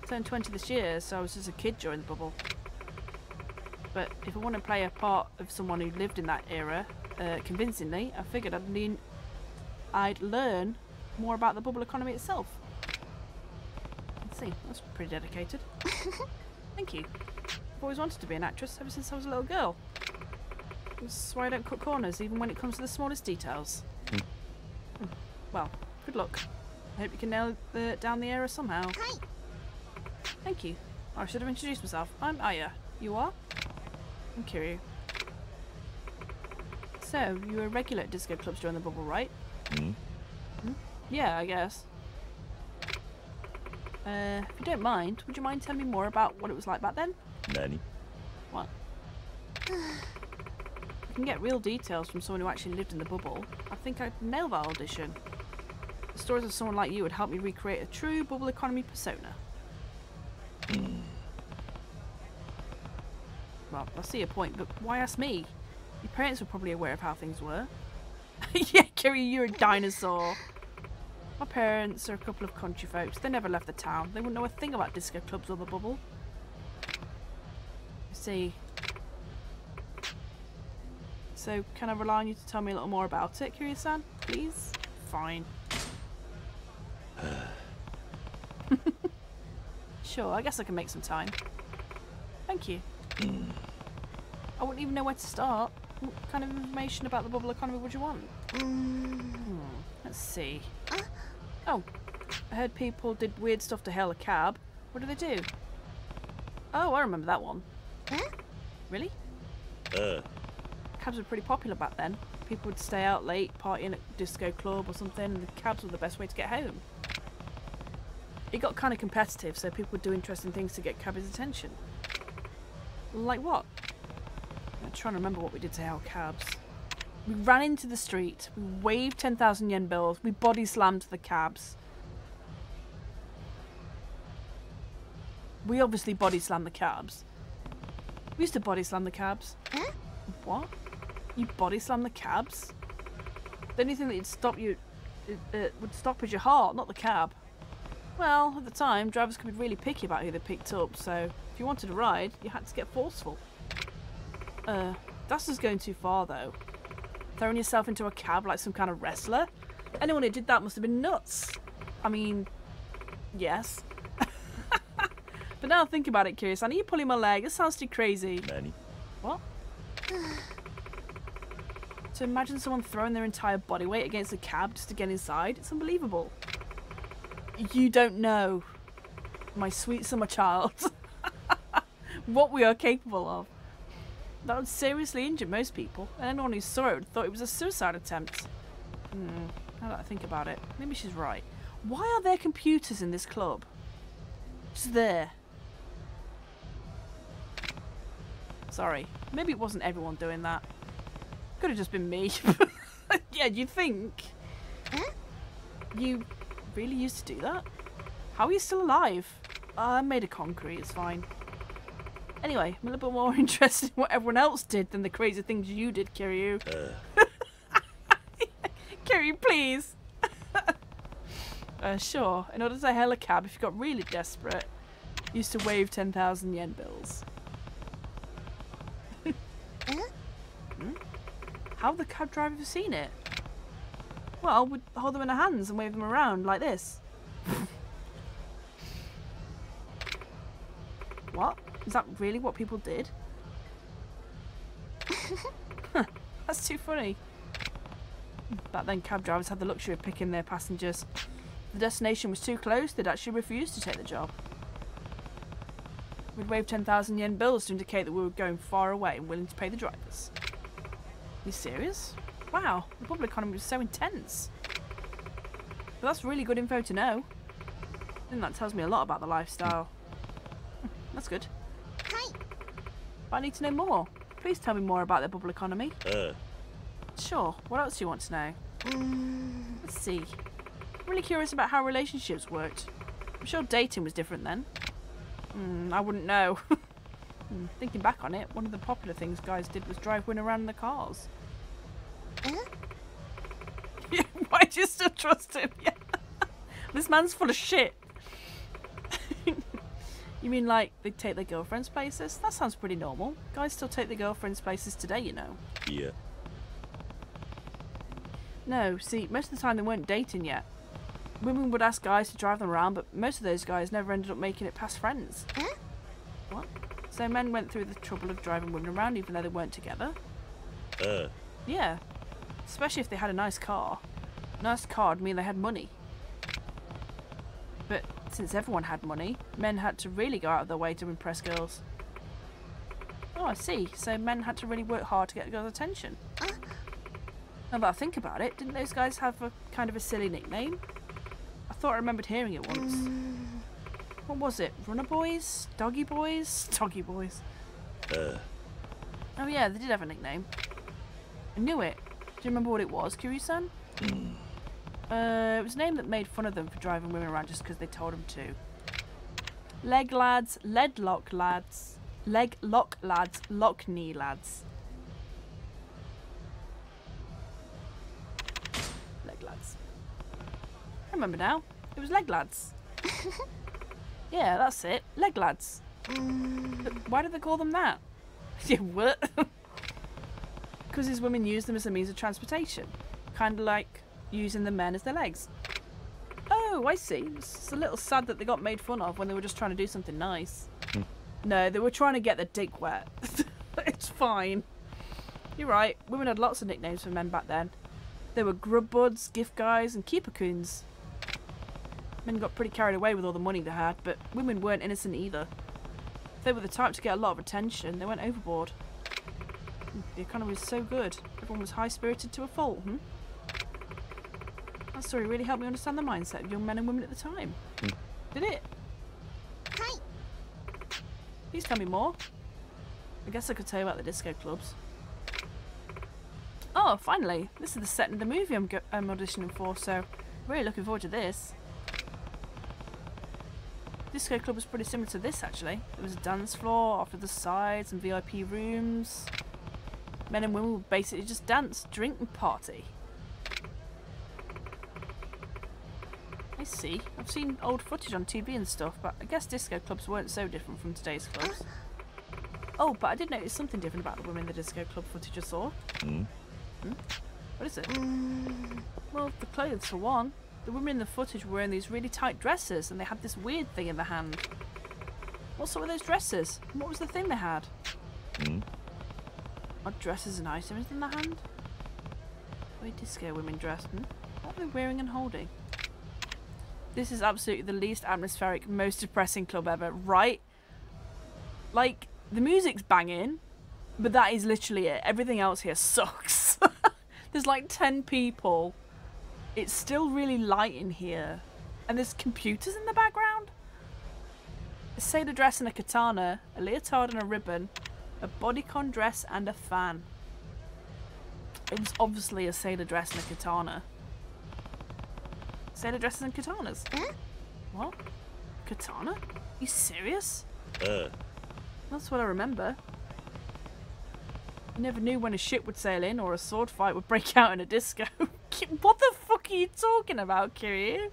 I turned 20 this year, so I was just a kid during the bubble. But if I want to play a part of someone who lived in that era convincingly, I figured I'd learn more about the bubble economy itself. Let's see, that's pretty dedicated. Thank you. I've always wanted to be an actress ever since I was a little girl. That's why I don't cut corners, even when it comes to the smallest details. Well, good luck. I hope you can nail down the era somehow. Thank you. I should have introduced myself. I'm Aya. You are? I'm Kiryu. So, you were regular at disco clubs during the bubble, right? Yeah, I guess. If you don't mind, would you mind telling me more about what it was like back then? Nani? What? I can get real details from someone who actually lived in the bubble. I think I'd nail that audition. The stories of someone like you would help me recreate a true bubble economy persona. Well, I see your point, but why ask me? Your parents were probably aware of how things were. Yeah, Kiryu, you're a dinosaur. My parents are a couple of country folks. They never left the town. They wouldn't know a thing about disco clubs or the bubble. I see. So, can I rely on you to tell me a little more about it, Kiryu-san? Please? Fine. Sure, I guess I can make some time. Thank you. I wouldn't even know where to start. What kind of information about the bubble economy would you want? Let's see. Oh, I heard people did weird stuff to hail a cab. What do they do? Oh, I remember that one. Really? Cabs were pretty popular back then. People would stay out late, partying at a disco club or something, and the cabs were the best way to get home. It got kind of competitive, so people would do interesting things to get cabbies' attention. Like what? I'm trying to remember what we did to hail cabs. We ran into the street, we waved 10,000 yen bills, we body slammed the cabs. We obviously body slammed the cabs. We used to body slam the cabs. What? You body slam the cabs? The only thing that would stop you would stop is your heart, not the cab. Well, at the time, drivers could be really picky about who they picked up, so if you wanted a ride, you had to get forceful. That's just going too far, though. Throwing yourself into a cab like some kind of wrestler? Anyone who did that must have been nuts. I mean, yes. But now think about it, Kiryu-san, are you pulling my leg? This sounds too crazy. Nani? What? To imagine someone throwing their entire body weight against a cab just to get inside, it's unbelievable. You don't know, my sweet summer child, what we are capable of. That would seriously injure most people, and anyone who saw it would have thought it was a suicide attempt. Now that I think about it, maybe she's right. Why are there computers in this club? Just there. Sorry, maybe it wasn't everyone doing that. Could have just been me. Yeah, you think? You really used to do that? How are you still alive? I'm made of concrete, it's fine. Anyway, I'm a little bit more interested in what everyone else did than the crazy things you did, Kiryu. Kiryu, please. Sure. In order to hail a cab, if you got really desperate, you used to wave 10,000 yen bills. How have the cab drivers seen it? Well, we'd hold them in our hands and wave them around like this. What? Is that really what people did? That's too funny. Back then, cab drivers had the luxury of picking their passengers. If the destination was too close, they'd actually refuse to take the job. We'd wave 10,000 yen bills to indicate that we were going far away and willing to pay the drivers. Are you serious? Wow, the public economy was so intense. But that's really good info to know. I think that tells me a lot about the lifestyle. That's good. But I need to know more. Please tell me more about the bubble economy. Sure. What else do you want to know? Let's see. I'm really curious about how relationships worked. I'm sure dating was different then. I wouldn't know. Thinking back on it, one of the popular things guys did was drive women around in the cars. Why do you still trust him? Yeah. This man's full of shit. You mean like they take their girlfriends places? That sounds pretty normal. Guys still take their girlfriends places today, you know. Yeah. No, see, most of the time they weren't dating yet. Women would ask guys to drive them around, but most of those guys never ended up making it past friends. What? So men went through the trouble of driving women around even though they weren't together? Yeah. Especially if they had a nice car. A nice car would mean they had money. But since everyone had money, men had to really go out of their way to impress girls. Oh, I see. So men had to really work hard to get girls' attention. Now that I think about it, didn't those guys have a kind of a silly nickname? I thought I remembered hearing it once. What was it? Runner boys? Doggy boys? Doggy boys. Oh yeah, they did have a nickname. I knew it. Do you remember what it was, Kiryu-san? It was a name that made fun of them for driving women around just because they told them to. Leg lads, lead lock lads, leg lock lads, lock knee lads. Leg lads. I remember now. It was leg lads. Yeah, that's it. Leg lads. But why do they call them that? Yeah, what? Because these women use them as a means of transportation. Kind of like using the men as their legs. Oh, I see. It's a little sad that they got made fun of when they were just trying to do something nice. No, they were trying to get their dick wet. It's fine. You're right. Women had lots of nicknames for men back then. They were grub buds, gift guys, and keeper coons. Men got pretty carried away with all the money they had, but women weren't innocent either. If they were the type to get a lot of attention, they went overboard. The economy was so good. Everyone was high-spirited to a fault, That story really helped me understand the mindset of young men and women at the time. Did it? Please tell me more. I guess I could tell you about the disco clubs. Oh, finally. This is the set in the movie I'm auditioning for, so really looking forward to this. Disco club was pretty similar to this, actually. There was a dance floor, off to the sides, and VIP rooms. Men and women would basically just dance, drink, and party. I see. I've seen old footage on TV and stuff, but I guess disco clubs weren't so different from today's clubs. Oh, but I did notice something different about the women in the disco club footage I saw. What is it? Well, the clothes for one. The women in the footage were wearing these really tight dresses and they had this weird thing in their hand. What sort of those dresses? And what was the thing they had? Odd dresses and items in their hand? The way disco women dress, What are they wearing and holding? This is absolutely the least atmospheric, most depressing club ever, right? Like, the music's banging, but that is literally it. Everything else here sucks. There's like 10 people. It's still really light in here. And there's computers in the background. A sailor dress and a katana, a leotard and a ribbon, a bodycon dress and a fan. It was obviously a sailor dress and a katana. Sailor dresses and katanas? What? Katana? Are you serious? That's what I remember. You never knew when a ship would sail in or a sword fight would break out in a disco. What the fuck are you talking about, Kiryu?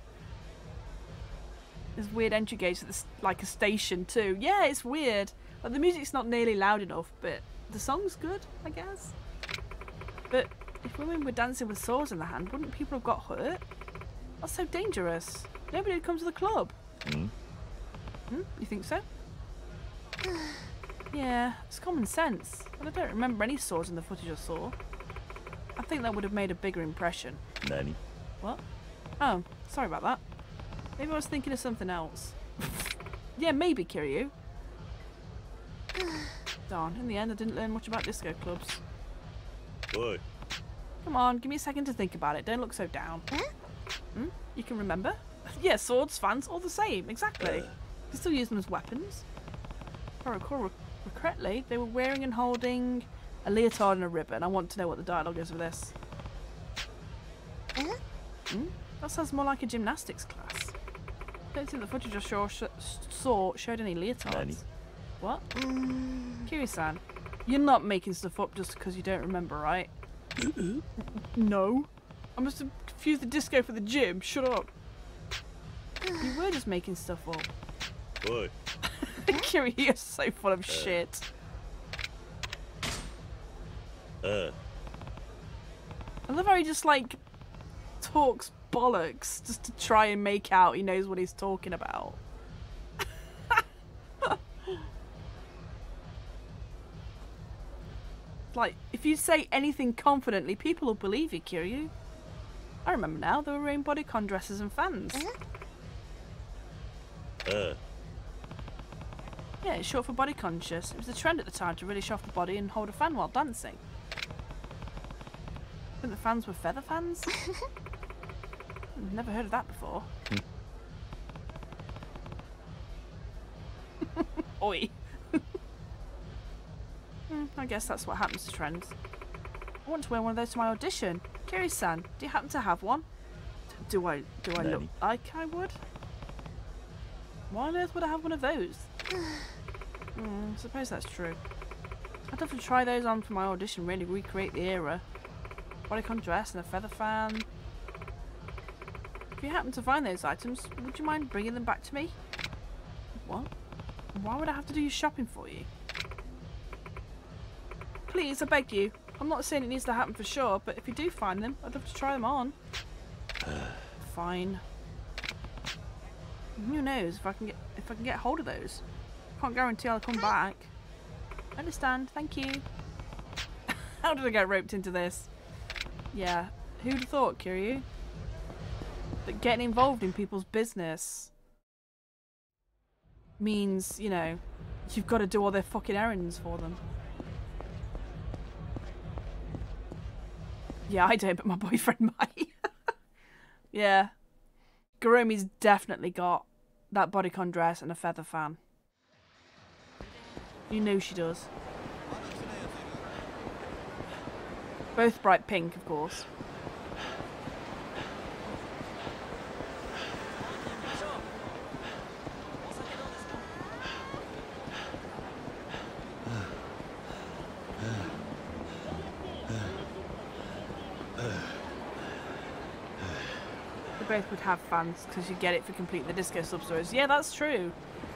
There's weird entry gates at this, like a station too. Yeah, it's weird. Like, the music's not nearly loud enough, but the song's good, I guess. But if women were dancing with swords in the hand, wouldn't people have got hurt? That's so dangerous. Nobody would come to the club. You think so? Yeah, it's common sense. But I don't remember any swords in the footage I saw. I think that would have made a bigger impression. Nani? What? Oh, sorry about that. Maybe I was thinking of something else. Yeah, maybe, Kiryu. Darn, in the end I didn't learn much about disco clubs. Boy. Come on, give me a second to think about it. Don't look so down. You can remember? Yeah, swords, fans, all the same. Exactly. You still use them as weapons. If I recall correctly, they were wearing and holding a leotard and a ribbon. I want to know what the dialogue is for this. That sounds more like a gymnastics class. I don't think the footage I saw showed any leotards. Nani? What? Kiryu-san, you're not making stuff up just because you don't remember, right? No. I must have confused the disco for the gym. Shut up. You were just making stuff up. Boy. Kiryu, you're so full of shit. I love how he just, like, talks bollocks just to try and make out he knows what he's talking about. Like, if you say anything confidently, people will believe you, Kiryu. I remember now, they were wearing bodycon dresses and fans. Yeah, it's short for body conscious. It was a trend at the time to really show off the body and hold a fan while dancing. I think the fans were feather fans? Never heard of that before. Oi. I guess that's what happens to trends. I want to wear one of those to my audition. Kiryu-san, do you happen to have one? Do I look like I would? Why on earth would I have one of those? I suppose that's true. I'd have to try those on for my audition, really recreate the era. Bodycon dress and a feather fan. If you happen to find those items, would you mind bringing them back to me? What? Why would I have to do your shopping for you? Please, I beg you. I'm not saying it needs to happen for sure, but if you do find them, I'd love to try them on. Fine. Who knows if I can get hold of those? Can't guarantee I'll come back. I understand, thank you. How did I get roped into this? Yeah, who'd have thought, Kiryu? That getting involved in people's business means, you know, you've got to do all their fucking errands for them. Yeah, I don't, but my boyfriend might. Yeah. Garomi's definitely got that bodycon dress and a feather fan. You know she does. Both bright pink, of course. They both would have fans because you get it for completing the disco sub-stories. Yeah, that's true.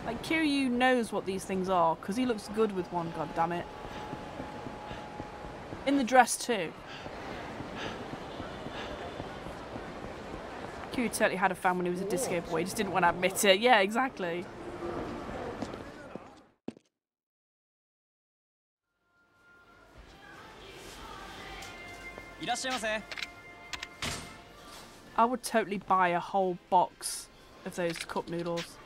Like, Kiryu knows what these things are because he looks good with one, goddammit. In the dress too. Kiryu totally had a fan when he was a disco boy, he just didn't want to admit it. Yeah, exactly. I would totally buy a whole box of those cup noodles.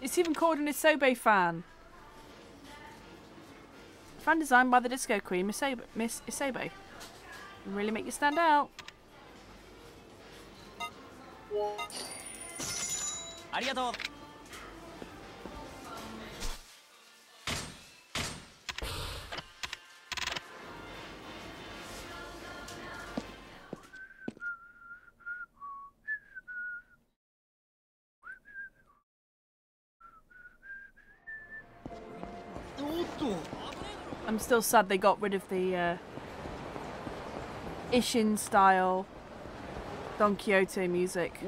It's even called an Isobe fan. Fan designed by the disco queen, Miss Isobe. Really make you stand out. Arigatou. I'm still sad they got rid of the Ishin style Don Quixote music.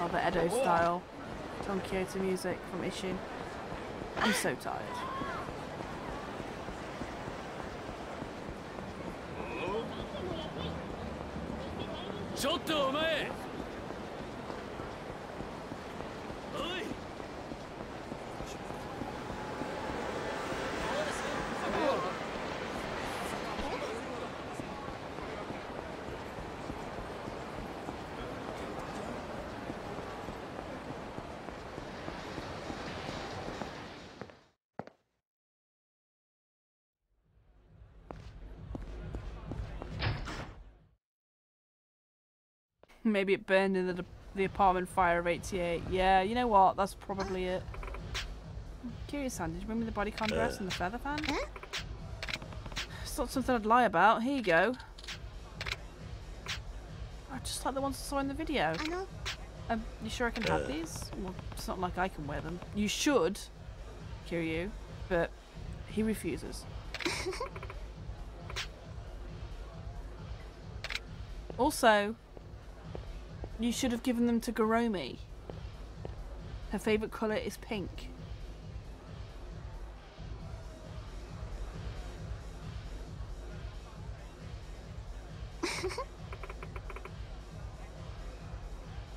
Or the Edo style Don Quixote music from Ishin. I'm so tired. Maybe it burned in the apartment fire of 88. Yeah, you know what? That's probably it. Curious, Sam, did you bring me the bodycon dress and the feather fan? It's not something I'd lie about. Here you go. Oh, just like the ones I saw in the video. You sure I can have these? Well, it's not like I can wear them. You should, Kiryu, but he refuses. Also, you should have given them to Garomi. Her favourite colour is pink.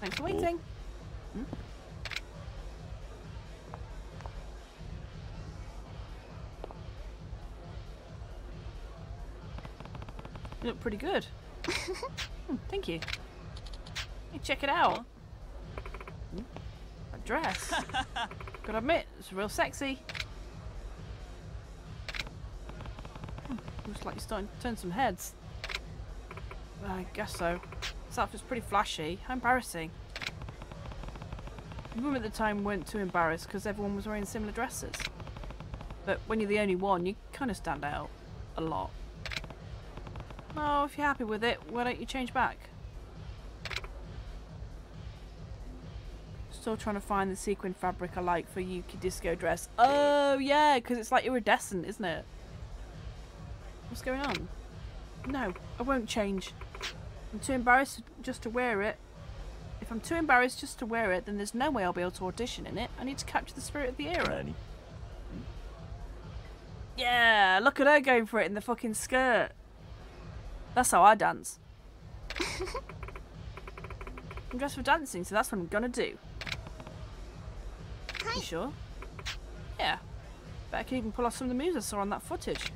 Thanks for waiting. You look pretty good. Thank you. Hey, check it out. That dress. Gotta admit, it's real sexy. Looks like you're starting to turn some heads. I guess so. This outfit's pretty flashy. How embarrassing. The women at the time weren't too embarrassed because everyone was wearing similar dresses. But when you're the only one, you kind of stand out a lot. Oh, if you're happy with it, why don't you change back? Still trying to find the sequin fabric I like for Yuki Disco dress. Oh, yeah, because it's like iridescent, isn't it? What's going on? No, I won't change. I'm too embarrassed just to wear it. If I'm too embarrassed just to wear it, then there's no way I'll be able to audition in it. I need to capture the spirit of the era. Yeah, look at her going for it in the fucking skirt. That's how I dance. I'm dressed for dancing, so that's what I'm gonna do. You sure? Yeah. Bet I can even pull off some of the moves I saw on that footage.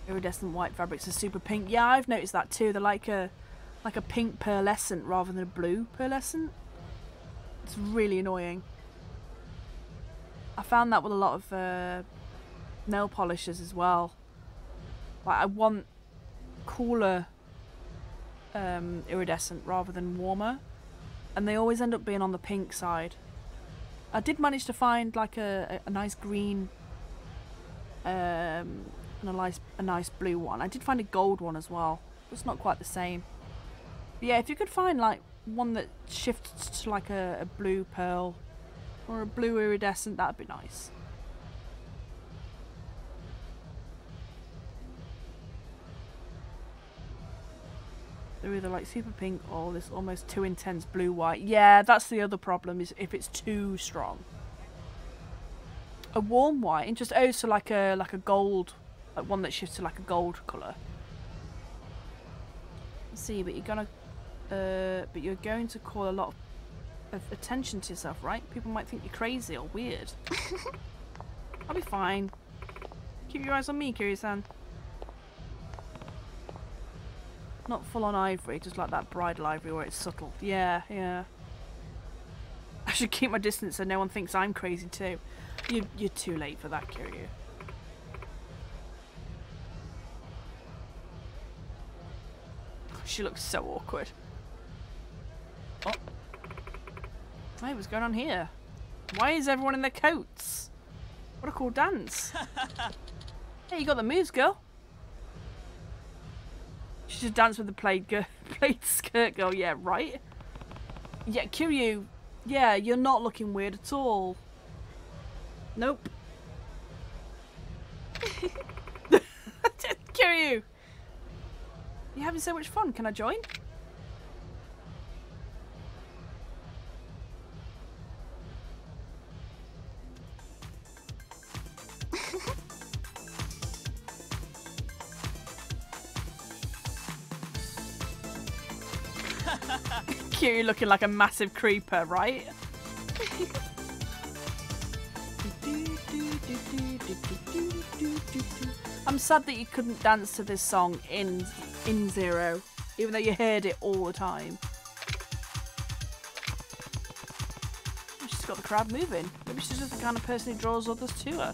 Iridescent white fabrics are super pink. Yeah, I've noticed that too. They're like a pink pearlescent rather than a blue pearlescent. It's really annoying. I found that with a lot of nail polishers as well. Like I want cooler iridescent rather than warmer, and they always end up being on the pink side. I did manage to find like a nice green and a nice blue one. I did find a gold one as well. It's not quite the same. But yeah, if you could find like one that shifts to like a blue pearl or a blue iridescent, that'd be nice. They're either like super pink or this almost too intense blue white. Yeah, that's the other problem, is if it's too strong. A warm white, and just so like a gold, like one that shifts to like a gold colour. Let's see, but you're going to call a lot of attention to yourself, right? People might think you're crazy or weird. I'll be fine. Keep your eyes on me, Kiryu-san. Not full on ivory, just like that bridal ivory where it's subtle. Yeah, yeah. I should keep my distance so no one thinks I'm crazy too. You're too late for that, Kiryu. She looks so awkward. Oh. Hey, what's going on here? Why is everyone in their coats? What a cool dance. Hey, you got the moves, girl. She should dance with the plaid skirt girl, yeah, right? Yeah, Kiryu, Yeah, you're not looking weird at all. Nope. Kiryu! You're having so much fun. Can I join? Kiryu looking like a massive creeper, right? I'm sad that you couldn't dance to this song in Zero, even though you heard it all the time. She's got the crowd moving. Maybe she's just the kind of person who draws others to her.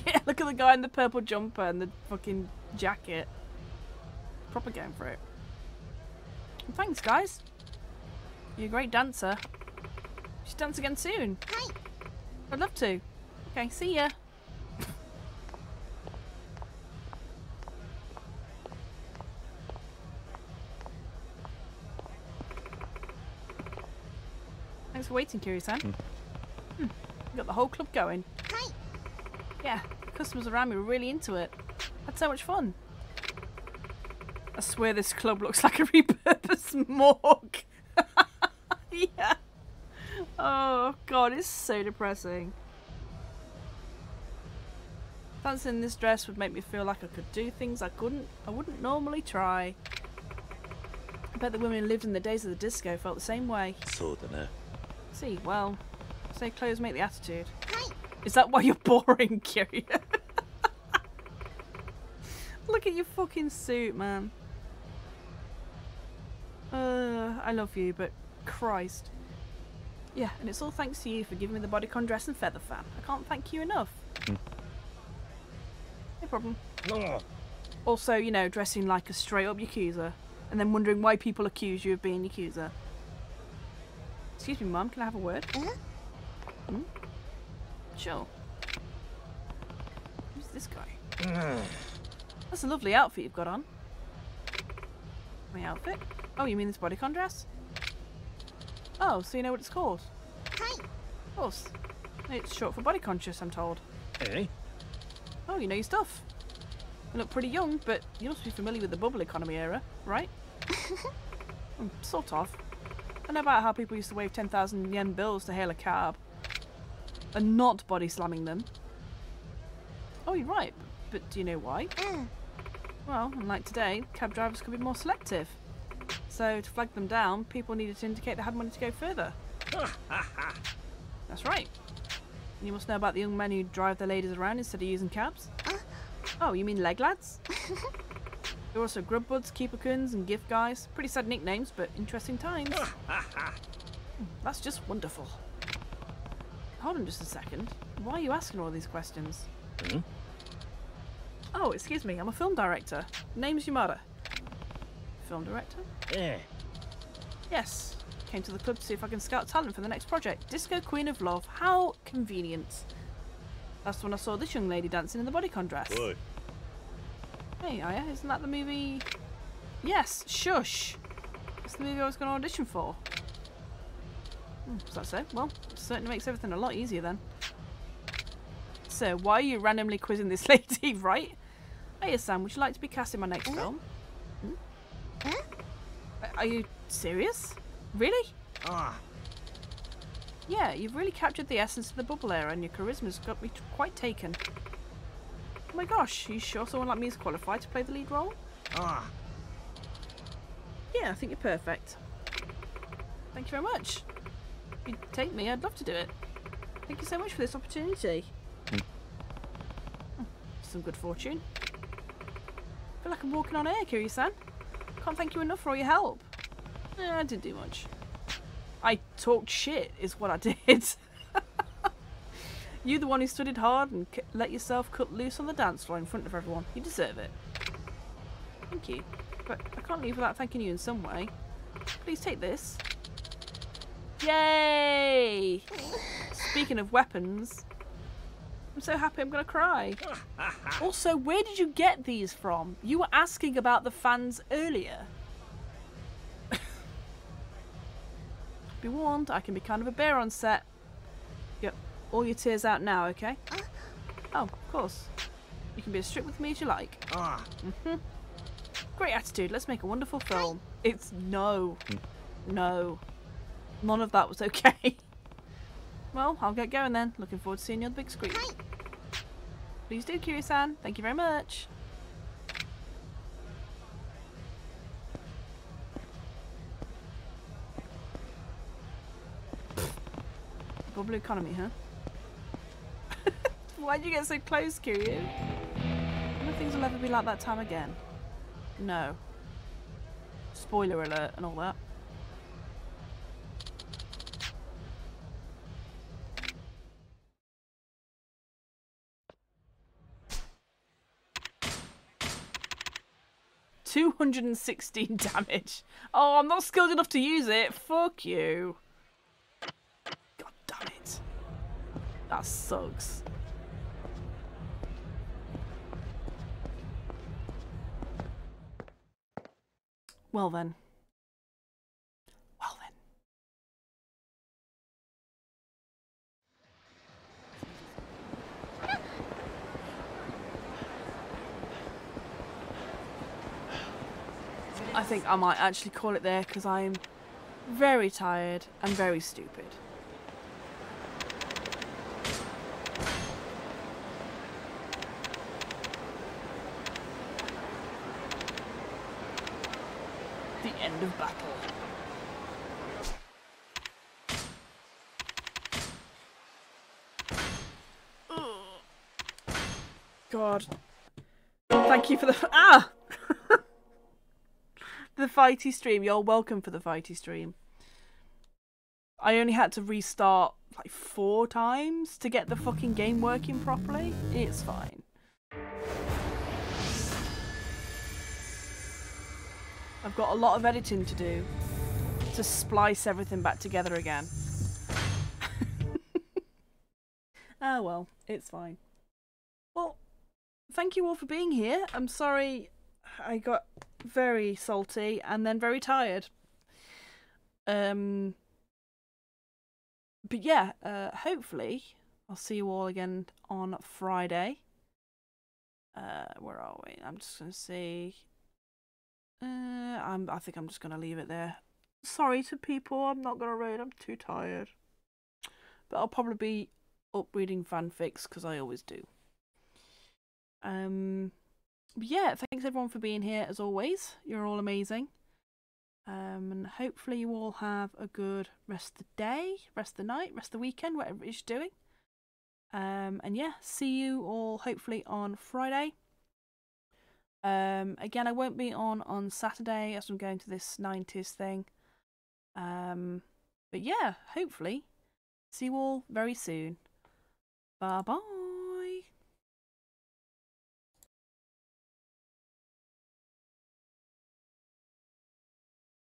Yeah, look at the guy in the purple jumper and the fucking jacket. Proper going for it. Well, thanks, guys. You're a great dancer. You should dance again soon. Hi. I'd love to. Okay, see ya. Thanks for waiting, Kiryu-san. We got the whole club going. Hi. Yeah, the customers around me were really into it. Had so much fun. I swear this club looks like a repurposed morgue. Yeah. Oh god, it's so depressing. Dancing in this dress would make me feel like I could do things I wouldn't normally try. I bet the women who lived in the days of the disco felt the same way. See, well, say clothes make the attitude. Hi. Is that why you're boring, Kiryu? Look at your fucking suit, man. I love you, but Christ. Yeah, and it's all thanks to you for giving me the bodycon dress and feather fan. I can't thank you enough. No problem. Also, you know, dressing like a straight up Yakuza and then wondering why people accuse you of being Yakuza. Excuse me, Mum, can I have a word? Hmm? Sure. Who's this guy? That's a lovely outfit you've got on. My outfit? Oh, you mean this bodycon dress? Oh, so you know what it's called? Hi. Of course. It's short for body conscious, I'm told. Hey. Oh, you know your stuff. You look pretty young, but you must be familiar with the bubble economy era, right? Sort of. I know about how people used to wave 10,000 yen bills to hail a cab and not body slamming them. Oh, you're right. But do you know why? Well, unlike today, cab drivers could be more selective. So to flag them down, people needed to indicate they had money to go further. That's right. And you must know about the young men who drive their ladies around instead of using cabs. Oh, you mean leg lads? There are also grub buds, keeper-kuns and gift guys. Pretty sad nicknames, but interesting times. That's just wonderful. Hold on just a second. Why are you asking all these questions? Oh, excuse me, I'm a film director. Name's Yamada. Film director? Yeah. Yes. Came to the club to see if I can scout talent for the next project. Disco Queen of Love. How convenient. That's when I saw this young lady dancing in the bodycon dress. Oi. Hey, Aya, isn't that the movie? Yes, shush. It's the movie I was going to audition for. Is that so? Well, it certainly makes everything a lot easier then. So, why are you randomly quizzing this lady, right? Hey, Sam, would you like to be cast in my next film? Are you serious? Really? Yeah, you've really captured the essence of the bubble era and your charisma's got me quite taken. Oh my gosh, are you sure someone like me is qualified to play the lead role? Yeah, I think you're perfect. Thank you very much. If you'd take me, I'd love to do it. Thank you so much for this opportunity. Some good fortune. I feel like I'm walking on air, Kiryu-san. Can't thank you enough for all your help. I didn't do much. I talked shit is what I did. You the one who studied hard and let yourself cut loose on the dance floor in front of everyone. You deserve it. Thank you. But I can't leave without thanking you in some way. Please take this. Yay! Speaking of weapons, I'm so happy I'm gonna cry. Also, where did you get these from? You were asking about the fans earlier. Be warned, I can be kind of a bear on set. Get all your tears out now, okay? Oh, of course. You can be as strict with me as you like. Great attitude. Let's make a wonderful film. It's no. No. None of that was okay. Well, I'll get going then. Looking forward to seeing you on the big screen. Please do, Kiryu-san. Thank you very much. Bubble economy, huh? Why'd you get so close, Kiryu? I don't think things will ever be like that time again. No. Spoiler alert and all that. $216 damage. Oh, I'm not skilled enough to use it. Fuck you. God damn it. That sucks. Well then. Well then. I think I might actually call it there because I'm very tired and very stupid. The end of battle. God. Thank you for the the fighty stream. You're welcome for the fighty stream. I only had to restart like 4 times to get the fucking game working properly. It's fine. I've got a lot of editing to do to splice everything back together again. Ah well, it's fine. Well, thank you all for being here. I'm sorry I got very salty and then very tired. But yeah, hopefully I'll see you all again on Friday. Where are we? I'm just gonna see. I think I'm just gonna leave it there. Sorry to people, I'm not gonna read. I'm too tired. But I'll probably be up reading fanfics because I always do. But yeah, thanks everyone for being here as always. You're all amazing. And hopefully you all have a good rest of the day, rest of the night, rest of the weekend, whatever it is you're doing. And yeah, see you all hopefully on Friday. Again, I won't be on Saturday as I'm going to this 90s thing. But yeah, hopefully see you all very soon. Bye bye.